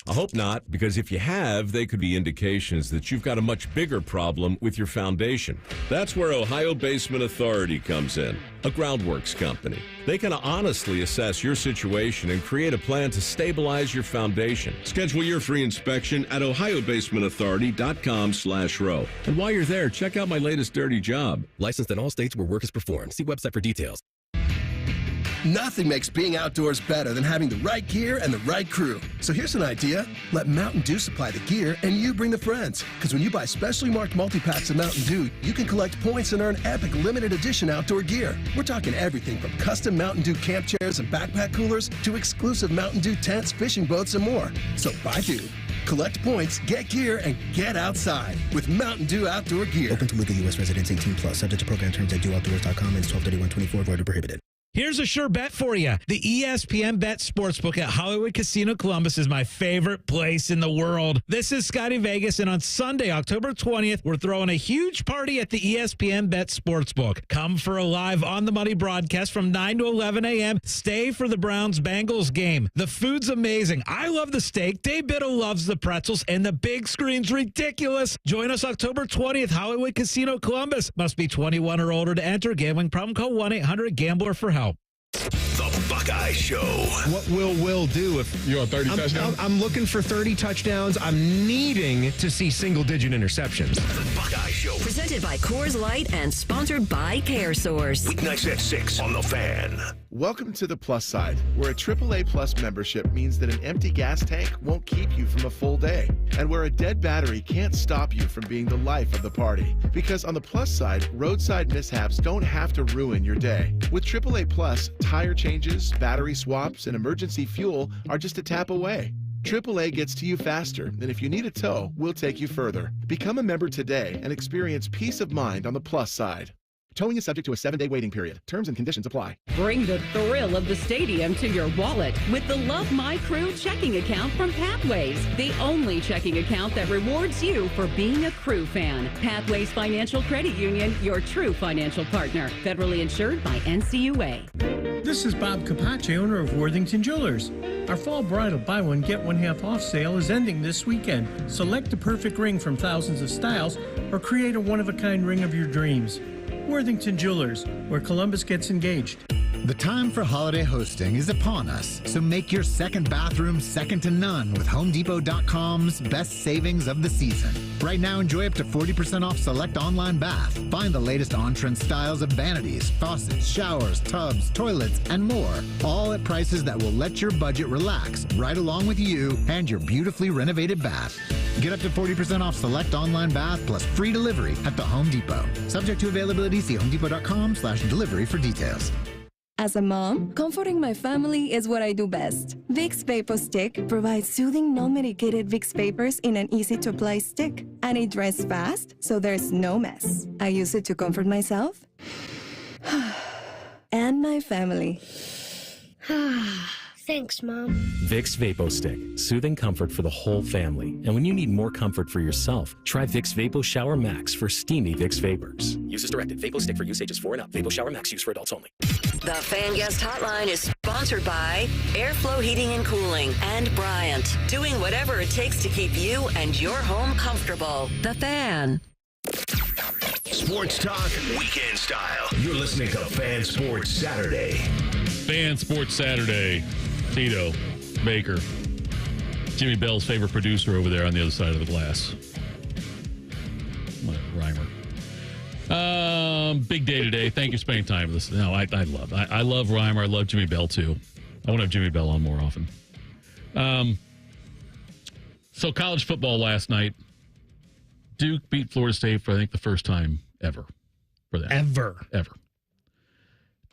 Speaker 20: I hope not, because if you have, they could be indications that you've got a much bigger problem with your foundation. That's where Ohio Basement Authority comes in, a groundworks company. They can honestly assess your situation and create a plan to stabilize your foundation. Schedule your free inspection at ohiobasementauthority.com/row. And while you're there, check out my latest dirty job.
Speaker 21: Licensed in all states where work is performed. See website for details.
Speaker 25: Nothing makes being outdoors better than having the right gear and the right crew. So here's an idea. Let Mountain Dew supply the gear and you bring the friends. Because when you buy specially marked multi-packs of Mountain Dew, you can collect points and earn epic limited edition outdoor gear. We're talking everything from custom Mountain Dew camp chairs and backpack coolers to exclusive Mountain Dew tents, fishing boats, and more. So buy Dew, collect points, get gear, and get outside with Mountain Dew outdoor gear.
Speaker 26: Open to legal U.S. residents 18+. Subject to program terms at DewOutdoors.com and 12/31/24. Void or prohibited.
Speaker 28: Here's a sure bet for you. The ESPN Bet Sportsbook at Hollywood Casino Columbus is my favorite place in the world. This is Scotty Vegas, and on Sunday, October 20th, we're throwing a huge party at the ESPN Bet Sportsbook. Come for a live on-the-money broadcast from 9 to 11 a.m. Stay for the Browns-Bengals game. The food's amazing. I love the steak. Dave Biddle loves the pretzels, and the big screen's ridiculous. Join us October 20th, Hollywood Casino Columbus. Must be 21 or older to enter. Gambling problem, call 1-800-GAMBLER for help.
Speaker 1: The Buckeye Show.
Speaker 29: What will Will do if
Speaker 2: you want 30 touchdowns?
Speaker 29: I'm looking for 30 touchdowns. I'm needing to see single-digit interceptions.
Speaker 1: The Buckeye Show.
Speaker 15: Presented by Coors Light and sponsored by CareSource.
Speaker 1: Weeknights at 6 on The Fan.
Speaker 30: Welcome to the plus side, where a AAA Plus membership means that an empty gas tank won't keep you from a full day, and where a dead battery can't stop you from being the life of the party. Because on the plus side, roadside mishaps don't have to ruin your day. With AAA Plus, tire changes, battery swaps, and emergency fuel are just a tap away. AAA gets to you faster, and if you need a tow, we'll take you further. Become a member today and experience peace of mind on the plus side. Towing is subject to a 7-day waiting period. Terms and conditions apply.
Speaker 8: Bring the thrill of the stadium to your wallet with the Love My Crew checking account from Pathways, the only checking account that rewards you for being a Crew fan. Pathways Financial Credit Union, your true financial partner. Federally insured by NCUA.
Speaker 31: This is Bob Capace, owner of Worthington Jewelers. Our fall bridal buy one, get one half off sale is ending this weekend. Select the perfect ring from thousands of styles or create a one-of-a-kind ring of your dreams. Worthington Jewelers, where Columbus gets engaged.
Speaker 32: The time for holiday hosting is upon us, so make your second bathroom second to none with HomeDepot.com's best savings of the season. Right now, enjoy up to 40% off select online bath. Find the latest on-trend styles of vanities, faucets, showers, tubs, toilets, and more, all at prices that will let your budget relax right along with you and your beautifully renovated bath. Get up to 40% off select online bath plus free delivery at the Home Depot. Subject to availability, see HomeDepot.com/delivery for details.
Speaker 5: As a mom, comforting my family is what I do best. Vicks Vapor Stick provides soothing, non-medicated Vicks vapors in an easy-to-apply stick. And it dries fast, so there's no mess. I use it to comfort myself and my family.
Speaker 7: Thanks, Mom.
Speaker 21: Vicks Vapo Stick. Soothing comfort for the whole family. And when you need more comfort for yourself, try Vicks Vapo Shower Max for steamy Vicks Vapors. Use as directed. Vapo Stick for use ages 4 and up. Vapo Shower Max use for adults only.
Speaker 15: The Fan Guest Hotline is sponsored by Airflow Heating and Cooling and Bryant, doing whatever it takes to keep you and your home comfortable. The Fan.
Speaker 1: Sports talk, weekend style. You're listening to Fan Sports Saturday.
Speaker 2: Fan Sports Saturday. Tito, Baker, Jimmie Bell's favorite producer over there on the other side of the glass. What a rhymer. Big day today. Thank you for spending time with us. No, I love Reimer. I love Jimmie Bell too. I want to have Jimmie Bell on more often. So college football last night. Duke beat Florida State for I think the first time ever for them. Ever.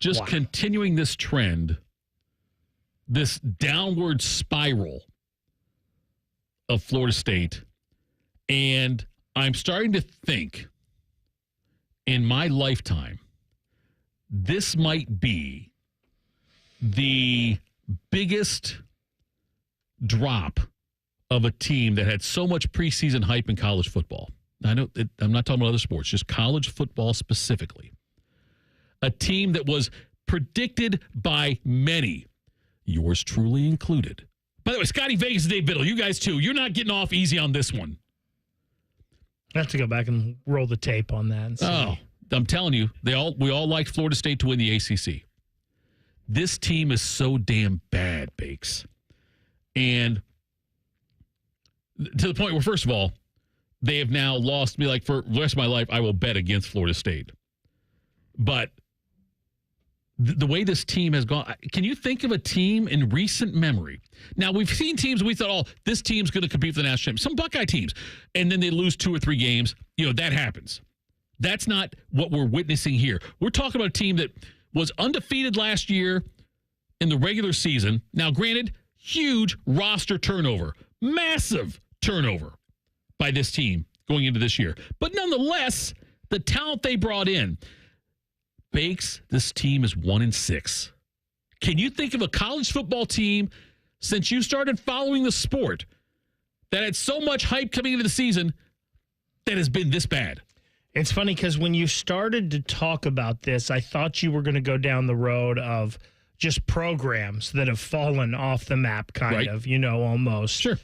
Speaker 2: Just continuing this trend, this downward spiral of Florida State. And I'm starting to think in my lifetime, this might be the biggest drop of a team that had so much preseason hype in college football. I know I'm not talking about other sports, just college football specifically. A team that was predicted by many, yours truly included. By the way, Scotty Vegas and Dave Biddle, you guys too, you're not getting off easy on this one.
Speaker 3: I have to go back and roll the tape on that. And see.
Speaker 2: Oh, I'm telling you, we all liked Florida State to win the ACC. This team is so damn bad, Bakes. And to the point where, first of all, they have now lost me. Like, for the rest of my life, I will bet against Florida State. But the way this team has gone, can you think of a team in recent memory? Now, we've seen teams we thought, this team's going to compete for the national championship. Some Buckeye teams. And then they lose 2 or 3 games. That happens. That's not what we're witnessing here. We're talking about a team that was undefeated last year in the regular season. Now, granted, huge roster turnover. Massive turnover by this team going into this year. But nonetheless, the talent they brought in. Bakes, this team is 1-6. Can you think of a college football team since you started following the sport that had so much hype coming into the season that has been this bad?
Speaker 3: It's funny because when you started to talk about this, I thought you were going to go down the road of just programs that have fallen off the map, kind of, almost.
Speaker 2: Sure.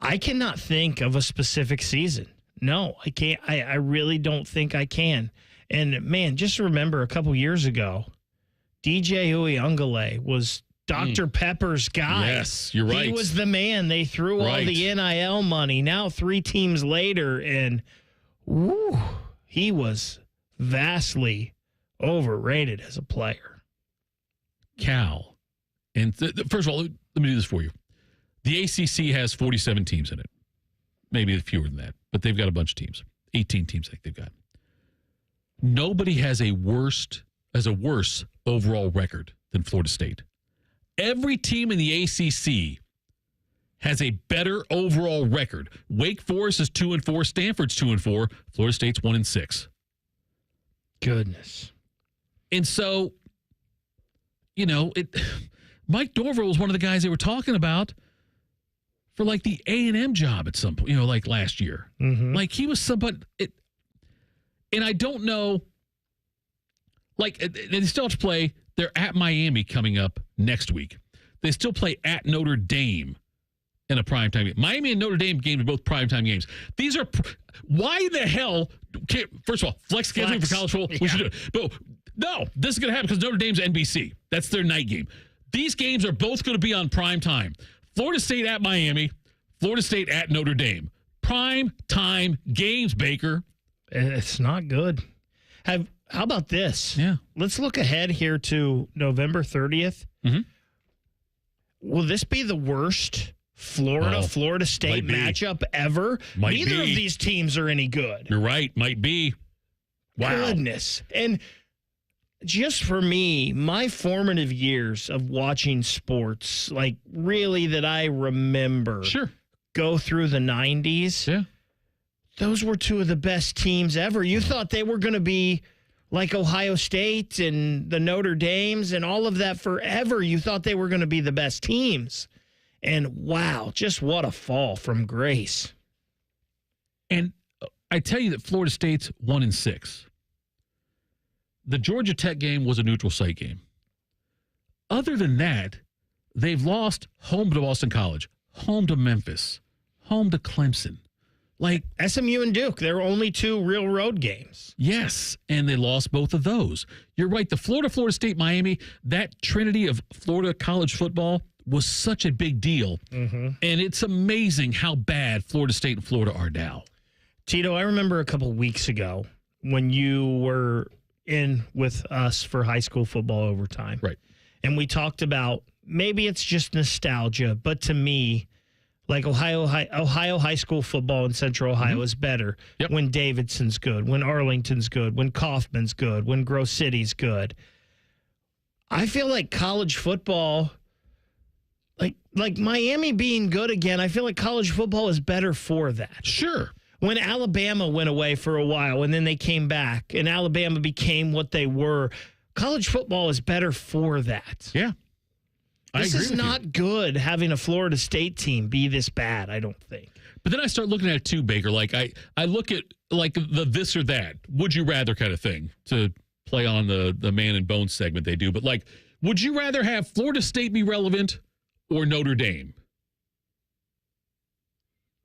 Speaker 3: I cannot think of a specific season. No, I can't. I really don't think I can. And, man, just remember a couple years ago, DJ Uyunglele was Dr. Pepper's guy.
Speaker 2: Yes, you're right.
Speaker 3: He was the man. They threw all the NIL money. Now 3 teams later, and he was vastly overrated as a player.
Speaker 2: Cal. And first of all, let me do this for you. The ACC has 47 teams in it. Maybe fewer than that, but they've got a bunch of teams. 18 teams I think they've got. Nobody has a worse overall record than Florida State. Every team in the ACC has a better overall record. Wake Forest is 2-4, Stanford's 2-4, Florida State's 1-6.
Speaker 3: Goodness.
Speaker 2: And so, Mike Dorville was one of the guys they were talking about for like the A&M job at some point, like last year.
Speaker 3: Mm-hmm.
Speaker 2: Like he was somebody. And I don't know, they still have to play. They're at Miami coming up next week. They still play at Notre Dame in a primetime game. Miami and Notre Dame games are both primetime games. These are, why the hell, first of all, flex scheduling for college football, we should do it. But no, this is going to happen because Notre Dame's NBC. That's their night game. These games are both going to be on prime time. Florida State at Miami, Florida State at Notre Dame. Prime time games, Baker.
Speaker 3: It's not good. How about this?
Speaker 2: Yeah.
Speaker 3: Let's look ahead here to November 30th.
Speaker 2: Mm-hmm.
Speaker 3: Will this be the worst Florida State matchup ever? Neither of these teams are any good.
Speaker 2: You're right. Might be. Wow.
Speaker 3: Goodness. And just for me, my formative years of watching sports, like really that I remember, go through the 90s.
Speaker 2: Yeah.
Speaker 3: Those were two of the best teams ever. You thought they were going to be like Ohio State and the Notre Dames and all of that forever. You thought they were going to be the best teams. And wow, just what a fall from grace.
Speaker 2: And I tell you that Florida State's 1-6. The Georgia Tech game was a neutral site game. Other than that, they've lost home to Boston College, home to Memphis, home to Clemson. Like
Speaker 3: SMU and Duke, they're only two real road games.
Speaker 2: Yes, and they lost both of those. You're right. The Florida State, Miami, that trinity of Florida college football was such a big deal.
Speaker 3: Mm-hmm.
Speaker 2: And it's amazing how bad Florida State and Florida are now.
Speaker 3: Tito, I remember a couple weeks ago when you were in with us for high school football overtime.
Speaker 2: Right.
Speaker 3: And we talked about maybe it's just nostalgia, but to me, like Ohio high school football in Central Ohio is better when Davidson's good, when Arlington's good, when Kaufman's good, when Grove City's good. I feel like college football, like Miami being good again, I feel like college football is better for that.
Speaker 2: Sure.
Speaker 3: When Alabama went away for a while and then they came back and Alabama became what they were, college football is better for that.
Speaker 2: Yeah.
Speaker 3: This is not good having a Florida State team be this bad, I don't think.
Speaker 2: But then I start looking at it too, Baker. Like I look at like the this or that, would you rather kind of thing to play on the Man and Bones segment they do. But like, would you rather have Florida State be relevant or Notre Dame?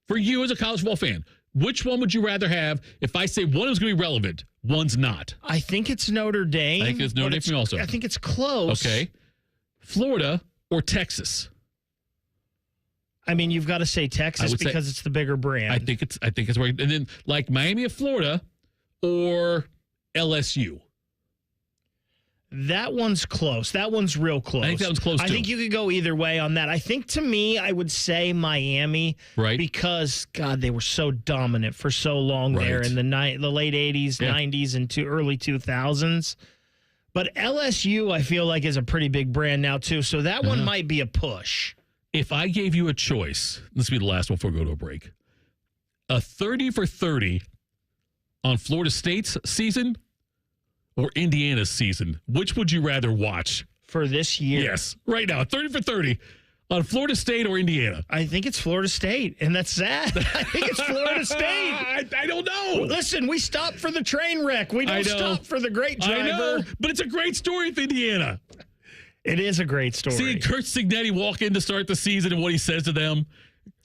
Speaker 2: For you as a college football fan, which one would you rather have if I say one is going to be relevant, one's not?
Speaker 3: I think it's Notre Dame.
Speaker 2: I think it's Notre Dame for me also.
Speaker 3: I think it's close.
Speaker 2: Okay. Florida or Texas?
Speaker 3: I mean, you've got to say Texas because it's the bigger brand.
Speaker 2: I think it's right. And then like Miami of Florida or LSU.
Speaker 3: That one's close. That one's real close.
Speaker 2: I think that one's close,
Speaker 3: I think you could go either way on that. I think, to me, I would say Miami.
Speaker 2: Right.
Speaker 3: Because, God, they were so dominant for so long there in the late 80s, 90s, and early 2000s. But LSU, I feel like, is a pretty big brand now, too. So that one might be a push.
Speaker 2: If I gave you a choice, this will be the last one before we go to a break. A 30 for 30 on Florida State's season or Indiana's season, which would you rather watch?
Speaker 3: For this year?
Speaker 2: Yes, right now, 30 for 30 on Florida State or Indiana.
Speaker 3: I think it's Florida State, and that's sad. I think it's Florida State.
Speaker 2: I don't know.
Speaker 3: Listen, we stop for the train wreck. We don't stop for the great driver.
Speaker 2: I know, but it's a great story with Indiana.
Speaker 3: It is a great story.
Speaker 2: Seeing Kurt Cignetti walk in to start the season and what he says to them.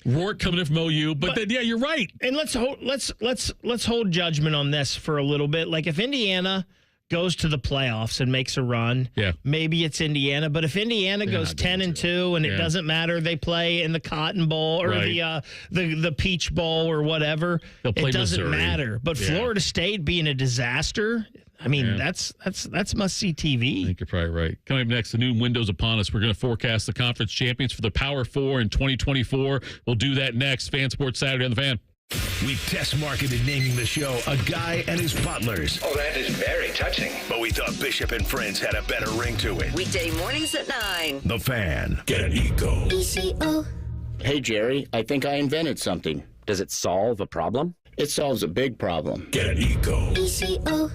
Speaker 2: Rourke coming in from OU, but then, yeah, you're right.
Speaker 3: And let's hold judgment on this for a little bit. Like if Indiana goes to the playoffs and makes a run, maybe it's Indiana. But if Indiana goes 10-2 and it doesn't matter, they play in the Cotton Bowl or the Peach Bowl or whatever, it doesn't matter. But Florida State being a disaster, I mean, that's must-see TV.
Speaker 2: I think you're probably right. Coming up next, the new window's upon us. We're going to forecast the conference champions for the Power Four in 2024. We'll do that next. Fan Sports Saturday on the Fan.
Speaker 1: We've test marketed naming the show A Guy and His Butlers.
Speaker 7: Oh, that is very touching.
Speaker 1: But we thought Bishop and Friends had a better ring to it.
Speaker 15: Weekday mornings at 9.
Speaker 1: The Fan. Get an Eco.
Speaker 11: ECO. Hey, Jerry, I think I invented something.
Speaker 13: Does it solve a problem?
Speaker 11: It solves a big problem.
Speaker 1: Get an Eco.
Speaker 11: ECO.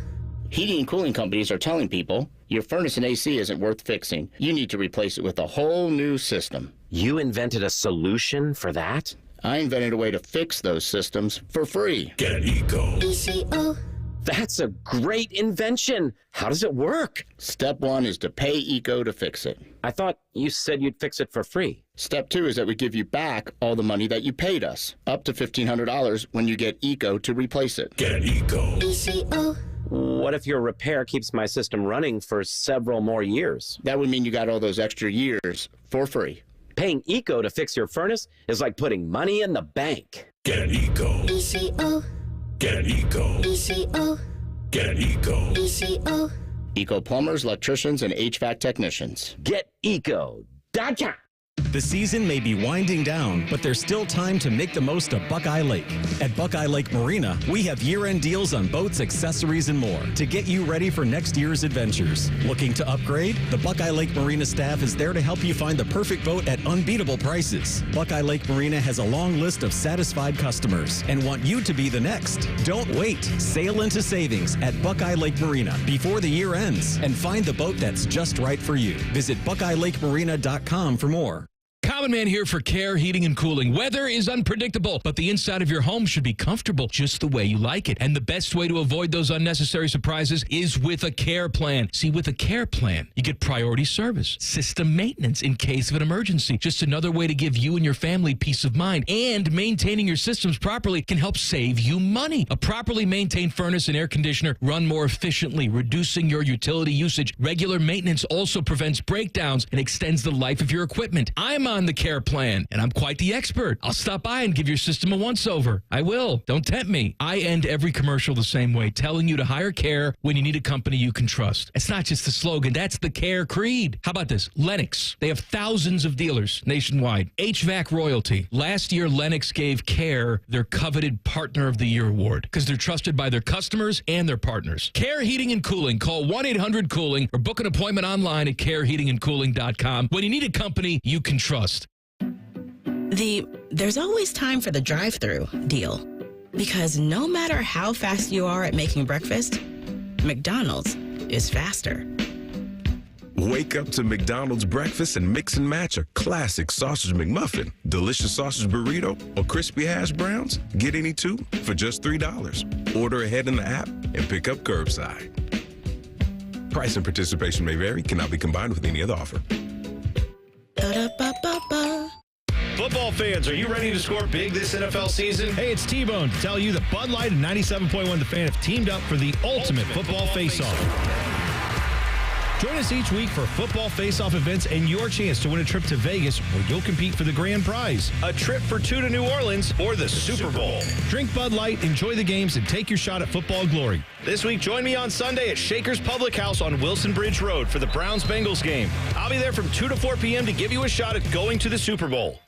Speaker 11: Heating and cooling companies are telling people your furnace and AC isn't worth fixing. You need to replace it with a whole new system.
Speaker 13: You invented a solution for that?
Speaker 11: I invented a way to fix those systems for free.
Speaker 1: Get an Eco.
Speaker 11: ECO.
Speaker 13: That's a great invention. How does it work?
Speaker 11: Step 1 is to pay ECO to fix it.
Speaker 13: I thought you said you'd fix it for free.
Speaker 11: Step 2 is that we give you back all the money that you paid us, up to $1,500 when you get ECO to replace it.
Speaker 1: Get an Eco.
Speaker 11: ECO.
Speaker 13: What if your repair keeps my system running for several more years?
Speaker 11: That would mean you got all those extra years for free.
Speaker 13: Paying ECO to fix your furnace is like putting money in the bank.
Speaker 1: Get an Eco.
Speaker 11: ECO.
Speaker 1: Get an Eco.
Speaker 11: ECO.
Speaker 1: Get an Eco.
Speaker 11: ECO. Eco plumbers, electricians, and HVAC technicians.
Speaker 13: GetEco.com.
Speaker 4: The season may be winding down, but there's still time to make the most of Buckeye Lake. At Buckeye Lake Marina, we have year-end deals on boats, accessories, and more to get you ready for next year's adventures. Looking to upgrade? The Buckeye Lake Marina staff is there to help you find the perfect boat at unbeatable prices. Buckeye Lake Marina has a long list of satisfied customers and want you to be the next. Don't wait. Sail into savings at Buckeye Lake Marina before the year ends and find the boat that's just right for you. Visit BuckeyeLakeMarina.com for more.
Speaker 6: Common Man here for Care Heating and Cooling. Weather is unpredictable, but the inside of your home should be comfortable just the way you like it. And the best way to avoid those unnecessary surprises is with a care plan. See, with a care plan, you get priority service, system maintenance in case of an emergency. Just another way to give you and your family peace of mind. And maintaining your systems properly can help save you money. A properly maintained furnace and air conditioner run more efficiently, reducing your utility usage. Regular maintenance also prevents breakdowns and extends the life of your equipment. I'm on the care plan, and I'm quite the expert. I'll stop by and give your system a once-over. I will. Don't tempt me. I end every commercial the same way, telling you to hire Care when you need a company you can trust. It's not just a slogan. That's the Care creed. How about this? Lennox. They have thousands of dealers nationwide. HVAC royalty. Last year, Lennox gave Care their coveted Partner of the Year award because they're trusted by their customers and their partners. Care Heating and Cooling. Call 1-800-COOLING or book an appointment online at careheatingandcooling.com when you need a company you can trust.
Speaker 7: There's always time for the drive-thru deal. Because no matter how fast you are at making breakfast, McDonald's is faster.
Speaker 14: Wake up to McDonald's breakfast and mix and match a classic sausage McMuffin, delicious sausage burrito, or crispy hash browns. Get any two for just $3. Order ahead in the app and pick up curbside. Price and participation may vary, cannot be combined with any other offer.
Speaker 7: Ba-da-ba-ba-ba.
Speaker 16: Football fans, are you ready to score big this NFL season? Hey, it's T-Bone to tell you that Bud Light and 97.1 The Fan have teamed up for the ultimate football face-off. Join us each week for football face-off events and your chance to win a trip to Vegas where you'll compete for the grand prize, a trip for 2 to New Orleans or the Super Bowl. Drink Bud Light, enjoy the games, and take your shot at football glory. This week, join me on Sunday at Shaker's Public House on Wilson Bridge Road for the Browns-Bengals game. I'll be there from 2 to 4 p.m. to give you a shot at going to the Super Bowl.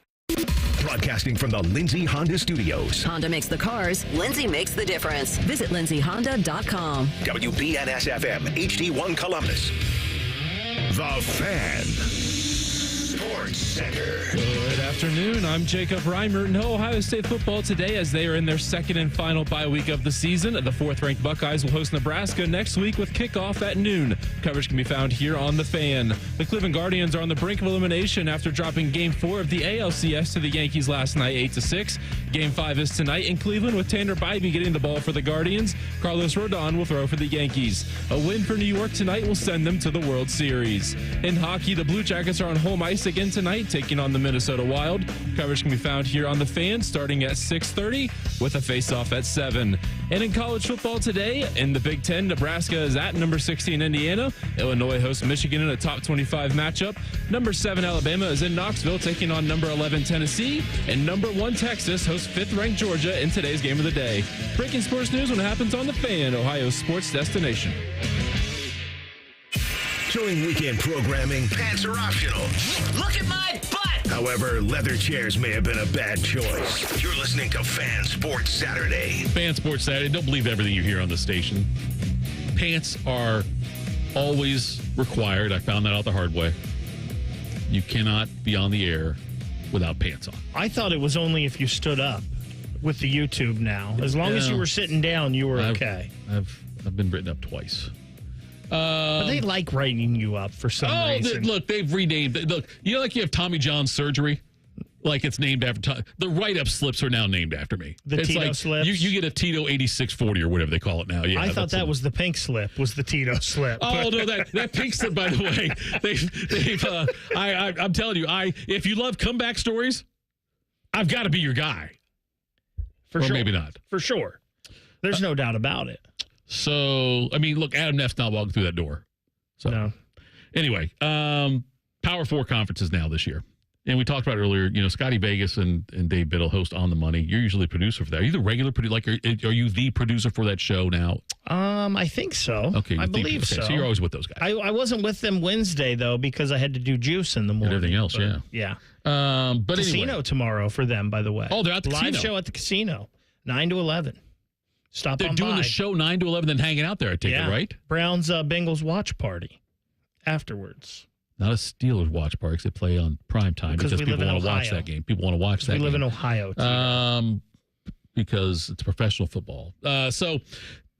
Speaker 1: Broadcasting from the Lindsay Honda Studios.
Speaker 15: Honda makes the cars. Lindsay makes the difference. Visit lindsayhonda.com.
Speaker 1: WBNS-FM, HD1 Columbus. The Fan. Sports Center.
Speaker 17: Good afternoon. I'm Jacob Reimer. No Ohio State football today as they are in their second and final bye week of the season. The fourth-ranked Buckeyes will host Nebraska next week with kickoff at noon. Coverage can be found here on The Fan. The Cleveland Guardians are on the brink of elimination after dropping Game 4 of the ALCS to the Yankees last night, 8-6. Game 5 is tonight in Cleveland with Tanner Bybee getting the ball for the Guardians. Carlos Rodon will throw for the Yankees. A win for New York tonight will send them to the World Series. In hockey, the Blue Jackets are on home ice again tonight, taking on the Minnesota Wild. Coverage can be found here on The Fan starting at 6:30 with a face-off at 7. And in college football today, in the Big Ten, Nebraska is at number 16 Indiana. Illinois hosts Michigan in a top 25 matchup. Number 7 Alabama is in Knoxville taking on number 11 Tennessee. And number 1 Texas hosts 5th-ranked Georgia in today's game of the day. Breaking sports news when it happens on The Fan, Ohio's sports destination.
Speaker 1: During weekend programming, pants are optional.
Speaker 15: Look at my butt!
Speaker 1: However, leather chairs may have been a bad choice. You're listening to Fan Sports Saturday.
Speaker 2: Fan Sports Saturday. Don't believe everything you hear on the station. Pants are always required. I found that out the hard way. You cannot be on the air without pants on.
Speaker 3: I thought it was only if you stood up with the YouTube now. As long as you were sitting down, you were okay.
Speaker 2: I've been written up twice.
Speaker 3: But they like writing you up for some reason.
Speaker 2: Look, they've renamed it. Look, you know, like you have Tommy John surgery? Like it's named after the write-up slips are now named after me.
Speaker 3: It's Tito
Speaker 2: like
Speaker 3: slips?
Speaker 2: You get a Tito 8640 or whatever they call it now. Yeah,
Speaker 3: I thought that was the pink slip, was the Tito slip.
Speaker 2: Oh, no, that pink slip, by the way, I'm telling you, if you love comeback stories, I've got to be your guy.
Speaker 3: For sure.
Speaker 2: Or maybe not.
Speaker 3: For sure. There's no doubt about it.
Speaker 2: So, I mean, look, Adam Neff's not walking through that door. So,
Speaker 3: no.
Speaker 2: Anyway, Power 4 conferences now this year. And we talked about earlier, you know, Scotty Vegas and Dave Biddle host On the Money. You're usually the producer for that. Are you the regular producer? Like, are you the producer for that show now?
Speaker 3: I think so.
Speaker 2: Okay.
Speaker 3: I believe so.
Speaker 2: So you're always with those guys.
Speaker 3: I wasn't with them Wednesday, though, because I had to do juice in the morning.
Speaker 2: And everything else, yeah.
Speaker 3: Yeah.
Speaker 2: But
Speaker 3: casino
Speaker 2: anyway.
Speaker 3: tomorrow for them, by the way.
Speaker 2: Oh, they're at the
Speaker 3: live
Speaker 2: casino.
Speaker 3: show at the casino, 9 to 11. Stop
Speaker 2: They're
Speaker 3: on
Speaker 2: doing
Speaker 3: by.
Speaker 2: the show 9 to 11, then hanging out there, I take it, right?
Speaker 3: Browns Bengals watch party afterwards.
Speaker 2: Not a Steelers watch party because they play on prime time because
Speaker 3: we
Speaker 2: people
Speaker 3: live in
Speaker 2: want to watch
Speaker 3: Ohio.
Speaker 2: that game. People want to watch that game.
Speaker 3: We live in Ohio, too.
Speaker 2: Because it's professional football. So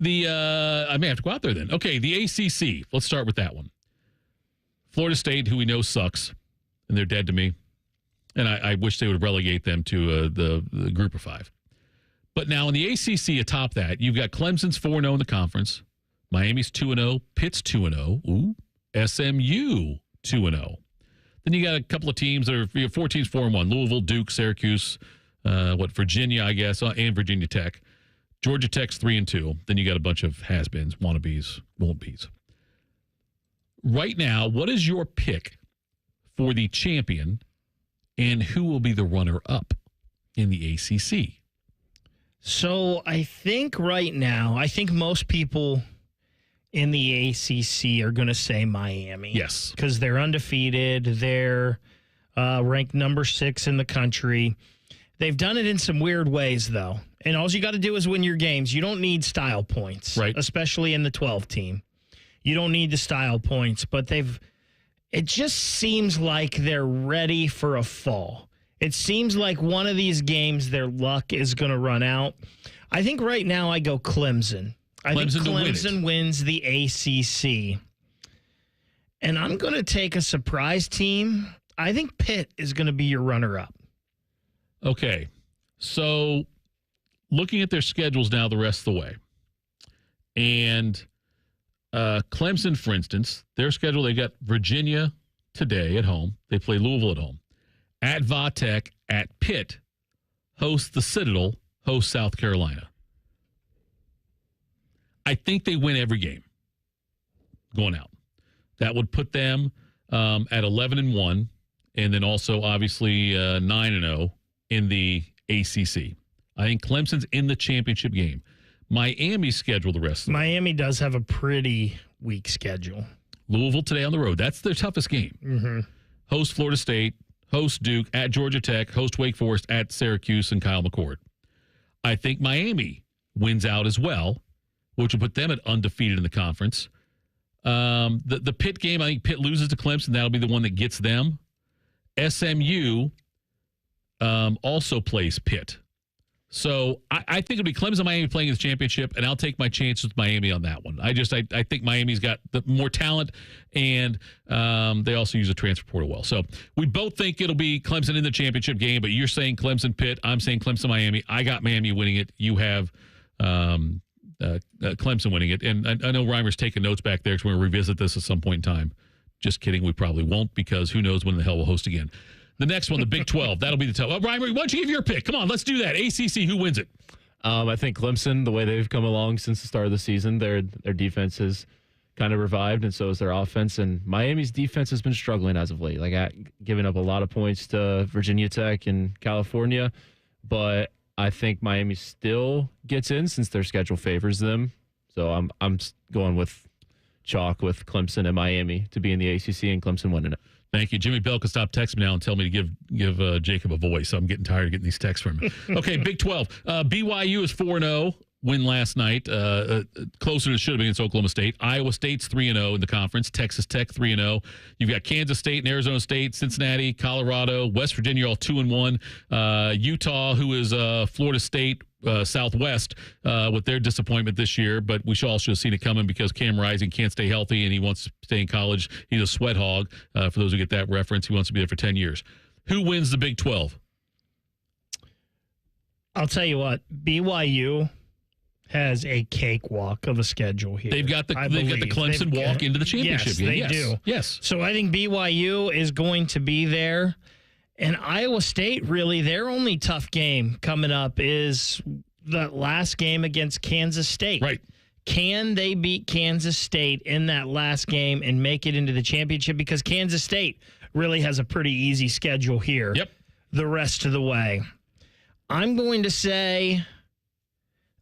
Speaker 2: I may have to go out there then. Okay, the ACC. Let's start with that one. Florida State, who we know sucks, and they're dead to me. And I wish they would relegate them to the group of 5. But now in the ACC atop that, you've got Clemson's 4-0 in the conference. Miami's 2-0. Pitt's 2-0. Ooh. SMU 2-0. Then you got a couple of teams that are 4 teams 4-1. Louisville, Duke, Syracuse, Virginia, I guess, and Virginia Tech. Georgia Tech's 3-2. Then you got a bunch of has-beens, wannabes, won't-bees. Right now, what is your pick for the champion and who will be the runner-up in the ACC?
Speaker 3: So I think right now, most people in the ACC are going to say Miami.
Speaker 2: Yes.
Speaker 3: Because they're undefeated. They're ranked number 6 in the country. They've done it in some weird ways, though. And all you got to do is win your games. You don't need style points,
Speaker 2: right?
Speaker 3: Especially in the 12 team. You don't need the style points, but it just seems like they're ready for a fall. It seems like one of these games, their luck is going to run out. I think right now I go Clemson. I think Clemson wins the ACC. And I'm going to take a surprise team. I think Pitt is going to be your runner-up.
Speaker 2: Okay. So looking at their schedules now the rest of the way. And Clemson, for instance, their schedule, they got Virginia today at home. They play Louisville at home. At Va-Tech, at Pitt, host the Citadel, host South Carolina. I think they win every game going out. That would put them at 11-1, and then also obviously 9-0 in the ACC. I think Clemson's in the championship game. Miami's schedule the rest of the way.
Speaker 3: Miami does have a pretty weak schedule.
Speaker 2: Louisville today on the road. That's their toughest game.
Speaker 3: Mm-hmm.
Speaker 2: Host Florida State, host Duke, at Georgia Tech, host Wake Forest, at Syracuse and Kyle McCord. I think Miami wins out as well, which will put them at undefeated in the conference. The Pitt game, I think Pitt loses to Clemson. That'll be the one that gets them. SMU also plays Pitt. So I think it'll be Clemson, Miami playing in the championship, and I'll take my chances with Miami on that one. I think Miami's got the more talent, and they also use a transfer portal well. So we both think it'll be Clemson in the championship game, but you're saying Clemson Pitt. I'm saying Clemson Miami. I got Miami winning it. You have Clemson winning it. And I know Reimer's taking notes back there because we're going to revisit this at some point in time. Just kidding. We probably won't because who knows when the hell we'll host again. The next one, the Big 12. That'll be the tough. Reimer, why don't you give your pick? Come on, let's do that. ACC, who wins it?
Speaker 17: I think Clemson, the way they've come along since the start of the season, their defense has kind of revived, and so is their offense. And Miami's defense has been struggling as of late, giving up a lot of points to Virginia Tech and California. But I think Miami still gets in since their schedule favors them. So I'm going with chalk with Clemson and Miami to be in the ACC and Clemson winning it.
Speaker 2: Thank you. Jimmy Bell can stop texting me now and tell me to give Jacob a voice. So I'm getting tired of getting these texts from him. Okay, Big 12. BYU is 4-0. Win last night. Closer than it should have been against Oklahoma State. Iowa State's 3-0 in the conference. Texas Tech 3-0. You've got Kansas State and Arizona State, Cincinnati, Colorado, West Virginia all 2-1. Utah, who is Florida State Southwest with their disappointment this year, but we all should have seen it coming because Cam Rising can't stay healthy and he wants to stay in college. He's a sweat hog. For those who get that reference, he wants to be there for 10 years. Who wins the Big 12?
Speaker 3: I'll tell you what, BYU has a cakewalk of a schedule here.
Speaker 2: They've got the Clemson walk into the championship game.
Speaker 3: Yes, they do.
Speaker 2: Yes.
Speaker 3: So I think BYU is going to be there. And Iowa State, really, their only tough game coming up is the last game against Kansas State.
Speaker 2: Right.
Speaker 3: Can they beat Kansas State in that last game and make it into the championship? Because Kansas State really has a pretty easy schedule here.
Speaker 2: Yep.
Speaker 3: The rest of the way. I'm going to say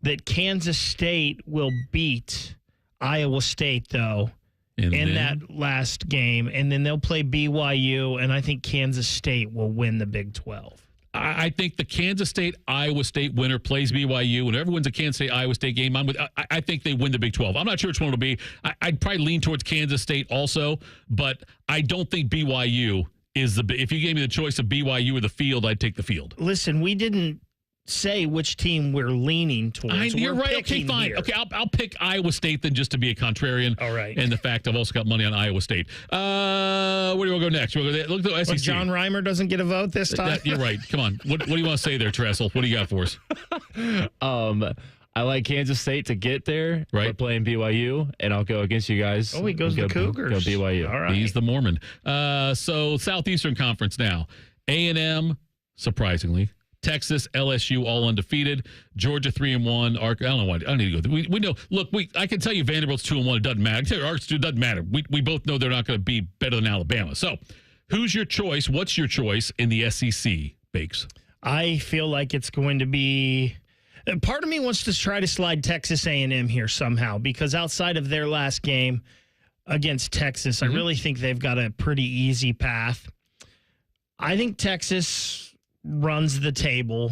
Speaker 3: that Kansas State will beat Iowa State, though, in that last game, and then they'll play BYU, and I think Kansas State will win the Big 12.
Speaker 2: I think the Kansas State Iowa State winner plays BYU. Whenever wins a Kansas State Iowa State game, I think they win the Big 12. I'm not sure which one it'll be. I'd probably lean towards Kansas State also, but I don't think BYU is the. If you gave me the choice of BYU or the field, I'd take the field.
Speaker 3: Listen, we didn't say which team we're leaning towards.
Speaker 2: You're right. Okay, fine.
Speaker 3: Here.
Speaker 2: Okay, I'll pick Iowa State then, just to be a contrarian.
Speaker 3: All right.
Speaker 2: And the fact I've also got money on Iowa State. Where do we go next? We'll go, look at the SEC.
Speaker 3: John Reimer doesn't get a vote this time.
Speaker 2: You're right. Come on. What do you want to say there, Tressel? What do you got for us?
Speaker 9: I like Kansas State to get there.
Speaker 2: Right.
Speaker 9: We're playing BYU, and I'll go against you guys.
Speaker 3: Oh, he goes the Cougars.
Speaker 9: Go BYU.
Speaker 3: All right.
Speaker 2: He's the Mormon. So Southeastern Conference now. A&M, surprisingly. Texas, LSU, all undefeated. Georgia 3-1. I don't know why. I don't need to go. We know. Look, I can tell you Vanderbilt's 2-1. It doesn't matter. I can tell you Arkansas, it doesn't matter. We both know they're not going to be better than Alabama. So, who's your choice? What's your choice in the SEC, Bakes?
Speaker 3: I feel like it's going to be. Part of me wants to try to slide Texas A&M here somehow, because outside of their last game against Texas, I really think they've got a pretty easy path. I think Texas runs the table,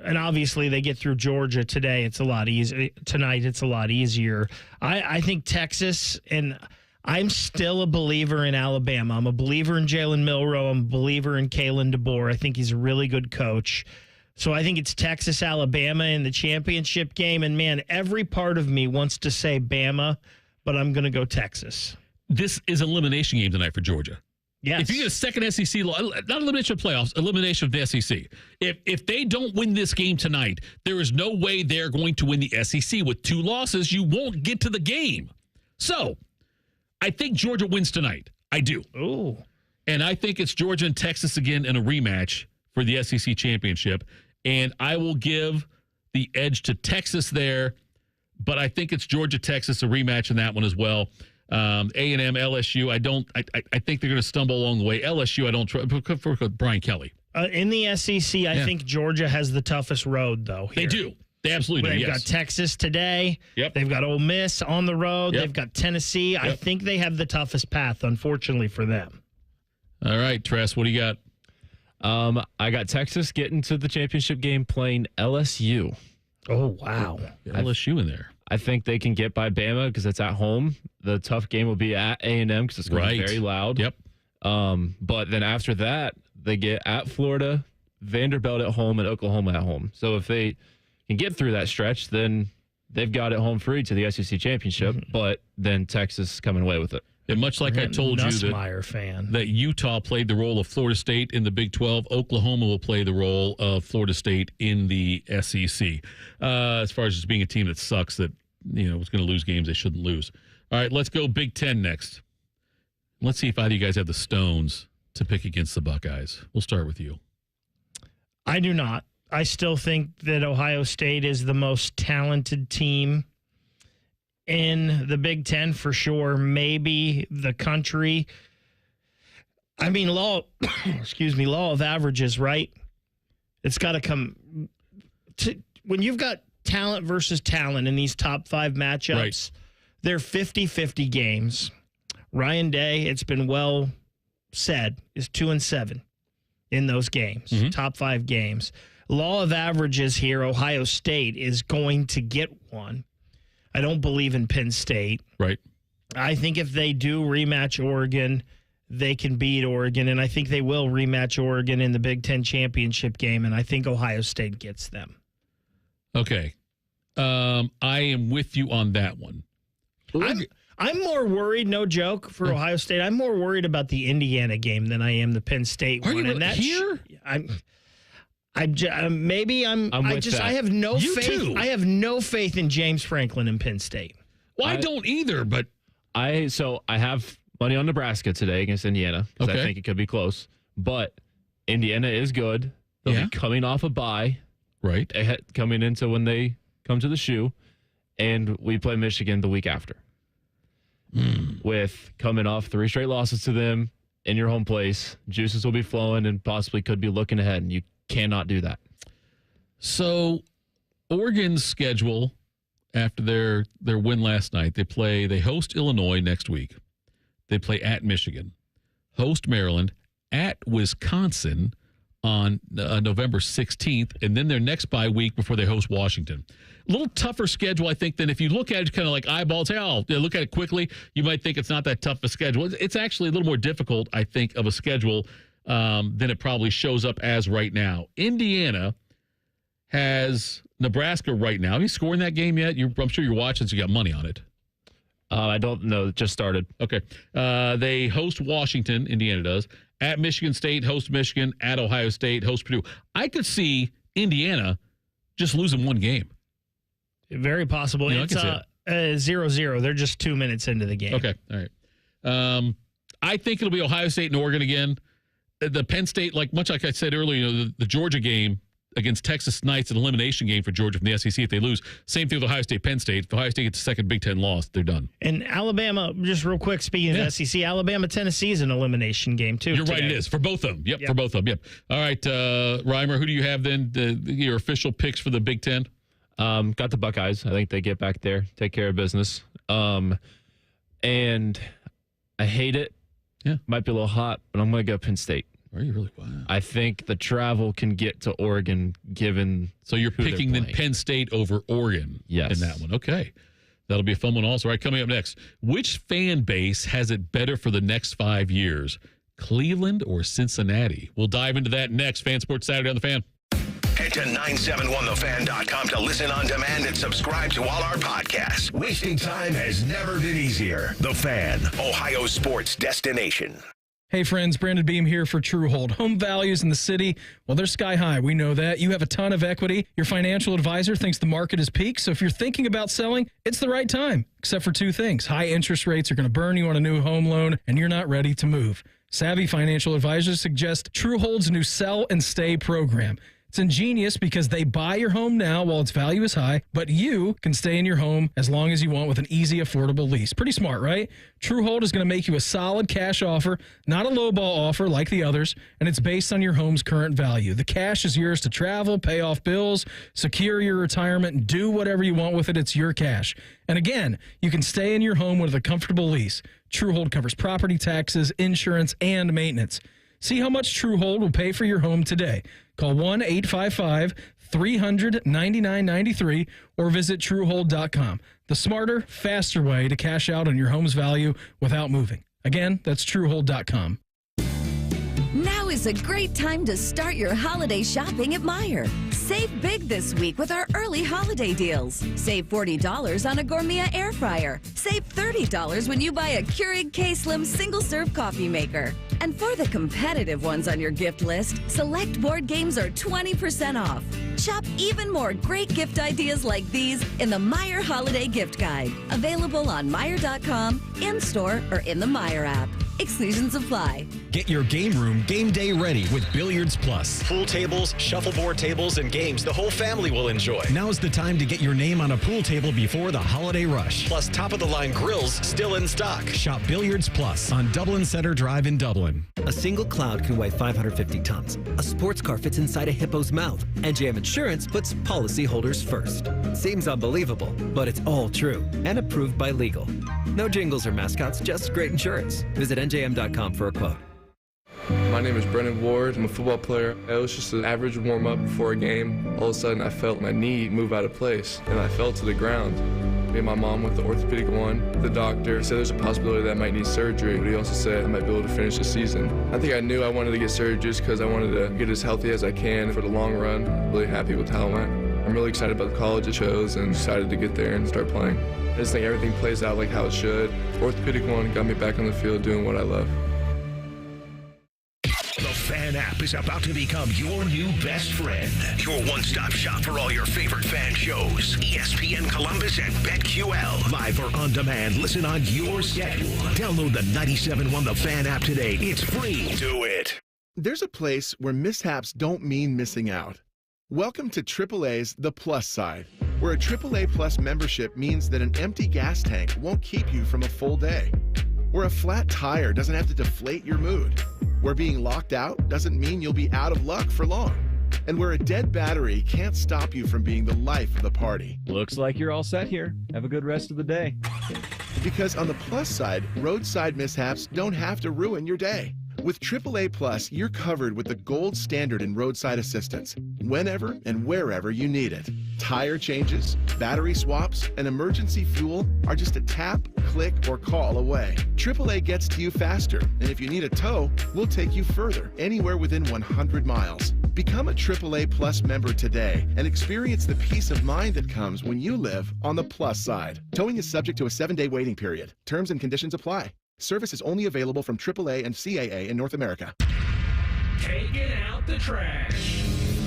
Speaker 3: and obviously they get through Georgia today. It's a lot easier. Tonight it's a lot easier. I think Texas, and I'm still a believer in Alabama. I'm a believer in Jalen Milroe. I'm a believer in Kalen DeBoer. I think he's a really good coach. So I think it's Texas, Alabama in the championship game. And, man, every part of me wants to say Bama, but I'm going to go Texas.
Speaker 2: This is an elimination game tonight for Georgia.
Speaker 3: Yes.
Speaker 2: If you get a second SEC, not elimination of playoffs, elimination of the SEC. If they don't win this game tonight, there is no way they're going to win the SEC. With 2 losses, you won't get to the game. So, I think Georgia wins tonight. I do.
Speaker 3: Ooh.
Speaker 2: And I think it's Georgia and Texas again in a rematch for the SEC championship. And I will give the edge to Texas there, but I think it's Georgia, Texas, a rematch in that one as well. A&M, LSU, I think they're going to stumble along the way. LSU, I don't trust for Brian Kelly.
Speaker 3: In the SEC, I think Georgia has the toughest road, though. Here.
Speaker 2: They do. They absolutely do.
Speaker 3: They've got Texas today.
Speaker 2: Yep.
Speaker 3: They've got Ole Miss on the road.
Speaker 2: Yep.
Speaker 3: They've got Tennessee.
Speaker 2: Yep.
Speaker 3: I think they have the toughest path, unfortunately, for them.
Speaker 2: All right, Tress, what do you got?
Speaker 9: I got Texas getting to the championship game playing LSU.
Speaker 3: Oh, wow.
Speaker 2: LSU in there.
Speaker 9: I think they can get by Bama because it's at home. The tough game will be at A&M because it's going to be very loud.
Speaker 2: Yep.
Speaker 9: But then after that, they get at Florida, Vanderbilt at home, and Oklahoma at home. So if they can get through that stretch, then they've got it home free to the SEC championship. But then Texas coming away with it.
Speaker 2: And much like I told you
Speaker 3: that
Speaker 2: Utah played the role of Florida State in the Big 12, Oklahoma will play the role of Florida State in the SEC. As far as just being a team that sucks, that was going to lose games they shouldn't lose. All right, let's go Big 10 next. Let's see if either of you guys have the stones to pick against the Buckeyes. We'll start with you.
Speaker 3: I do not. I still think that Ohio State is the most talented team in the Big Ten for sure, maybe the country. I mean, law of averages, right? It's got to come to when you've got talent versus talent in these top 5 matchups.
Speaker 2: Right.
Speaker 3: They're 50-50 games. Ryan Day, it's been well said, is 2-7 in those games, top 5 games. Law of averages here, Ohio State is going to get one. I don't believe in Penn State.
Speaker 2: Right.
Speaker 3: I think if they do rematch Oregon, they can beat Oregon, and I think they will rematch Oregon in the Big Ten championship game, and I think Ohio State gets them.
Speaker 2: Okay. I am with you on that one.
Speaker 3: I'm more worried, no joke, for Ohio State. I'm more worried about the Indiana game than I am the Penn State one.
Speaker 2: And that's here?
Speaker 3: I have no faith.
Speaker 2: Too.
Speaker 3: I have no faith in James Franklin and Penn State.
Speaker 2: Well, I don't either, but
Speaker 9: I have money on Nebraska today against Indiana because I think it could be close. But Indiana is good. They'll be coming off a bye,
Speaker 2: right?
Speaker 9: Coming into when they come to the shoe, and we play Michigan the week after. With coming off 3 straight losses to them in your home place, juices will be flowing and possibly could be looking ahead, and you cannot do that.
Speaker 2: So, Oregon's schedule, after their win last night. They host Illinois next week. They play at Michigan, host Maryland, at Wisconsin on November 16th, and then their next bye week before they host Washington. A little tougher schedule, I think, than if you look at it kind of like eyeballs. Look at it quickly. You might think it's not that tough a schedule. It's actually a little more difficult, I think, of a schedule than it probably shows up as right now. Indiana has Nebraska right now. Have you scored in that game yet? I'm sure you're watching, so you got money on it.
Speaker 9: I don't know. It just started.
Speaker 2: Okay. They host Washington, Indiana does. At Michigan State, host Michigan. At Ohio State, host Purdue. I could see Indiana just losing one game.
Speaker 3: Very possible. It's 0-0. They're just 2 minutes into the game.
Speaker 2: Okay. All right. I think it'll be Ohio State and Oregon again. The Penn State, much like I said earlier, the Georgia game against Texas Knights, an elimination game for Georgia from the SEC if they lose. Same thing with Ohio State, Penn State. If Ohio State gets a second Big Ten loss, they're done.
Speaker 3: And Alabama, just real quick, speaking of SEC, Alabama-Tennessee is an elimination game, too.
Speaker 2: You're right, it is. For both of them. Yep, for both of them. Yep. All right, Reimer, who do you have then, your official picks for the Big Ten?
Speaker 9: Got the Buckeyes. I think they get back there, take care of business. And I hate it.
Speaker 2: Yeah.
Speaker 9: Might be a little hot, but I'm going to go Penn State.
Speaker 2: Are you really? Wow.
Speaker 9: I think the travel can get to Oregon given.
Speaker 2: So you're picking then Penn State over Oregon in that one. Okay. That'll be a fun one also. All right, coming up next. Which fan base has it better for the next 5 years? Cleveland or Cincinnati? We'll dive into that next. Fan Sports Saturday on the Fan.
Speaker 1: Head to 971thefan.com to listen on demand and subscribe to all our podcasts. Wasting time has never been easier. The Fan, Ohio sports destination.
Speaker 10: Hey friends, Brandon Beam here for Truehold. Home values in the city, well, they're sky high. We know that. You have a ton of equity. Your financial advisor thinks the market is peaked. So if you're thinking about selling, it's the right time. Except for two things. High interest rates are going to burn you on a new home loan, and you're not ready to move. Savvy financial advisors suggest Truehold's new Sell and Stay program. It's ingenious because they buy your home now while its value is high, but you can stay in your home as long as you want with an easy, affordable lease. Pretty smart, right? Truehold is going to make you a solid cash offer, not a lowball offer like the others, and it's based on your home's current value. The cash is yours to travel, pay off bills, secure your retirement, and do whatever you want with it. It's your cash. And again, you can stay in your home with a comfortable lease. Truehold covers property taxes, insurance, and maintenance. See how much Truehold will pay for your home today. Call 1-855-300-9993 or visit Truehold.com. The smarter, faster way to cash out on your home's value without moving. Again, that's Truehold.com.
Speaker 12: Now is a great time to start your holiday shopping at Meijer. Save big this week with our early holiday deals. Save $40 on a Gourmet air fryer. Save $30 when you buy a Keurig K-Slim single-serve coffee maker. And for the competitive ones on your gift list, select board games are 20% off. Shop even more great gift ideas like these in the Meijer Holiday Gift Guide. Available on Meijer.com, in-store, or in the Meijer app. Exclusions apply.
Speaker 4: Get your game room game day ready with Billiards Plus. Pool tables, shuffleboard tables, and games the whole family will enjoy. Now's the time to get your name on a pool table before the holiday rush. Plus, top-of-the-line grills still in stock. Shop Billiards Plus on Dublin Center Drive in Dublin.
Speaker 18: A single cloud can weigh 550 tons. A sports car fits inside a hippo's mouth. NJM Insurance puts policyholders first. Seems unbelievable, but it's all true and approved by legal. No jingles or mascots, just great insurance. Visit NJM.com for a quote.
Speaker 19: My name is Brendan Ward. I'm a football player. It was just an average warm-up before a game. All of a sudden, I felt my knee move out of place, and I fell to the ground. Me and my mom went to the orthopedic one. The doctor said there's a possibility that I might need surgery, but he also said I might be able to finish the season. I think I knew I wanted to get surgery just because I wanted to get as healthy as I can for the long run. I'm really happy with how it went. I'm really excited about the college I chose and excited to get there and start playing. I just think everything plays out like how it should. The orthopedic one got me back on the field doing what I love.
Speaker 1: The Fan app is about to become your new best friend. Your one-stop shop for all your favorite fan shows. ESPN Columbus and BetQL. Live or on demand. Listen on your schedule. Download the 97.1 The Fan app today. It's free. Do it.
Speaker 30: There's a place where mishaps don't mean missing out. Welcome to AAA's The Plus Side, where a AAA Plus membership means that an empty gas tank won't keep you from a full day. Where a flat tire doesn't have to deflate your mood. Where being locked out doesn't mean you'll be out of luck for long. and where a dead battery can't stop you from being the life of the party.
Speaker 8: Looks like you're all set here. Have a good rest of the day.
Speaker 30: Because on the plus side, roadside mishaps don't have to ruin your day. With AAA Plus, you're covered with the gold standard in roadside assistance, whenever and wherever you need it. Tire changes, battery swaps, and emergency fuel are just a tap, click, or call away. AAA gets to you faster, and if you need a tow, we'll take you further, anywhere within 100 miles. Become a AAA Plus member today and experience the peace of mind that comes when you live on the plus side. Towing is subject to a 7-day waiting period. Terms and conditions apply. Service is only available from AAA and CAA in North America.
Speaker 20: Taking out the trash.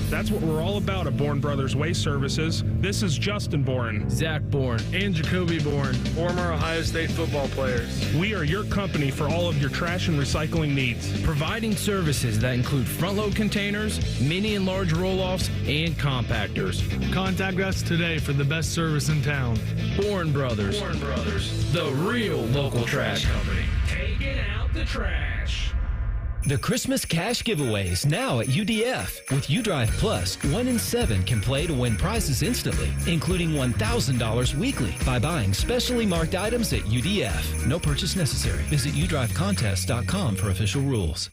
Speaker 20: That's what we're all about at Bourne Brothers Waste Services. This is Justin Bourne,
Speaker 22: Zach Bourne, and Jacoby Bourne, former Ohio State football players.
Speaker 20: We are your company for all of your trash and recycling needs.
Speaker 22: Providing services that include front-load containers, mini and large roll-offs, and compactors. Contact us today for the best service in town. Bourne Brothers.
Speaker 20: Bourne Brothers.
Speaker 22: The real local trash company.
Speaker 20: Taking out the trash.
Speaker 23: The Christmas cash giveaways now at UDF. With UDrive Plus, 1 in 7 can play to win prizes instantly, including $1,000 weekly by buying specially marked items at UDF. No purchase necessary. Visit udrivecontest.com for official rules.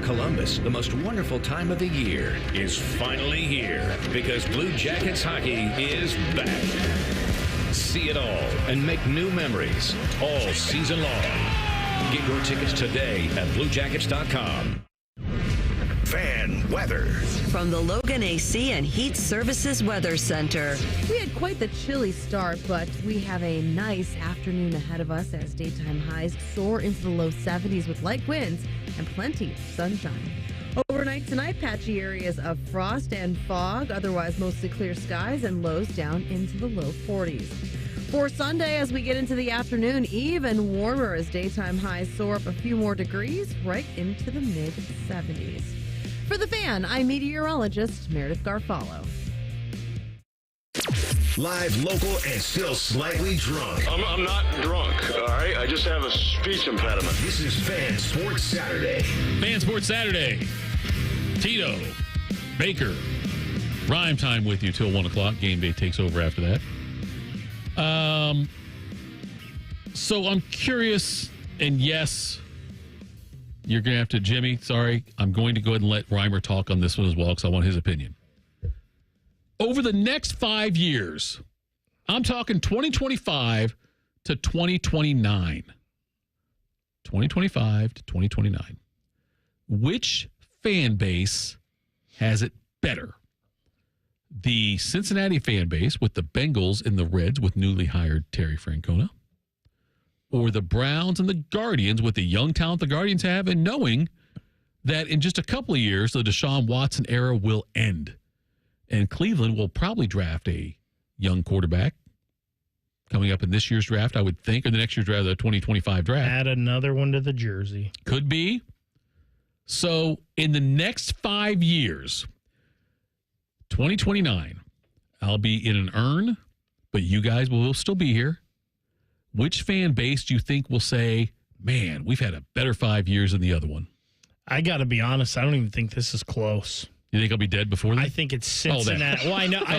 Speaker 1: Columbus, the most wonderful time of the year, is finally here because Blue Jackets hockey is back. See it all and make new memories all season long. Get your tickets today at bluejackets.com. Fan weather.
Speaker 15: From the Logan AC and Heat Services Weather Center.
Speaker 24: We had quite the chilly start, but we have a nice afternoon ahead of us as daytime highs soar into the low 70s with light winds and plenty of sunshine. Overnight tonight, patchy areas of frost and fog, otherwise mostly clear skies and lows down into the low 40s. For Sunday, as we get into the afternoon, even warmer as daytime highs soar up a few more degrees right into the mid-70s. For The Fan, I'm meteorologist Meredith Garfalo.
Speaker 1: Live, local, and still slightly drunk.
Speaker 25: I'm not drunk, all right? I just have a speech impediment.
Speaker 1: This is Fan Sports Saturday.
Speaker 2: Fan Sports Saturday. Tito, Baker, Rhyme time with you till 1 o'clock. Game day takes over after that. So I'm curious, and yes, you're going to have to, Jimmie, sorry, I'm going to go ahead and let Reimer talk on this one as well because I want his opinion. Over the next 5 years, I'm talking 2025 to 2029. 2025 to 2029. Which fan base has it better? The Cincinnati fan base with the Bengals and the Reds with newly hired Terry Francona, or the Browns and the Guardians with the young talent the Guardians have, and knowing that in just a couple of years, the Deshaun Watson era will end. And Cleveland will probably draft a young quarterback coming up in this year's draft, I would think, or the next year's draft, the 2025 draft.
Speaker 3: Add another one to the jersey.
Speaker 2: Could be. So in the next 5 years, 2029, I'll be in an urn, but you guys will still be here. Which fan base do you think will say, man, we've had a better 5 years than the other one?
Speaker 3: I got to be honest. I don't even think this is close.
Speaker 2: You think I'll be dead before then?
Speaker 3: I think it's Cincinnati. Well, I know. I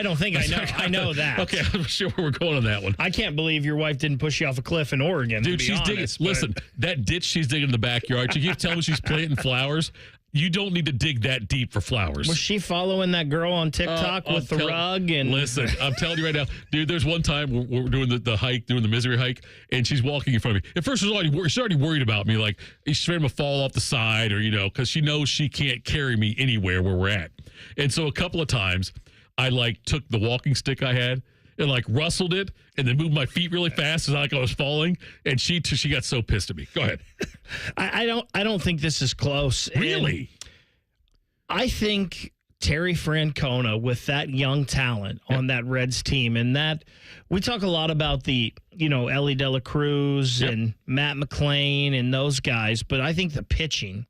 Speaker 3: don't think I know. I know that.
Speaker 2: Okay, I'm sure where we're going on that one.
Speaker 3: I can't believe your wife didn't push you off a cliff in Oregon.
Speaker 2: Dude, she's digging. Listen, that ditch she's digging in the backyard. She keeps telling me she's planting flowers. You don't need to dig that deep for flowers.
Speaker 3: Was she following that girl on TikTok with the rug? And
Speaker 2: listen, I'm telling you right now, dude, there's one time we're doing the hike, doing the misery hike, and she's walking in front of me. At first, she's already worried about me, like she's ready to fall off the side, or because she knows she can't carry me anywhere where we're at. And so a couple of times, I took the walking stick I had and rustled it, and then moved my feet really fast as I was falling. And she got so pissed at me. Go ahead.
Speaker 3: I don't think this is close.
Speaker 2: Really?
Speaker 3: And I think Terry Francona with that young talent on that Reds team, and that we talk a lot about the Ellie De La Cruz and Matt McClain and those guys, but I think the pitching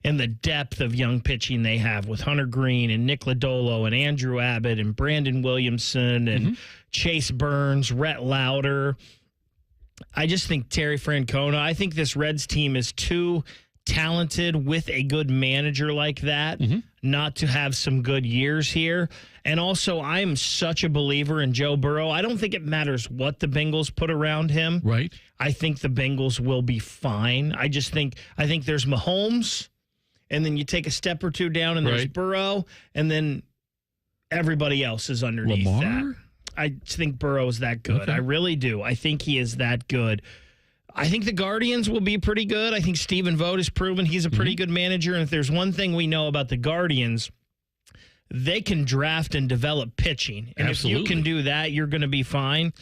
Speaker 3: and the depth of young pitching they have with Hunter Green and Nick Lodolo and Andrew Abbott and Brandon Williamson and Chase Burns, Rhett Lauder. I just think Terry Francona, I think this Reds team is too talented with a good manager like that not to have some good years here. And also, I'm such a believer in Joe Burrow. I don't think it matters what the Bengals put around him.
Speaker 2: Right.
Speaker 3: I think the Bengals will be fine. I think there's Mahomes, and then you take a step or two down, and there's Burrow, and then everybody else is underneath that. I think Burrow is that good. I really do. I think he is that good. I think the Guardians will be pretty good. I think Stephen Vogt has proven he's a pretty good manager. And if there's one thing we know about the Guardians, they can draft and develop pitching. And if you can do that, you're going to be fine.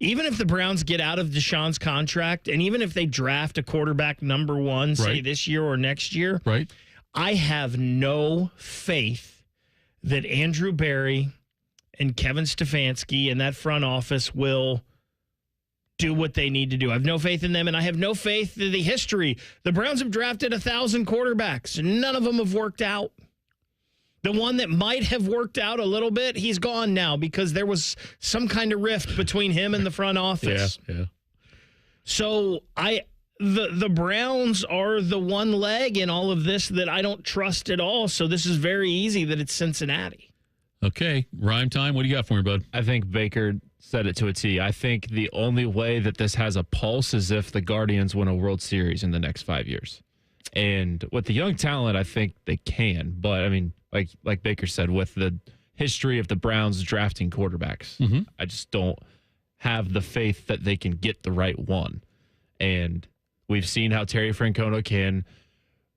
Speaker 3: Even if the Browns get out of Deshaun's contract, and even if they draft a quarterback number one, say this year or next year, I have no faith that Andrew Berry and Kevin Stefanski and that front office will do what they need to do. I have no faith in them, and I have no faith in the history. The Browns have drafted 1,000 quarterbacks. None of them have worked out. The one that might have worked out a little bit, he's gone now because there was some kind of rift between him and the front office.
Speaker 2: Yeah.
Speaker 3: So the Browns are the one leg in all of this that I don't trust at all. So this is very easy that it's Cincinnati.
Speaker 2: Okay, rhyme time. What do you got for me, bud?
Speaker 9: I think Baker said it to a T. I think the only way that this has a pulse is if the Guardians win a World Series in the next 5 years. And with the young talent, I think they can. But, I mean, like Baker said, with the history of the Browns drafting quarterbacks, I just don't have the faith that they can get the right one. And we've seen how Terry Francona can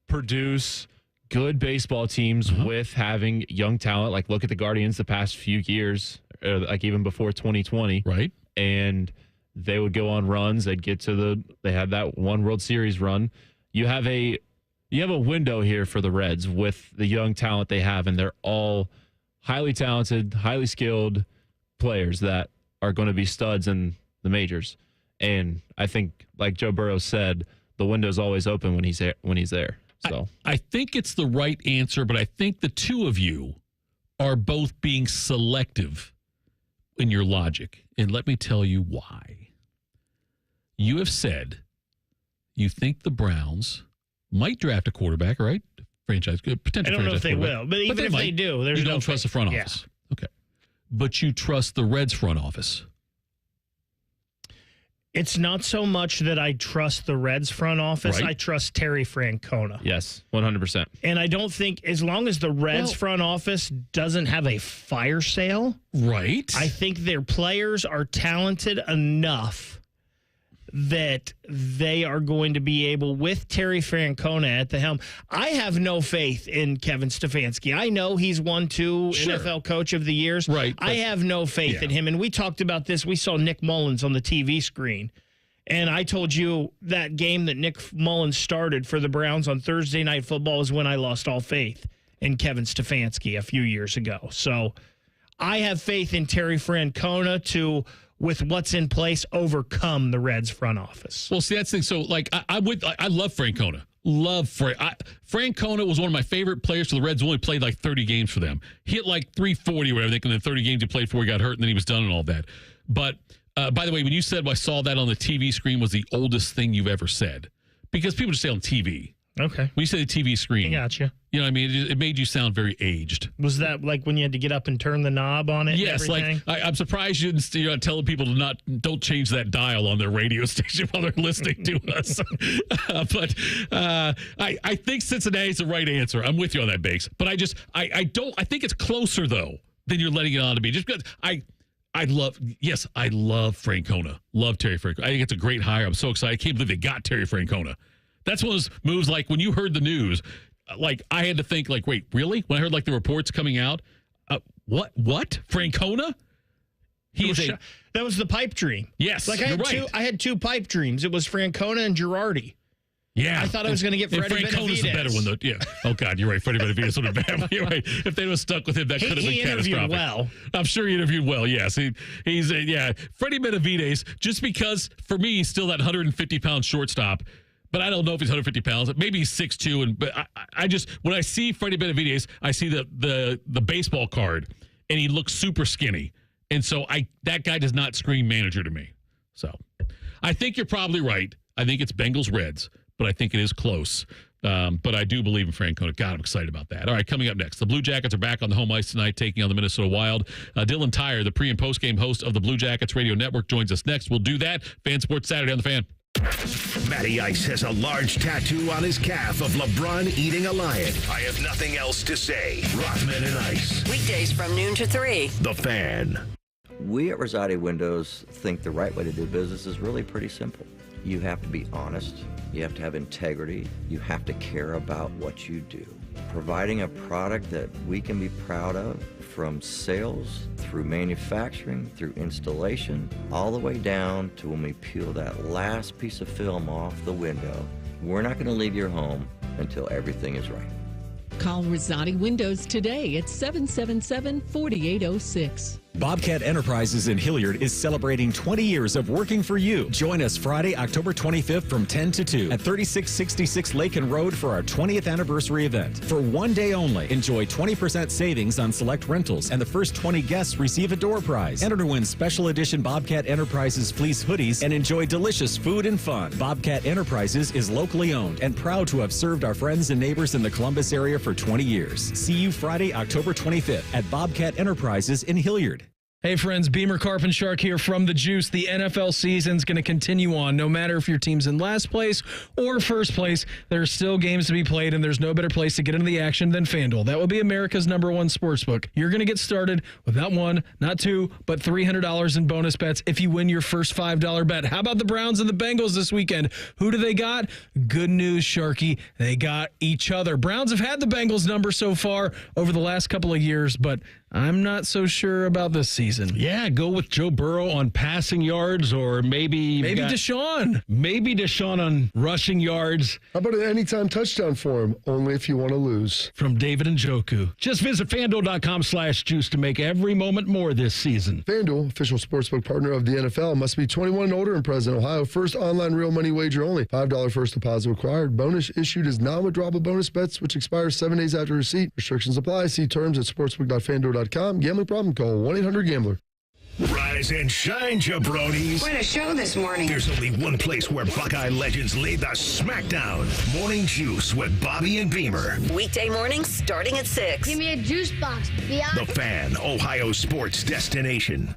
Speaker 9: produce good baseball teams with having young talent. Like, look at the Guardians the past few years, like even before 2020.
Speaker 2: Right.
Speaker 9: And they would go on runs. They'd get to they had that one World Series run. You have a window here for the Reds with the young talent they have, and they're all highly talented, highly skilled players that are going to be studs in the majors. And I think, like Joe Burrow said, the window's always open when he's there. So
Speaker 2: I think it's the right answer, but I think the two of you are both being selective in your logic. And let me tell you why. You have said you think the Browns might draft a quarterback, right? Potential
Speaker 3: I don't know if they will, but even if they do, there's
Speaker 2: you
Speaker 3: no
Speaker 2: don't trust the front office. Okay. But you trust the Reds front office.
Speaker 3: It's not so much that I trust the Reds front office. I trust Terry Francona.
Speaker 9: Yes, 100%.
Speaker 3: And I don't think, as long as the Reds front office doesn't have a fire sale,
Speaker 2: right?
Speaker 3: I think their players are talented enough that they are going to be able, with Terry Francona at the helm. I have no faith in Kevin Stefanski. I know he's won 2 NFL Coach of the Years.
Speaker 2: Right.
Speaker 3: I have no faith in him. And we talked about this. We saw Nick Mullins on the TV screen. And I told you that game that Nick Mullins started for the Browns on Thursday Night Football is when I lost all faith in Kevin Stefanski a few years ago. So I have faith in Terry Francona to, with what's in place, overcome the Reds front office.
Speaker 2: Well, see, that's the thing. So, like, I love Francona. Francona was one of my favorite players for the Reds. Only played like 30 games for them. He hit like 340 or whatever, I think, in the 30 games he played before he got hurt, and then he was done and all that. But, by the way, when you said I saw that on the TV screen was the oldest thing you've ever said, because people just say on TV.
Speaker 3: Okay.
Speaker 2: When you say the TV screen.
Speaker 3: I gotcha.
Speaker 2: You know what I mean? It made you sound very aged.
Speaker 3: Was that like when you had to get up and turn the knob on it?
Speaker 2: Yes,
Speaker 3: like
Speaker 2: I'm surprised you're not telling people to don't change that dial on their radio station while they're listening to us. But I think Cincinnati's the right answer. I'm with you on that, Bakes. But I think it's closer though than you're letting it on to be. Just because I love Francona. Love Terry Francona. I think it's a great hire. I'm so excited. I can't believe they got Terry Francona. That's one of those moves, like when you heard the news, like I had to think, like, wait, really? When I heard like the reports coming out, what? Francona?
Speaker 3: That was the pipe dream.
Speaker 2: Yes,
Speaker 3: like I had 2 pipe dreams. It was Francona and Girardi.
Speaker 2: Yeah,
Speaker 3: I thought I was going to get Freddie Benavidez.
Speaker 2: Francona's the better one, though. Yeah. Oh God, you're right. Freddie Benavidez would have been bad. You're right. If they would have stuck with him, that could have been catastrophic.
Speaker 3: He interviewed well.
Speaker 2: I'm sure he interviewed well. Yes, he's Freddie Benavidez. Just because for me, he's still that 150-pound shortstop. But I don't know if he's 150 pounds. Maybe he's 6'2". But I just, when I see Freddie Benavidez, I see the baseball card, and he looks super skinny. And so that guy does not scream manager to me. So I think you're probably right. I think it's Bengals Reds. But but I think it is close. But I do believe in Francona. God, I'm excited about that. All right, coming up next, the Blue Jackets are back on the home ice tonight, taking on the Minnesota Wild. Dylan Tyrer, the pre- and post-game host of the Blue Jackets Radio Network, joins us next. We'll do that. Fan Sports Saturday on the Fan.
Speaker 1: Matty Ice has a large tattoo on his calf of LeBron eating a lion. I have nothing else to say. Rothman and Ice.
Speaker 15: Weekdays from noon to 3.
Speaker 1: The Fan.
Speaker 5: We at Rosati Windows think the right way to do business is really pretty simple. You have to be honest. You have to have integrity. You have to care about what you do. Providing a product that we can be proud of, from sales, through manufacturing, through installation, all the way down to when we peel that last piece of film off the window. We're not going to leave your home until everything is right.
Speaker 6: Call Rosati Windows today at 777-4806.
Speaker 4: Bobcat Enterprises in Hilliard is celebrating 20 years of working for you. Join us Friday, October 25th from 10 to 2 at 3666 Lakin Road for our 20th anniversary event. For one day only, enjoy 20% savings on select rentals, and the first 20 guests receive a door prize. Enter to win special edition Bobcat Enterprises fleece hoodies and enjoy delicious food and fun. Bobcat Enterprises is locally owned and proud to have served our friends and neighbors in the Columbus area for 20 years. See you Friday, October 25th at Bobcat Enterprises in Hilliard.
Speaker 10: Hey friends, Beamer Carp and Shark here from The Juice. The NFL season's going to continue on. No matter if your team's in last place or first place, there's still games to be played, and there's no better place to get into the action than FanDuel. That will be America's #1 sportsbook. You're going to get started with not one, not two, but $300 in bonus bets if you win your first $5 bet. How about the Browns and the Bengals this weekend? Who do they got? Good news, Sharky. They got each other. Browns have had the Bengals number so far over the last couple of years, but I'm not so sure about this season.
Speaker 11: Yeah, go with Joe Burrow on passing yards, or maybe
Speaker 10: Deshaun.
Speaker 11: Maybe Deshaun on rushing yards.
Speaker 13: How about an anytime touchdown for him? Only if you want to lose.
Speaker 11: From David Njoku. Just visit FanDuel.com/juice to make every moment more this season.
Speaker 13: FanDuel, official sportsbook partner of the NFL, must be 21 and older and present. Ohio, first online real money wager only. $5 first deposit required. Bonus issued as non-withdrawable bonus bets, which expires 7 days after receipt. Restrictions apply. See terms at sportsbook.fanduel.com. Gambling problem? Call 1-800-GAMBLER.
Speaker 1: Rise and shine, jabronis.
Speaker 15: Quite a show this morning.
Speaker 1: There's only one place where Buckeye legends lay the smackdown. Morning Juice with Bobby and Beamer.
Speaker 15: Weekday mornings starting at 6.
Speaker 14: Give me a juice box, Bianca.
Speaker 1: The Fan, Ohio sports destination.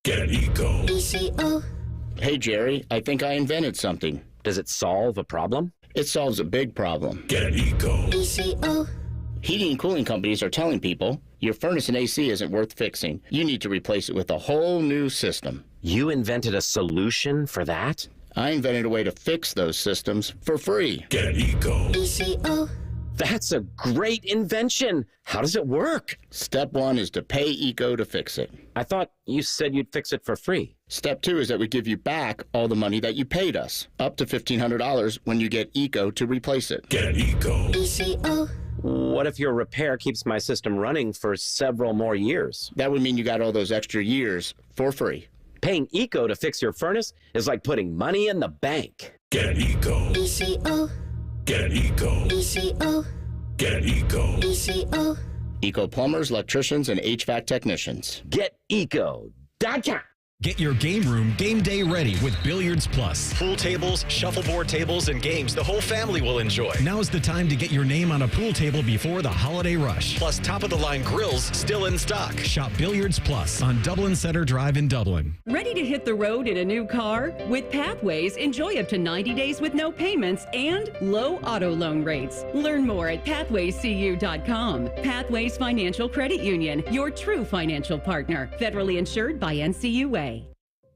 Speaker 1: Get Eco.
Speaker 21: ECO. Hey, Jerry, I think I invented something.
Speaker 26: Does it solve a problem?
Speaker 21: It solves a big problem.
Speaker 1: Get Eco.
Speaker 21: ECO. Heating and cooling companies are telling people your furnace and AC isn't worth fixing. You need to replace it with a whole new system.
Speaker 26: You invented a solution for that?
Speaker 21: I invented a way to fix those systems for free.
Speaker 1: Get Eco.
Speaker 21: ECO.
Speaker 26: That's a great invention. How does it work?
Speaker 21: Step 1 is to pay Eco to fix it.
Speaker 26: I thought you said you'd fix it for free.
Speaker 21: Step 2 is that we give you back all the money that you paid us, up to $1,500 when you get Eco to replace it.
Speaker 1: Get Eco.
Speaker 21: ECO.
Speaker 26: What if your repair keeps my system running for several more years?
Speaker 21: That would mean you got all those extra years for free.
Speaker 26: Paying Eco to fix your furnace is like putting money in the bank.
Speaker 1: Get Eco.
Speaker 21: ECO.
Speaker 1: Get Eco.
Speaker 21: ECO.
Speaker 1: Get Eco.
Speaker 21: ECO. Eco plumbers, electricians, and HVAC technicians.
Speaker 26: Get Eco.com.
Speaker 4: Get your game room game day ready with Billiards Plus. Pool tables, shuffleboard tables, and games the whole family will enjoy. Now is the time to get your name on a pool table before the holiday rush. Plus, top-of-the-line grills still in stock. Shop Billiards Plus on Dublin Center Drive in Dublin.
Speaker 27: Ready to hit the road in a new car? With Pathways, enjoy up to 90 days with no payments and low auto loan rates. Learn more at pathwayscu.com. Pathways Financial Credit Union, your true financial partner. Federally insured by NCUA.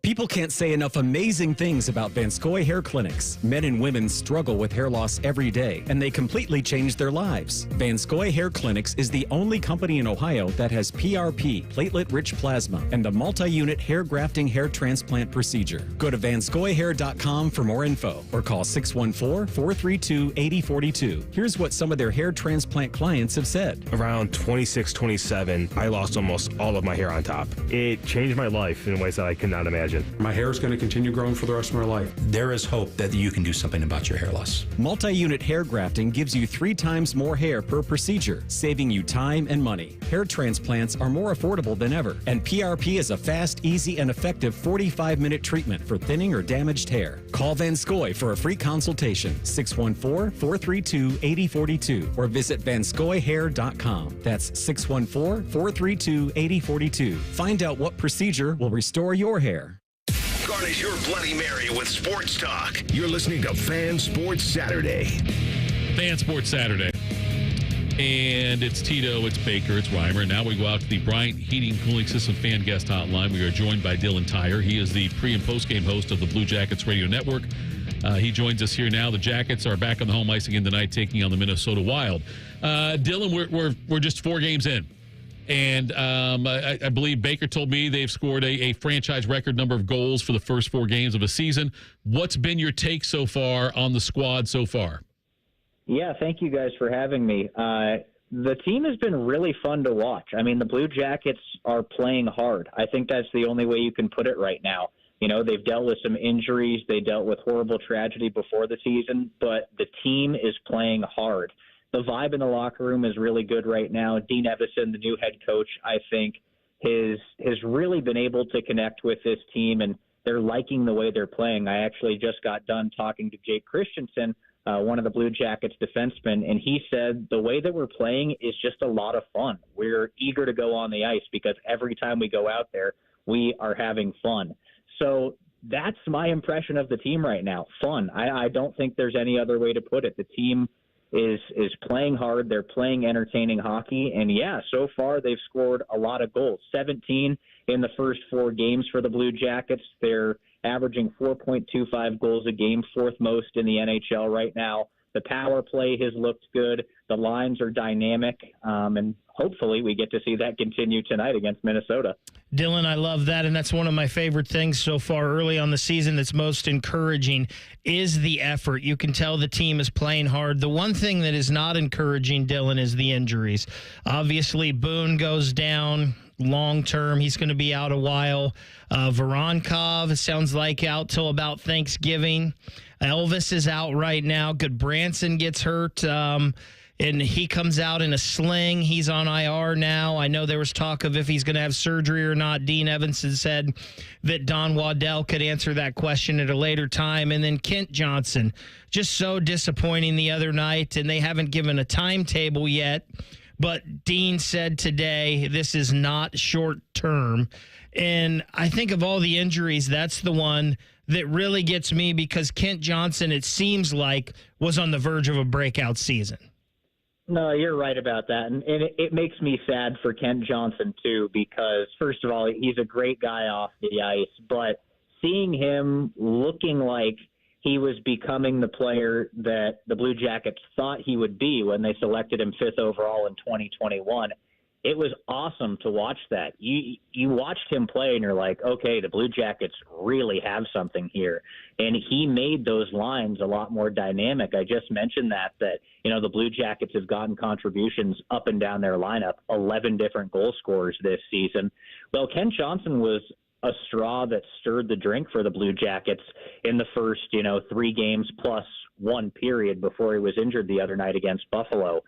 Speaker 4: People can't say enough amazing things about Vanscoy Hair Clinics. Men and women struggle with hair loss every day, and they completely change their lives. Vanscoy Hair Clinics is the only company in Ohio that has PRP, platelet-rich plasma, and the multi-unit hair grafting hair transplant procedure. Go to vanscoyhair.com for more info, or call 614-432-8042. Here's what some of their hair transplant clients have said.
Speaker 28: Around 26, 27, I lost almost all of my hair on top. It changed my life in ways that I could not imagine.
Speaker 7: imagine. My hair is going to continue growing for the rest of my life.
Speaker 8: There is hope that you can do something about your hair loss.
Speaker 4: Multi-unit hair grafting gives you 3 times more hair per procedure, saving you time and money. Hair transplants are more affordable than ever, and PRP is a fast, easy, and effective 45-minute treatment for thinning or damaged hair. Call Van Scoy for a free consultation, 614-432-8042, or visit vanscoyhair.com. That's 614-432-8042. Find out what procedure will restore your hair.
Speaker 1: Garnish your Bloody Mary with sports talk. You're listening to Fan Sports Saturday.
Speaker 2: Fan Sports Saturday. And it's Tito, it's Baker, it's Reimer. Now we go out to the Bryant Heating Cooling System fan guest hotline. We are joined by Dylan Tyrer. He is the pre- and post-game host of the Blue Jackets Radio Network. He joins us here now. The Jackets are back on the home ice again tonight, taking on the Minnesota Wild. Dylan, we're just 4 games in. And I believe Baker told me they've scored a franchise record number of goals for the first 4 games of a season. What's been your take so far on the squad so far?
Speaker 12: Yeah, thank you guys for having me. The team has been really fun to watch. I mean, the Blue Jackets are playing hard. I think that's the only way you can put it right now. You know, they've dealt with some injuries. They dealt with horrible tragedy before the season, but the team is playing hard. The vibe in the locker room is really good right now. Dean Evison, the new head coach, I think, has really been able to connect with this team, and they're liking the way they're playing. I actually just got done talking to Jake Christensen, one of the Blue Jackets defensemen, and he said the way that we're playing is just a lot of fun. We're eager to go on the ice because every time we go out there, we are having fun. So that's my impression of the team right now. Fun. I don't think there's any other way to put it. The team is playing hard. They're playing entertaining hockey. And, yeah, so far they've scored a lot of goals. 17 in the first 4 games for the Blue Jackets. They're averaging 4.25 goals a game, 4th most in the NHL right now. The power play has looked good. The lines are dynamic. And hopefully we get to see that continue tonight against Minnesota.
Speaker 3: Dylan, I love that, and that's one of my favorite things so far early on the season that's most encouraging is the effort. You can tell the team is playing hard. The one thing that is not encouraging, Dylan, is the injuries. Obviously, Boone goes down long term. He's going to be out a while. Voronkov, it sounds like, out till about Thanksgiving. Elvis is out right now. Goodbranson gets hurt. And he comes out in a sling. He's on IR now. I know there was talk of if he's going to have surgery or not. Dean Evanson said that Don Waddell could answer that question at a later time. And then Kent Johnson, just so disappointing the other night, and they haven't given a timetable yet. But Dean said today this is not short term. And I think of all the injuries, that's the one that really gets me because Kent Johnson, it seems like, was on the verge of a breakout season.
Speaker 12: No, you're right about that. And it makes me sad for Kent Johnson, too, because, first of all, he's a great guy off the ice. But seeing him looking like he was becoming the player that the Blue Jackets thought he would be when they selected him 5th overall in 2021, it was awesome to watch that. You watched him play and you're like, okay, the Blue Jackets really have something here. And he made those lines a lot more dynamic. I just mentioned that, you know, the Blue Jackets have gotten contributions up and down their lineup, 11 different goal scorers this season. Well, Ken Johnson was a straw that stirred the drink for the Blue Jackets in the first, 3 games plus 1 period before he was injured the other night against Buffalo.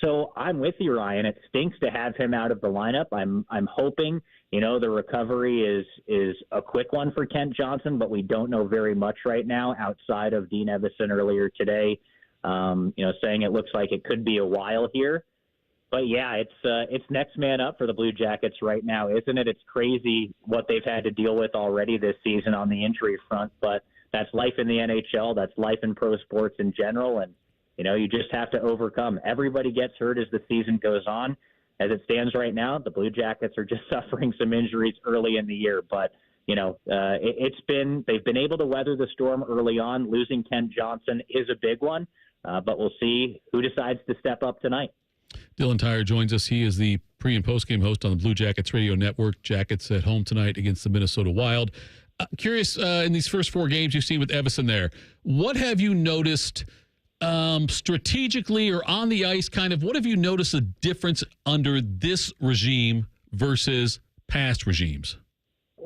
Speaker 12: So I'm with you, Ryan. It stinks to have him out of the lineup. I'm hoping, the recovery is a quick one for Kent Johnson, but we don't know very much right now outside of Dean Evison earlier today, saying it looks like it could be a while here. But yeah, it's next man up for the Blue Jackets right now, isn't it? It's crazy what they've had to deal with already this season on the injury front, but that's life in the NHL. That's life in pro sports in general. And, you just have to overcome. Everybody gets hurt as the season goes on. As it stands right now, the Blue Jackets are just suffering some injuries early in the year. But, they've been able to weather the storm early on. Losing Kent Johnson is a big one, but we'll see who decides to step up tonight.
Speaker 2: Dylan Tyrer joins us. He is the pre- and post-game host on the Blue Jackets Radio Network. Jackets at home tonight against the Minnesota Wild. Curious, in these first 4 games you've seen with Evison there, what have you noticed strategically or on the ice, what have you noticed a difference under this regime versus past regimes?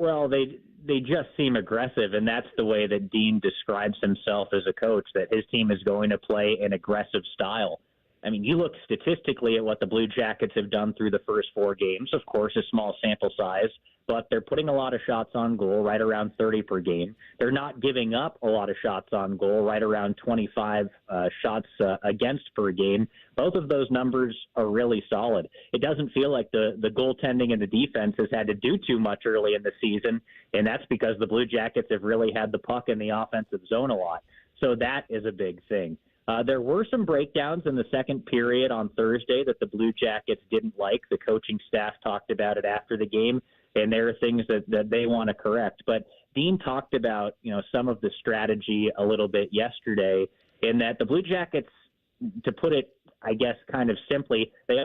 Speaker 12: Well, they just seem aggressive, and that's the way that Dean describes himself as a coach, that his team is going to play an aggressive style. I mean, you look statistically at what the Blue Jackets have done through the first 4 games. Of course, a small sample size, but they're putting a lot of shots on goal, right around 30 per game. They're not giving up a lot of shots on goal, right around 25 shots against per game. Both of those numbers are really solid. It doesn't feel like the goaltending and the defense has had to do too much early in the season, and that's because the Blue Jackets have really had the puck in the offensive zone a lot. So that is a big thing. There were some breakdowns in the second period on Thursday that the Blue Jackets didn't like. The coaching staff talked about it after the game, and there are things that they want to correct. But Dean talked about, some of the strategy a little bit yesterday, in that the Blue Jackets, to put it, I guess, kind of simply, they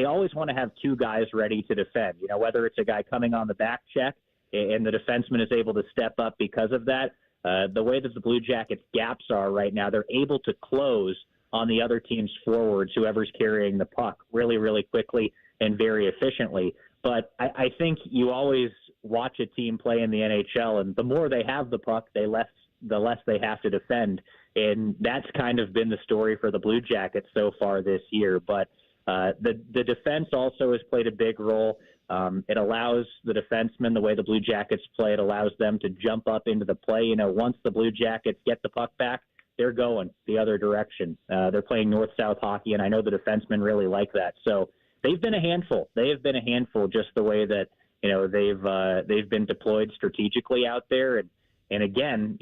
Speaker 12: always want to have 2 guys ready to defend. Whether it's a guy coming on the back check and the defenseman is able to step up because of that. The way that the Blue Jackets' gaps are right now, they're able to close on the other team's forwards, whoever's carrying the puck, really, really quickly and very efficiently. But I think you always watch a team play in the NHL, and the more they have the puck, the less they have to defend. And that's kind of been the story for the Blue Jackets so far this year. But the defense also has played a big role. It allows the defensemen, the way the Blue Jackets play, it allows them to jump up into the play. Once the Blue Jackets get the puck back, they're going the other direction. They're playing north-south hockey, and I know the defensemen really like that. So they've been a handful. They have been a handful, just the way that they've been deployed strategically out there. And again,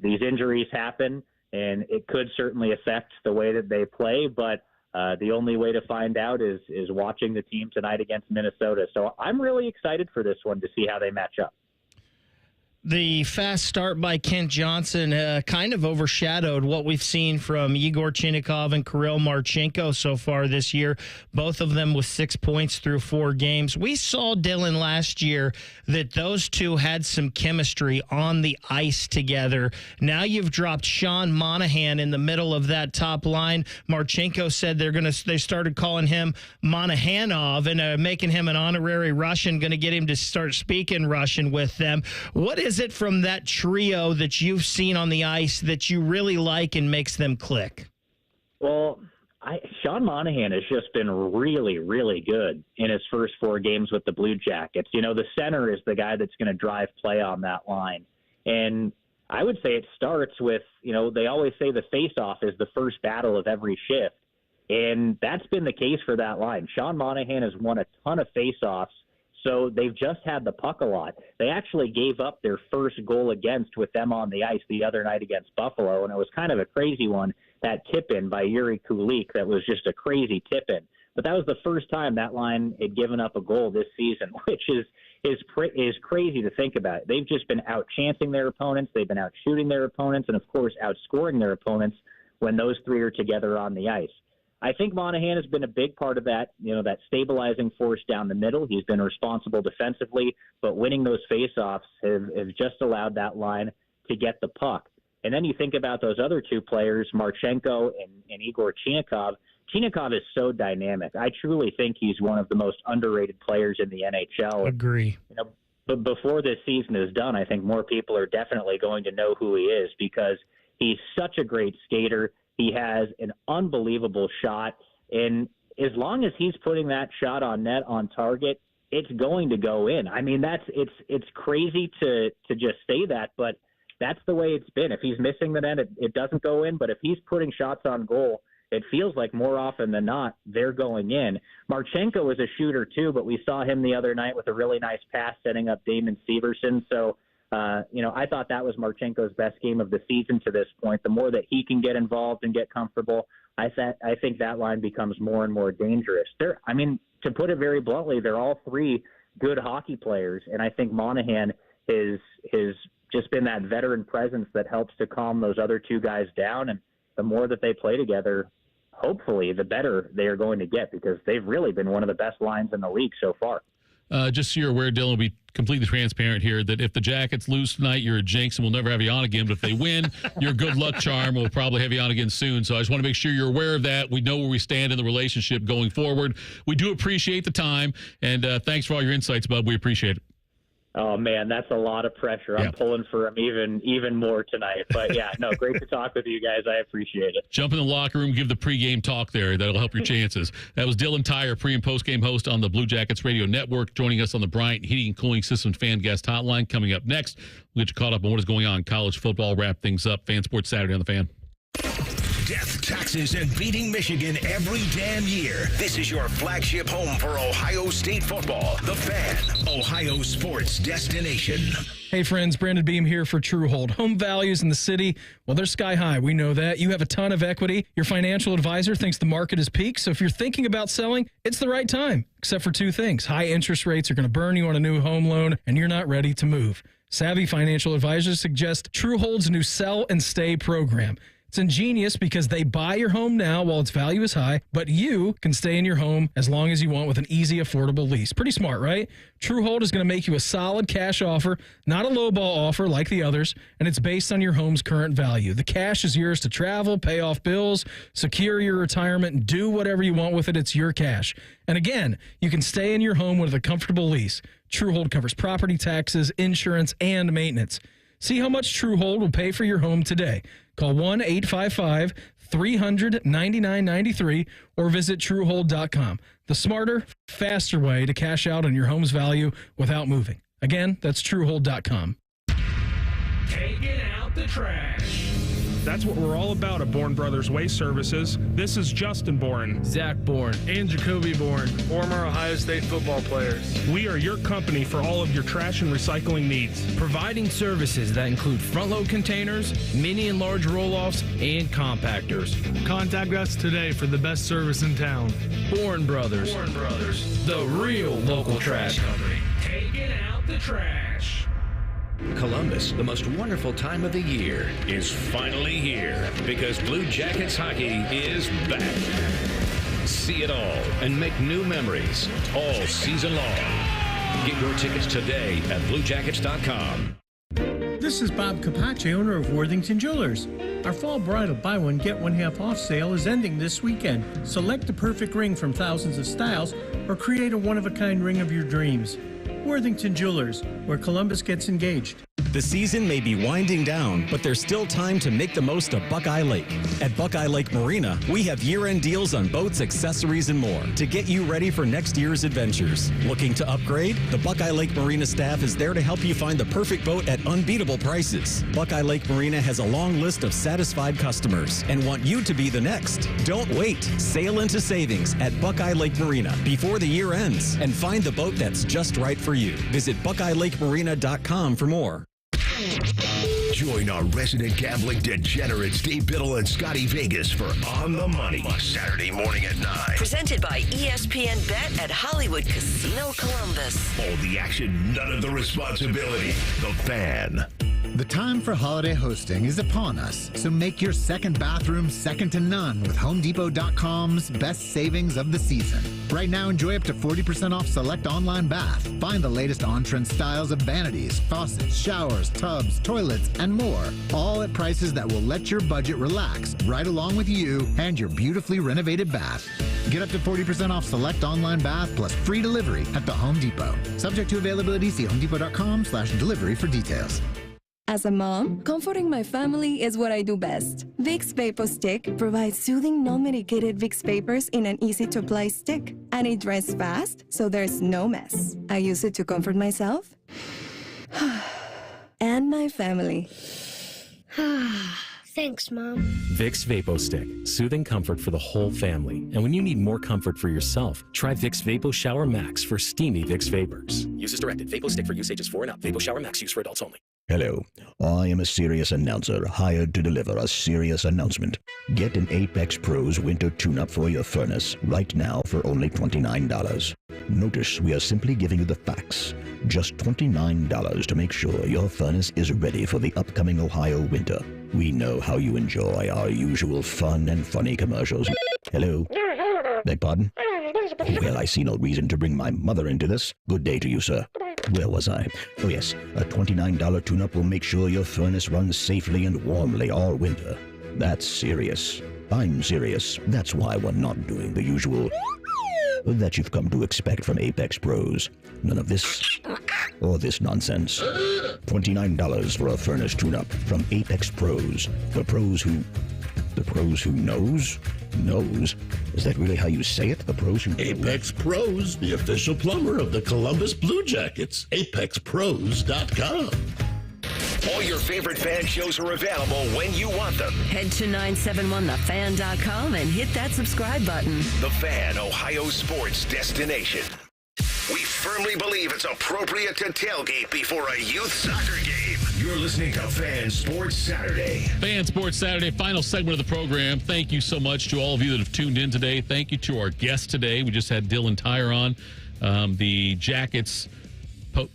Speaker 12: these injuries happen, and it could certainly affect the way that they play, but the only way to find out is watching the team tonight against Minnesota. So I'm really excited for this one to see how they match up.
Speaker 3: The fast start by Kent Johnson kind of overshadowed what we've seen from Igor Chinnikov and Kirill Marchenko so far this year, both of them with 6 points through 4 games. We saw, Dylan, last year that those two had some chemistry on the ice together. Now you've dropped Sean Monahan in the middle of that top line. Marchenko said they started calling him Monahanov and making him an honorary Russian, going to get him to start speaking Russian with them. What is it from that trio that you've seen on the ice that you really like and makes them click?
Speaker 12: Well, Sean Monahan has just been really, really good in his first 4 games with the Blue Jackets. The center is the guy that's going to drive play on that line. And I would say it starts with, they always say the face-off is the first battle of every shift. And that's been the case for that line. Sean Monahan has won a ton of face-offs. So they've just had the puck a lot. They actually gave up their first goal against with them on the ice the other night against Buffalo, and it was kind of a crazy one, that tip-in by Yuri Kulik. That was just a crazy tip-in. But that was the first time that line had given up a goal this season, which is crazy to think about. They've just been out-chancing their opponents. They've been out-shooting their opponents, and, of course, outscoring their opponents when those 3 are together on the ice. I think Monahan has been a big part of that, that stabilizing force down the middle. He's been responsible defensively, but winning those faceoffs have just allowed that line to get the puck. And then you think about those other 2 players, Marchenko and Igor Chinnikov. Chinnikov is so dynamic. I truly think he's one of the most underrated players in the NHL.
Speaker 3: Agree.
Speaker 12: But before this season is done, I think more people are definitely going to know who he is, because he's such a great skater. He has an unbelievable shot, and as long as he's putting that shot on net on target, it's going to go in. I mean, it's crazy to just say that, but that's the way it's been. If he's missing the net, it doesn't go in, but if he's putting shots on goal, it feels like more often than not they're going in. Marchenko is a shooter too, but we saw him the other night with a really nice pass setting up Damon Severson. So I thought that was Marchenko's best game of the season to this point. The more that he can get involved and get comfortable, I think that line becomes more and more dangerous. To put it very bluntly, they're all 3 good hockey players, and I think Monahan is just been that veteran presence that helps to calm those other 2 guys down. And the more that they play together, hopefully, the better they are going to get, because they've really been one of the best lines in the league so far.
Speaker 2: Just so you're aware, Dylan, will be completely transparent here that if the Jackets lose tonight, you're a jinx and we'll never have you on again. But if they win, you're a good luck charm. We'll probably have you on again soon. So I just want to make sure you're aware of that. We know where we stand in the relationship going forward. We do appreciate the time, and thanks for all your insights, bud. We appreciate it.
Speaker 12: Oh, man, that's a lot of pressure. I'm pulling for him even more tonight. But, yeah, no, great to talk with you guys. I appreciate it.
Speaker 2: Jump in the locker room, give the pregame talk there. That'll help your chances. That was Dylan Tyrer, pre- and postgame host on the Blue Jackets Radio Network, joining us on the Bryant Heating and Cooling Systems fan guest hotline. Coming up next, we'll get you caught up on what is going on in college football, wrap things up. Fan Sports Saturday on the Fan.
Speaker 1: Death, taxes, and beating Michigan every damn year. This is your flagship home for Ohio State football. The Fan, Ohio sports destination.
Speaker 10: Hey friends, Brandon Beam here for Truehold. Home values in the city, well, they're sky high. We know that. You have a ton of equity. Your financial advisor thinks the market is peaked. So if you're thinking about selling, it's the right time. Except for two things. High interest rates are going to burn you on a new home loan, and you're not ready to move. Savvy financial advisors suggest Truehold's new Sell and Stay program. It's ingenious because they buy your home now while its value is high, but you can stay in your home as long as you want with an easy, affordable lease. Pretty smart, right? Truehold is going to make you a solid cash offer, not a lowball offer like the others, and it's based on your home's current value. The cash is yours to travel, pay off bills, secure your retirement, and do whatever you want with it. It's your cash. And again, you can stay in your home with a comfortable lease. Truehold covers property taxes, insurance, and maintenance. See how much Truehold will pay for your home today. Call 1-855-300-9993 or visit Truehold.com. The smarter, faster way to cash out on your home's value without moving. Again, that's Truehold.com.
Speaker 16: Taking out the trash. That's what we're all about at Bourne Brothers Waste Services. This is Justin Bourne,
Speaker 17: Zach Bourne, and Jacoby Bourne, former Ohio State football players.
Speaker 16: We are your company for all of your trash and recycling needs.
Speaker 17: Providing services that include front-load containers, mini and large roll-offs, and compactors. Contact us today for the best service in town. Bourne Brothers.
Speaker 16: Bourne Brothers.
Speaker 17: The real local trash company.
Speaker 16: Taking out the trash.
Speaker 1: Columbus, the most wonderful time of the year, is finally here because Blue Jackets hockey is back. See it all and make new memories all season long. Get your tickets today at BlueJackets.com.
Speaker 18: This is Bob Capacci, owner of Worthington Jewelers. Our fall bridal buy one, get one half off sale is ending this weekend. Select the perfect ring from thousands of styles or create a one-of-a-kind ring of your dreams. Worthington Jewelers, where Columbus gets engaged.
Speaker 4: The season may be winding down, but there's still time to make the most of Buckeye Lake. At Buckeye Lake Marina, we have year-end deals on boats, accessories, and more to get you ready for next year's adventures. Looking to upgrade? The Buckeye Lake Marina staff is there to help you find the perfect boat at unbeatable prices. Buckeye Lake Marina has a long list of satisfied customers and want you to be the next. Don't wait. Sail into savings at Buckeye Lake Marina before the year ends and find the boat that's just right for you. Visit BuckeyeLakeMarina.com for more.
Speaker 1: Join our resident gambling degenerates, Dave Biddle and Scotty Vegas for On the Money, Saturday morning at 9.
Speaker 15: Presented by ESPN Bet at Hollywood Casino Columbus.
Speaker 1: All the action, none of the responsibility. The Fan.
Speaker 19: The time for holiday hosting is upon us, so make your second bathroom second to none with HomeDepot.com's best savings of the season. Right now, enjoy up to 40% off select online bath. Find the latest on-trend styles of vanities, faucets, showers, tubs, toilets, and more, all at prices that will let your budget relax right along with you and your beautifully renovated bath. Get up to 40% off select online bath plus free delivery at the Home Depot. Subject to availability, see HomeDepot.com/delivery for details.
Speaker 20: As a mom, comforting my family is what I do best. Vicks Vapor Stick provides soothing, non-medicated Vicks vapors in an easy-to-apply stick. And it dries fast, so there's no mess. I use it to comfort myself and my family.
Speaker 14: Thanks, Mom.
Speaker 22: Vicks Vapo Stick, soothing comfort for the whole family. And when you need more comfort for yourself, try Vicks Vapo Shower Max for steamy Vicks vapors. Use as directed. Vapo Stick for use ages 4 and up. Vapo Shower Max use for adults only.
Speaker 23: Hello, I am a serious announcer hired to deliver a serious announcement. Get an Apex Pros winter tune-up for your furnace right now for only $29. Notice we are simply giving you the facts. Just $29 to make sure your furnace is ready for the upcoming Ohio winter. We know how you enjoy our usual fun and funny commercials. Hello? Beg pardon? Well, I see no reason to bring my mother into this. Good day to you, sir. Where was I? Oh, yes. A $29 tune-up will make sure your furnace runs safely and warmly all winter. That's serious. I'm serious. That's why we're not doing the usual that you've come to expect from Apex Pros. None of this or this nonsense. $29 for a furnace tune-up from Apex Pros. The pros who knows? Is that really how you say it? The pros who
Speaker 5: Apex Pros, the official plumber of the Columbus Blue Jackets. ApexPros.com.
Speaker 1: All your favorite fan shows are available when you want them.
Speaker 15: Head to 971thefan.com and hit that subscribe button.
Speaker 1: The Fan, Ohio sports destination. We firmly believe it's appropriate to tailgate before a youth soccer game. You're listening to Fan Sports Saturday.
Speaker 2: Fan Sports Saturday, final segment of the program. Thank you so much to all of you that have tuned in today. Thank you to our guest today. We just had Tyrer on, the Jackets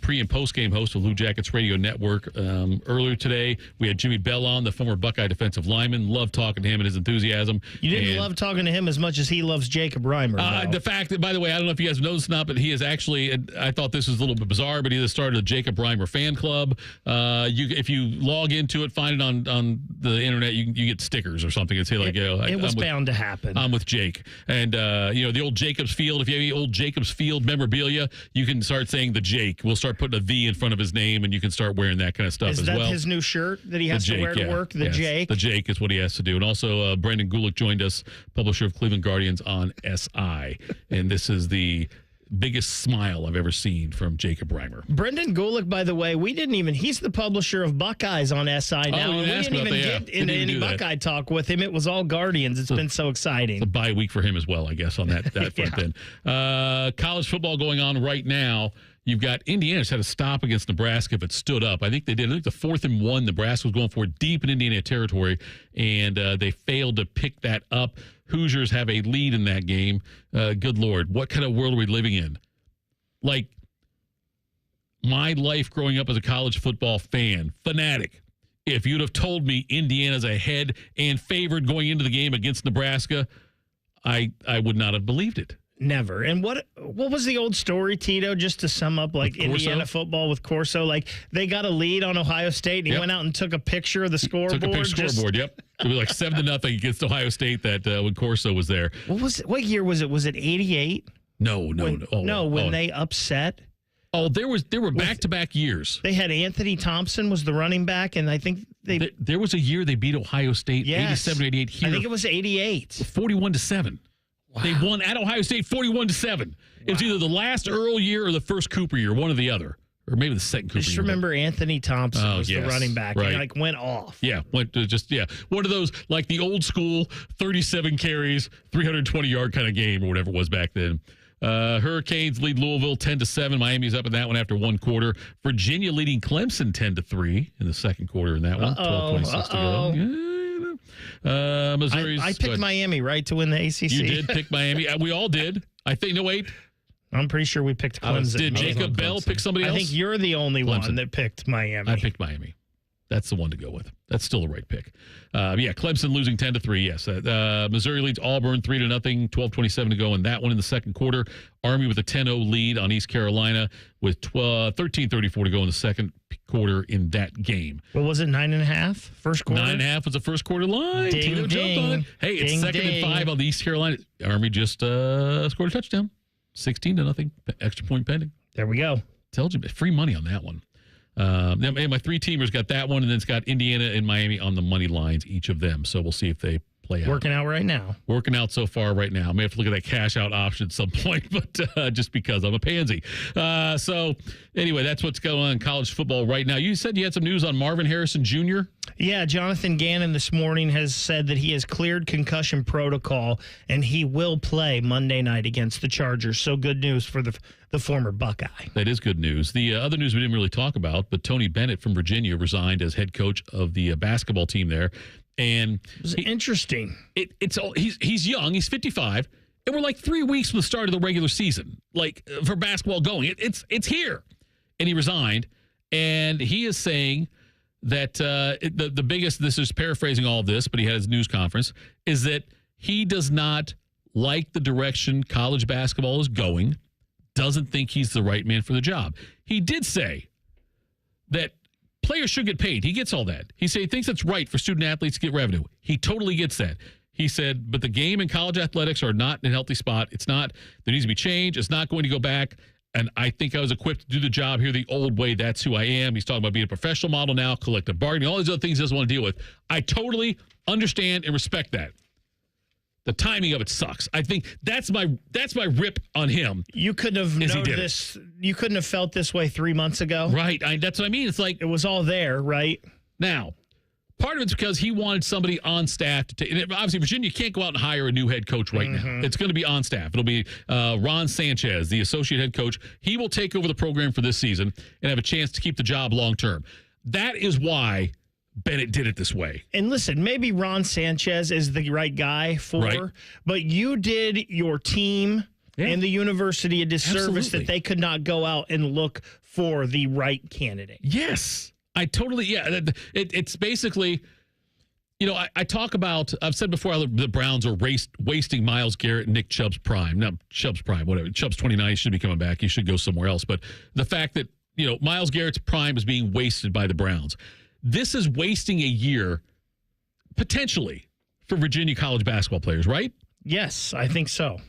Speaker 2: pre and postgame host of Blue Jackets Radio Network. Earlier today, we had Jimmie Bell on, the former Buckeye defensive lineman. Loved talking to him and his enthusiasm.
Speaker 3: You didn't love talking to him as much as he loves Jacob Reimer.
Speaker 2: The fact that, by the way, I don't know if you guys noticed or not, but he is actually, I thought this was a little bit bizarre, but he has started a Jacob Reimer fan club. If you log into it, find it on the internet, you get stickers or something and say like,
Speaker 3: it was bound to happen.
Speaker 2: I'm with Jake. And, the old Jacobs Field, if you have any old Jacobs Field memorabilia, you can start saying the Jake. We'll start putting a V in front of his name, and you can start wearing that kind of stuff as well.
Speaker 3: Is that his new shirt that he has to wear to work? The Jake?
Speaker 2: The Jake is what he has to do. And also, Brendan Gulick joined us, publisher of Cleveland Guardians on SI. And this is the biggest smile I've ever seen from Jacob Reimer.
Speaker 3: Brendan Gulick, by the way, he's the publisher of Buckeyes on SI now.
Speaker 2: We
Speaker 3: didn't even get into any Buckeye talk with him. It was all Guardians. It's been so exciting.
Speaker 2: It's a bye week for him as well, I guess, on that front then. College football going on right now. You've got Indiana had to stop against Nebraska if it stood up. I think they did. I think the 4th and 1 Nebraska was going for deep in Indiana territory, and they failed to pick that up. Hoosiers have a lead in that game. Good Lord, what kind of world are we living in? Like, my life growing up as a college football fanatic, if you'd have told me Indiana's ahead and favored going into the game against Nebraska, I would not have believed it.
Speaker 3: Never. And what was the old story, Tito, just to sum up, like Indiana football with Corso? Like, they got a lead on Ohio State, and he went out and took a picture of the scoreboard.
Speaker 2: Took a picture of the scoreboard, yep. It was like 7-0 against Ohio State that when Corso was there.
Speaker 3: What year was it? Was it 88?
Speaker 2: No.
Speaker 3: When they upset?
Speaker 2: Oh, there were back-to-back years.
Speaker 3: They had Anthony Thompson was the running back, and I think
Speaker 2: there was a year they beat Ohio State, 87, 88 here.
Speaker 3: I think it was 88.
Speaker 2: 41-7. Wow. They won at Ohio State 41-7. Wow. It was either the last Earl year or the first Cooper year, one or the other. Or maybe the second Cooper year.
Speaker 3: Just remember Anthony Thompson was the running back.
Speaker 2: Right.
Speaker 3: He went off.
Speaker 2: Yeah, went to one of those, like the old school 37 carries, 320-yard kind of game or whatever it was back then. Hurricanes lead Louisville 10-7. Miami's up in that one after one quarter. Virginia leading Clemson 10-3 in the second quarter in that one. 12:26 to go. Yeah. Missouri's.
Speaker 3: I picked Miami, right, to win the ACC.
Speaker 2: You did pick Miami. We all did. I think. No, wait.
Speaker 3: I'm pretty sure we picked Clemson.
Speaker 2: Did Jacob Bell pick somebody else?
Speaker 3: I think you're the only one that picked Miami.
Speaker 2: I picked Miami. That's the one to go with. That's still the right pick. Clemson losing 10-3. Yes. Missouri leads Auburn 3-0. 12:27 to go in that one in the second quarter. Army with a 10-0 lead on East Carolina with 13:34 to go in the second quarter in that game.
Speaker 3: What was it? 9.5 first quarter.
Speaker 2: 9.5 was the first quarter line.
Speaker 3: Ding,
Speaker 2: Tito jumped on it. Hey, it's
Speaker 3: ding,
Speaker 2: 2nd and 5 on the East Carolina. Army just scored a touchdown. 16-0. Extra point pending.
Speaker 3: There we go.
Speaker 2: Told you, free money on that one. My three teamers got that one, and then it's got Indiana and Miami on the money lines, each of them. So we'll see if they play out.
Speaker 3: Working out right now.
Speaker 2: Working out so far right now. I may have to look at that cash out option at some point, but just because I'm a pansy. So anyway, that's what's going on in college football right now. You said you had some news on Marvin Harrison Jr.?
Speaker 3: Yeah, Jonathan Gannon this morning has said that he has cleared concussion protocol, and he will play Monday night against the Chargers. So good news for the former Buckeye.
Speaker 2: That is good news. The other news we didn't really talk about, but Tony Bennett from Virginia resigned as head coach of the basketball team there. And
Speaker 3: it was interesting.
Speaker 2: He's young. He's 55. And we're like 3 weeks from the start of the regular season, like for basketball going. It's here. And he resigned. And he is saying that the biggest, this is paraphrasing all of this, but he had his news conference, is that he does not like the direction college basketball is going, doesn't think he's the right man for the job. He did say that players should get paid. He gets all that. He thinks it's right for student athletes to get revenue. He totally gets that. He said, but the game and college athletics are not in a healthy spot. It's not. There needs to be change. It's not going to go back. And I think I was equipped to do the job here the old way. That's who I am. He's talking about being a professional model now, collective bargaining, all these other things he doesn't want to deal with. I totally understand and respect that. The timing of it sucks. I think that's my rip on him.
Speaker 3: You couldn't have known this. You couldn't have felt this way 3 months ago.
Speaker 2: Right. That's what I mean. It's like
Speaker 3: it was all there, right?
Speaker 2: Now, part of it's because he wanted somebody on staff to take. Obviously, Virginia can't go out and hire a new head coach right now. It's going to be on staff. It'll be Ron Sanchez, the associate head coach. He will take over the program for this season and have a chance to keep the job long term. That is why Bennett did it this way.
Speaker 3: And listen, maybe Ron Sanchez is the right guy but you did your team and the university a disservice that they could not go out and look for the right candidate.
Speaker 2: Yes. I totally, it's basically, I talk about, I've said before, the Browns are wasting Myles Garrett and Nick Chubb's prime. Not Chubb's prime, whatever. Chubb's 29, he should be coming back. He should go somewhere else. But the fact that, Myles Garrett's prime is being wasted by the Browns. This is wasting a year, potentially, for Virginia college basketball players, right?
Speaker 3: Yes, I think so.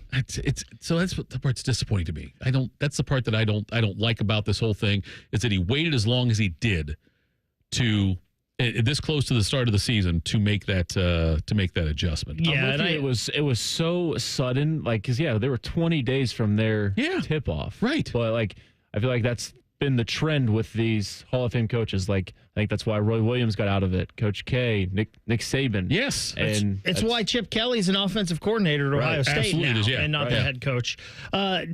Speaker 2: So that's what the part's disappointing to me. That's the part that I don't like about this whole thing, is that he waited as long as he did to this close to the start of the season to make that adjustment.
Speaker 6: Yeah, and it was so sudden, because there were 20 days from their tip off,
Speaker 2: right?
Speaker 6: But I feel like that's been the trend with these Hall of Fame coaches. I think that's why Roy Williams got out of it. Coach K, Nick Saban.
Speaker 2: Yes.
Speaker 3: And it's why Chip Kelly's an offensive coordinator at Ohio State now and not the head coach.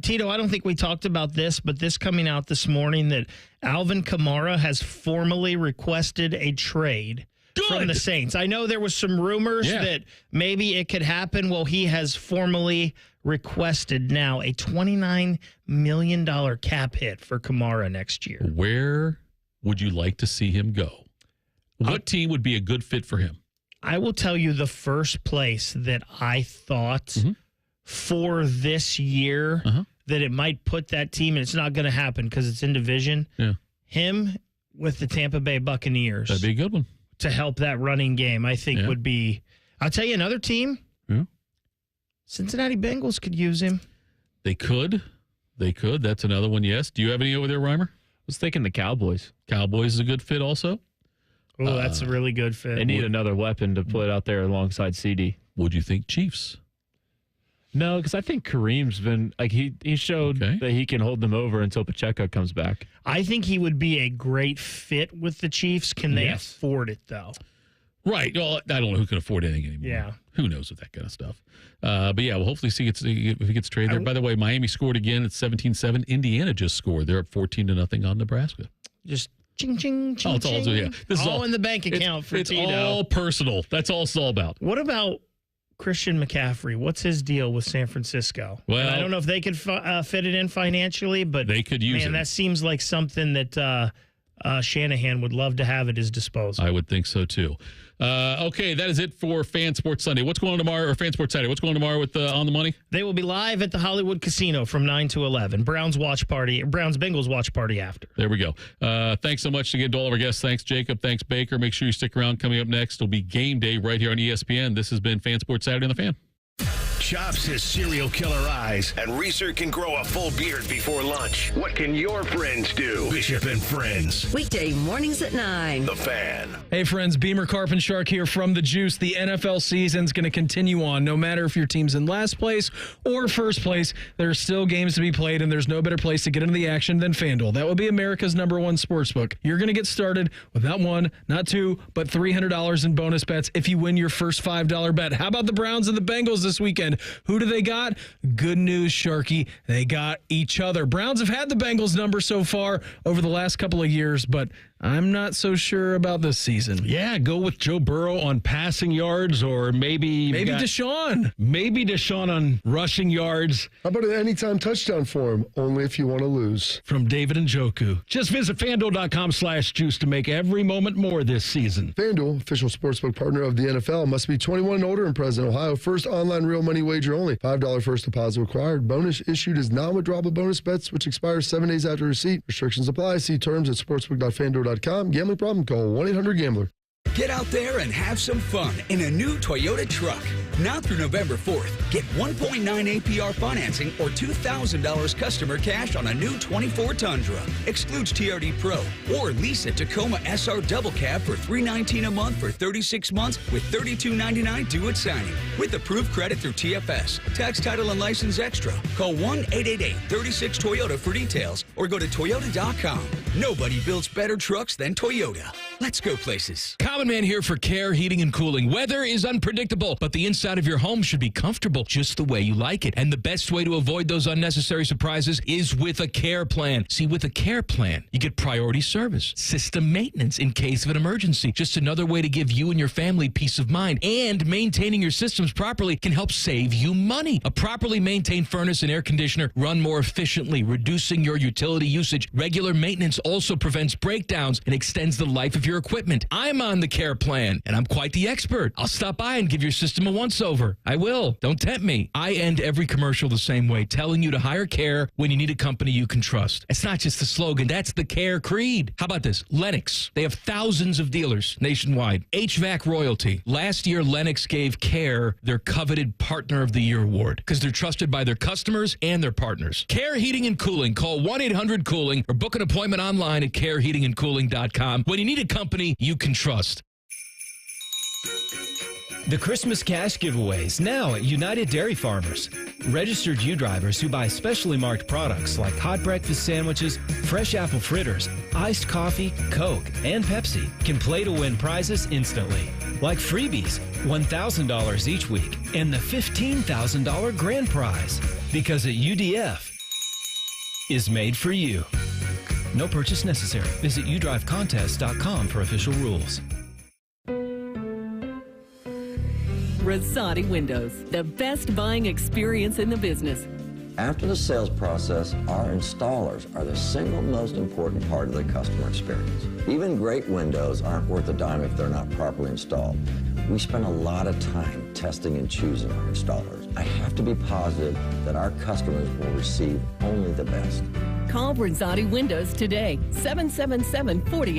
Speaker 3: Tito, I don't think we talked about this, but this coming out this morning that Alvin Kamara has formally requested a trade from the Saints. I know there was some rumors that maybe it could happen. Well, he has formally requested now a $29 million cap hit for Kamara next year.
Speaker 2: Where would you like to see him go? What team would be a good fit for him?
Speaker 3: I will tell you the first place that I thought for this year that it might put that team, and it's not going to happen because it's in division, him with the Tampa Bay Buccaneers.
Speaker 2: That'd be a good one.
Speaker 3: To help that running game, I think would be. I'll tell you another team.
Speaker 2: Yeah.
Speaker 3: Cincinnati Bengals could use him.
Speaker 2: They could. That's another one, yes. Do you have any over there, Reimer?
Speaker 6: I was thinking the Cowboys.
Speaker 2: Cowboys is a good fit also.
Speaker 3: Oh, that's a really good fit.
Speaker 6: They need another weapon to put out there alongside CD.
Speaker 2: Would you think Chiefs?
Speaker 6: No, because I think Kareem's been, he showed that he can hold them over until Pacheco comes back.
Speaker 3: I think he would be a great fit with the Chiefs. Can they afford it, though?
Speaker 2: Right. Well, I don't know who can afford anything anymore.
Speaker 3: Yeah.
Speaker 2: Who knows with that kind of stuff. But yeah, well, hopefully if he gets traded there. By the way, Miami scored again at 17-7. Indiana just scored. They're up 14-0 on Nebraska.
Speaker 3: Just ching, ching, ching,
Speaker 2: it's all,
Speaker 3: This is all in the bank account for Tito.
Speaker 2: It's all personal. That's all it's all about.
Speaker 3: What about Christian McCaffrey? What's his deal with San Francisco?
Speaker 2: Well,
Speaker 3: and I don't know if they could fit it in financially, but
Speaker 2: they could use it.
Speaker 3: That seems like something that Shanahan would love to have at his disposal.
Speaker 2: I would think so too. Okay, that is it for Fan Sports Sunday. What's going on tomorrow, or Fan Sports Saturday? What's going on tomorrow with On the Money?
Speaker 3: They will be live at the Hollywood Casino from 9 to 11. Browns-Bengals watch party after.
Speaker 2: There we go. Thanks so much again to all of our guests. Thanks, Jacob. Thanks, Baker. Make sure you stick around. Coming up next will be Game Day right here on ESPN. This has been Fan Sports Saturday on the Fan.
Speaker 1: Chops his serial killer eyes, and Reeser can grow a full beard before lunch. What can your friends do? Bishop and Friends.
Speaker 15: Weekday mornings at 9.
Speaker 1: The Fan.
Speaker 10: Hey, friends. Beamer Carpin Shark here from The Juice. The NFL season's going to continue on. No matter if your team's in last place or first place, there are still games to be played, and there's no better place to get into the action than FanDuel. That will be America's #1 sportsbook. You're going to get started with not one, not two, but $300 in bonus bets if you win your first $5 bet. How about the Browns and the Bengals this weekend? Who do they got? Good news, Sharky. They got each other. Browns have had the Bengals number so far over the last couple of years, but I'm not so sure about this season.
Speaker 9: Yeah, go with Joe Burrow on passing yards, or maybe
Speaker 10: Deshaun.
Speaker 9: Maybe Deshaun on rushing yards.
Speaker 11: How about an anytime touchdown for him? Only if you want to lose.
Speaker 9: From David Njoku. Just visit FanDuel.com/juice to make every moment more this season.
Speaker 11: FanDuel, official sportsbook partner of the NFL, must be 21 and older and present. Ohio. First online real money wager only. $5 first deposit required. Bonus issued is non-withdrawable bonus bets, which expires 7 days after receipt. Restrictions apply. See terms at sportsbook.fanduel.com. Gambling problem? Call 1-800-GAMBLER.
Speaker 13: Get out there and have some fun in a new Toyota truck.
Speaker 7: Now through November 4th, get 1.9 APR financing or $2,000 customer cash on a new 24 Tundra. Excludes TRD Pro. Or lease a Tacoma SR Double Cab for $319 a month for 36 months with $32.99 due at signing. With approved credit through TFS. Tax, title, and license extra. Call 1-888-36-TOYOTA for details or go to Toyota.com. Nobody builds better trucks than Toyota. Let's go places.
Speaker 13: Common Man here for Care Heating and Cooling. Weather is unpredictable, but the inside of your home should be comfortable just the way you like it. And the best way to avoid those unnecessary surprises is with a care plan. See, with a care plan, you get priority service, system maintenance in case of an emergency. Just another way to give you and your family peace of mind. And maintaining your systems properly can help save you money. A properly maintained furnace and air conditioner run more efficiently, reducing your utility usage. Regular maintenance also prevents breakdowns and extends the life of your equipment. I'm on the care plan, and I'm quite the expert. I'll stop by and give your system a once-over. I will. Don't tempt me. I end every commercial the same way, telling you to hire Care when you need a company you can trust. It's not just a slogan. That's the Care creed. How about this? Lennox. They have thousands of dealers nationwide. HVAC royalty. Last year, Lennox gave Care their coveted Partner of the Year award because they're trusted by their customers and their partners. Care Heating and Cooling. Call 1-800-COOLING or book an appointment online at careheatingandcooling.com when you need a company you can trust.
Speaker 21: The Christmas cash giveaways now at United Dairy Farmers. Registered U-drivers who buy specially marked products like hot breakfast sandwiches, fresh apple fritters, iced coffee, Coke, and Pepsi can play to win prizes instantly. Like freebies, $1,000 each week, and the $15,000 grand prize. Because at UDF is made for you. No purchase necessary. Visit udrivecontest.com for official rules.
Speaker 24: Rosati Windows, the best buying experience in the business.
Speaker 25: After the sales process, our installers are the single most important part of the customer experience. Even great windows aren't worth a dime if they're not properly installed. We spend a lot of time testing and choosing our installers. I have to be positive that our customers will receive only the best.
Speaker 24: Call Rosati Windows today, 777-48.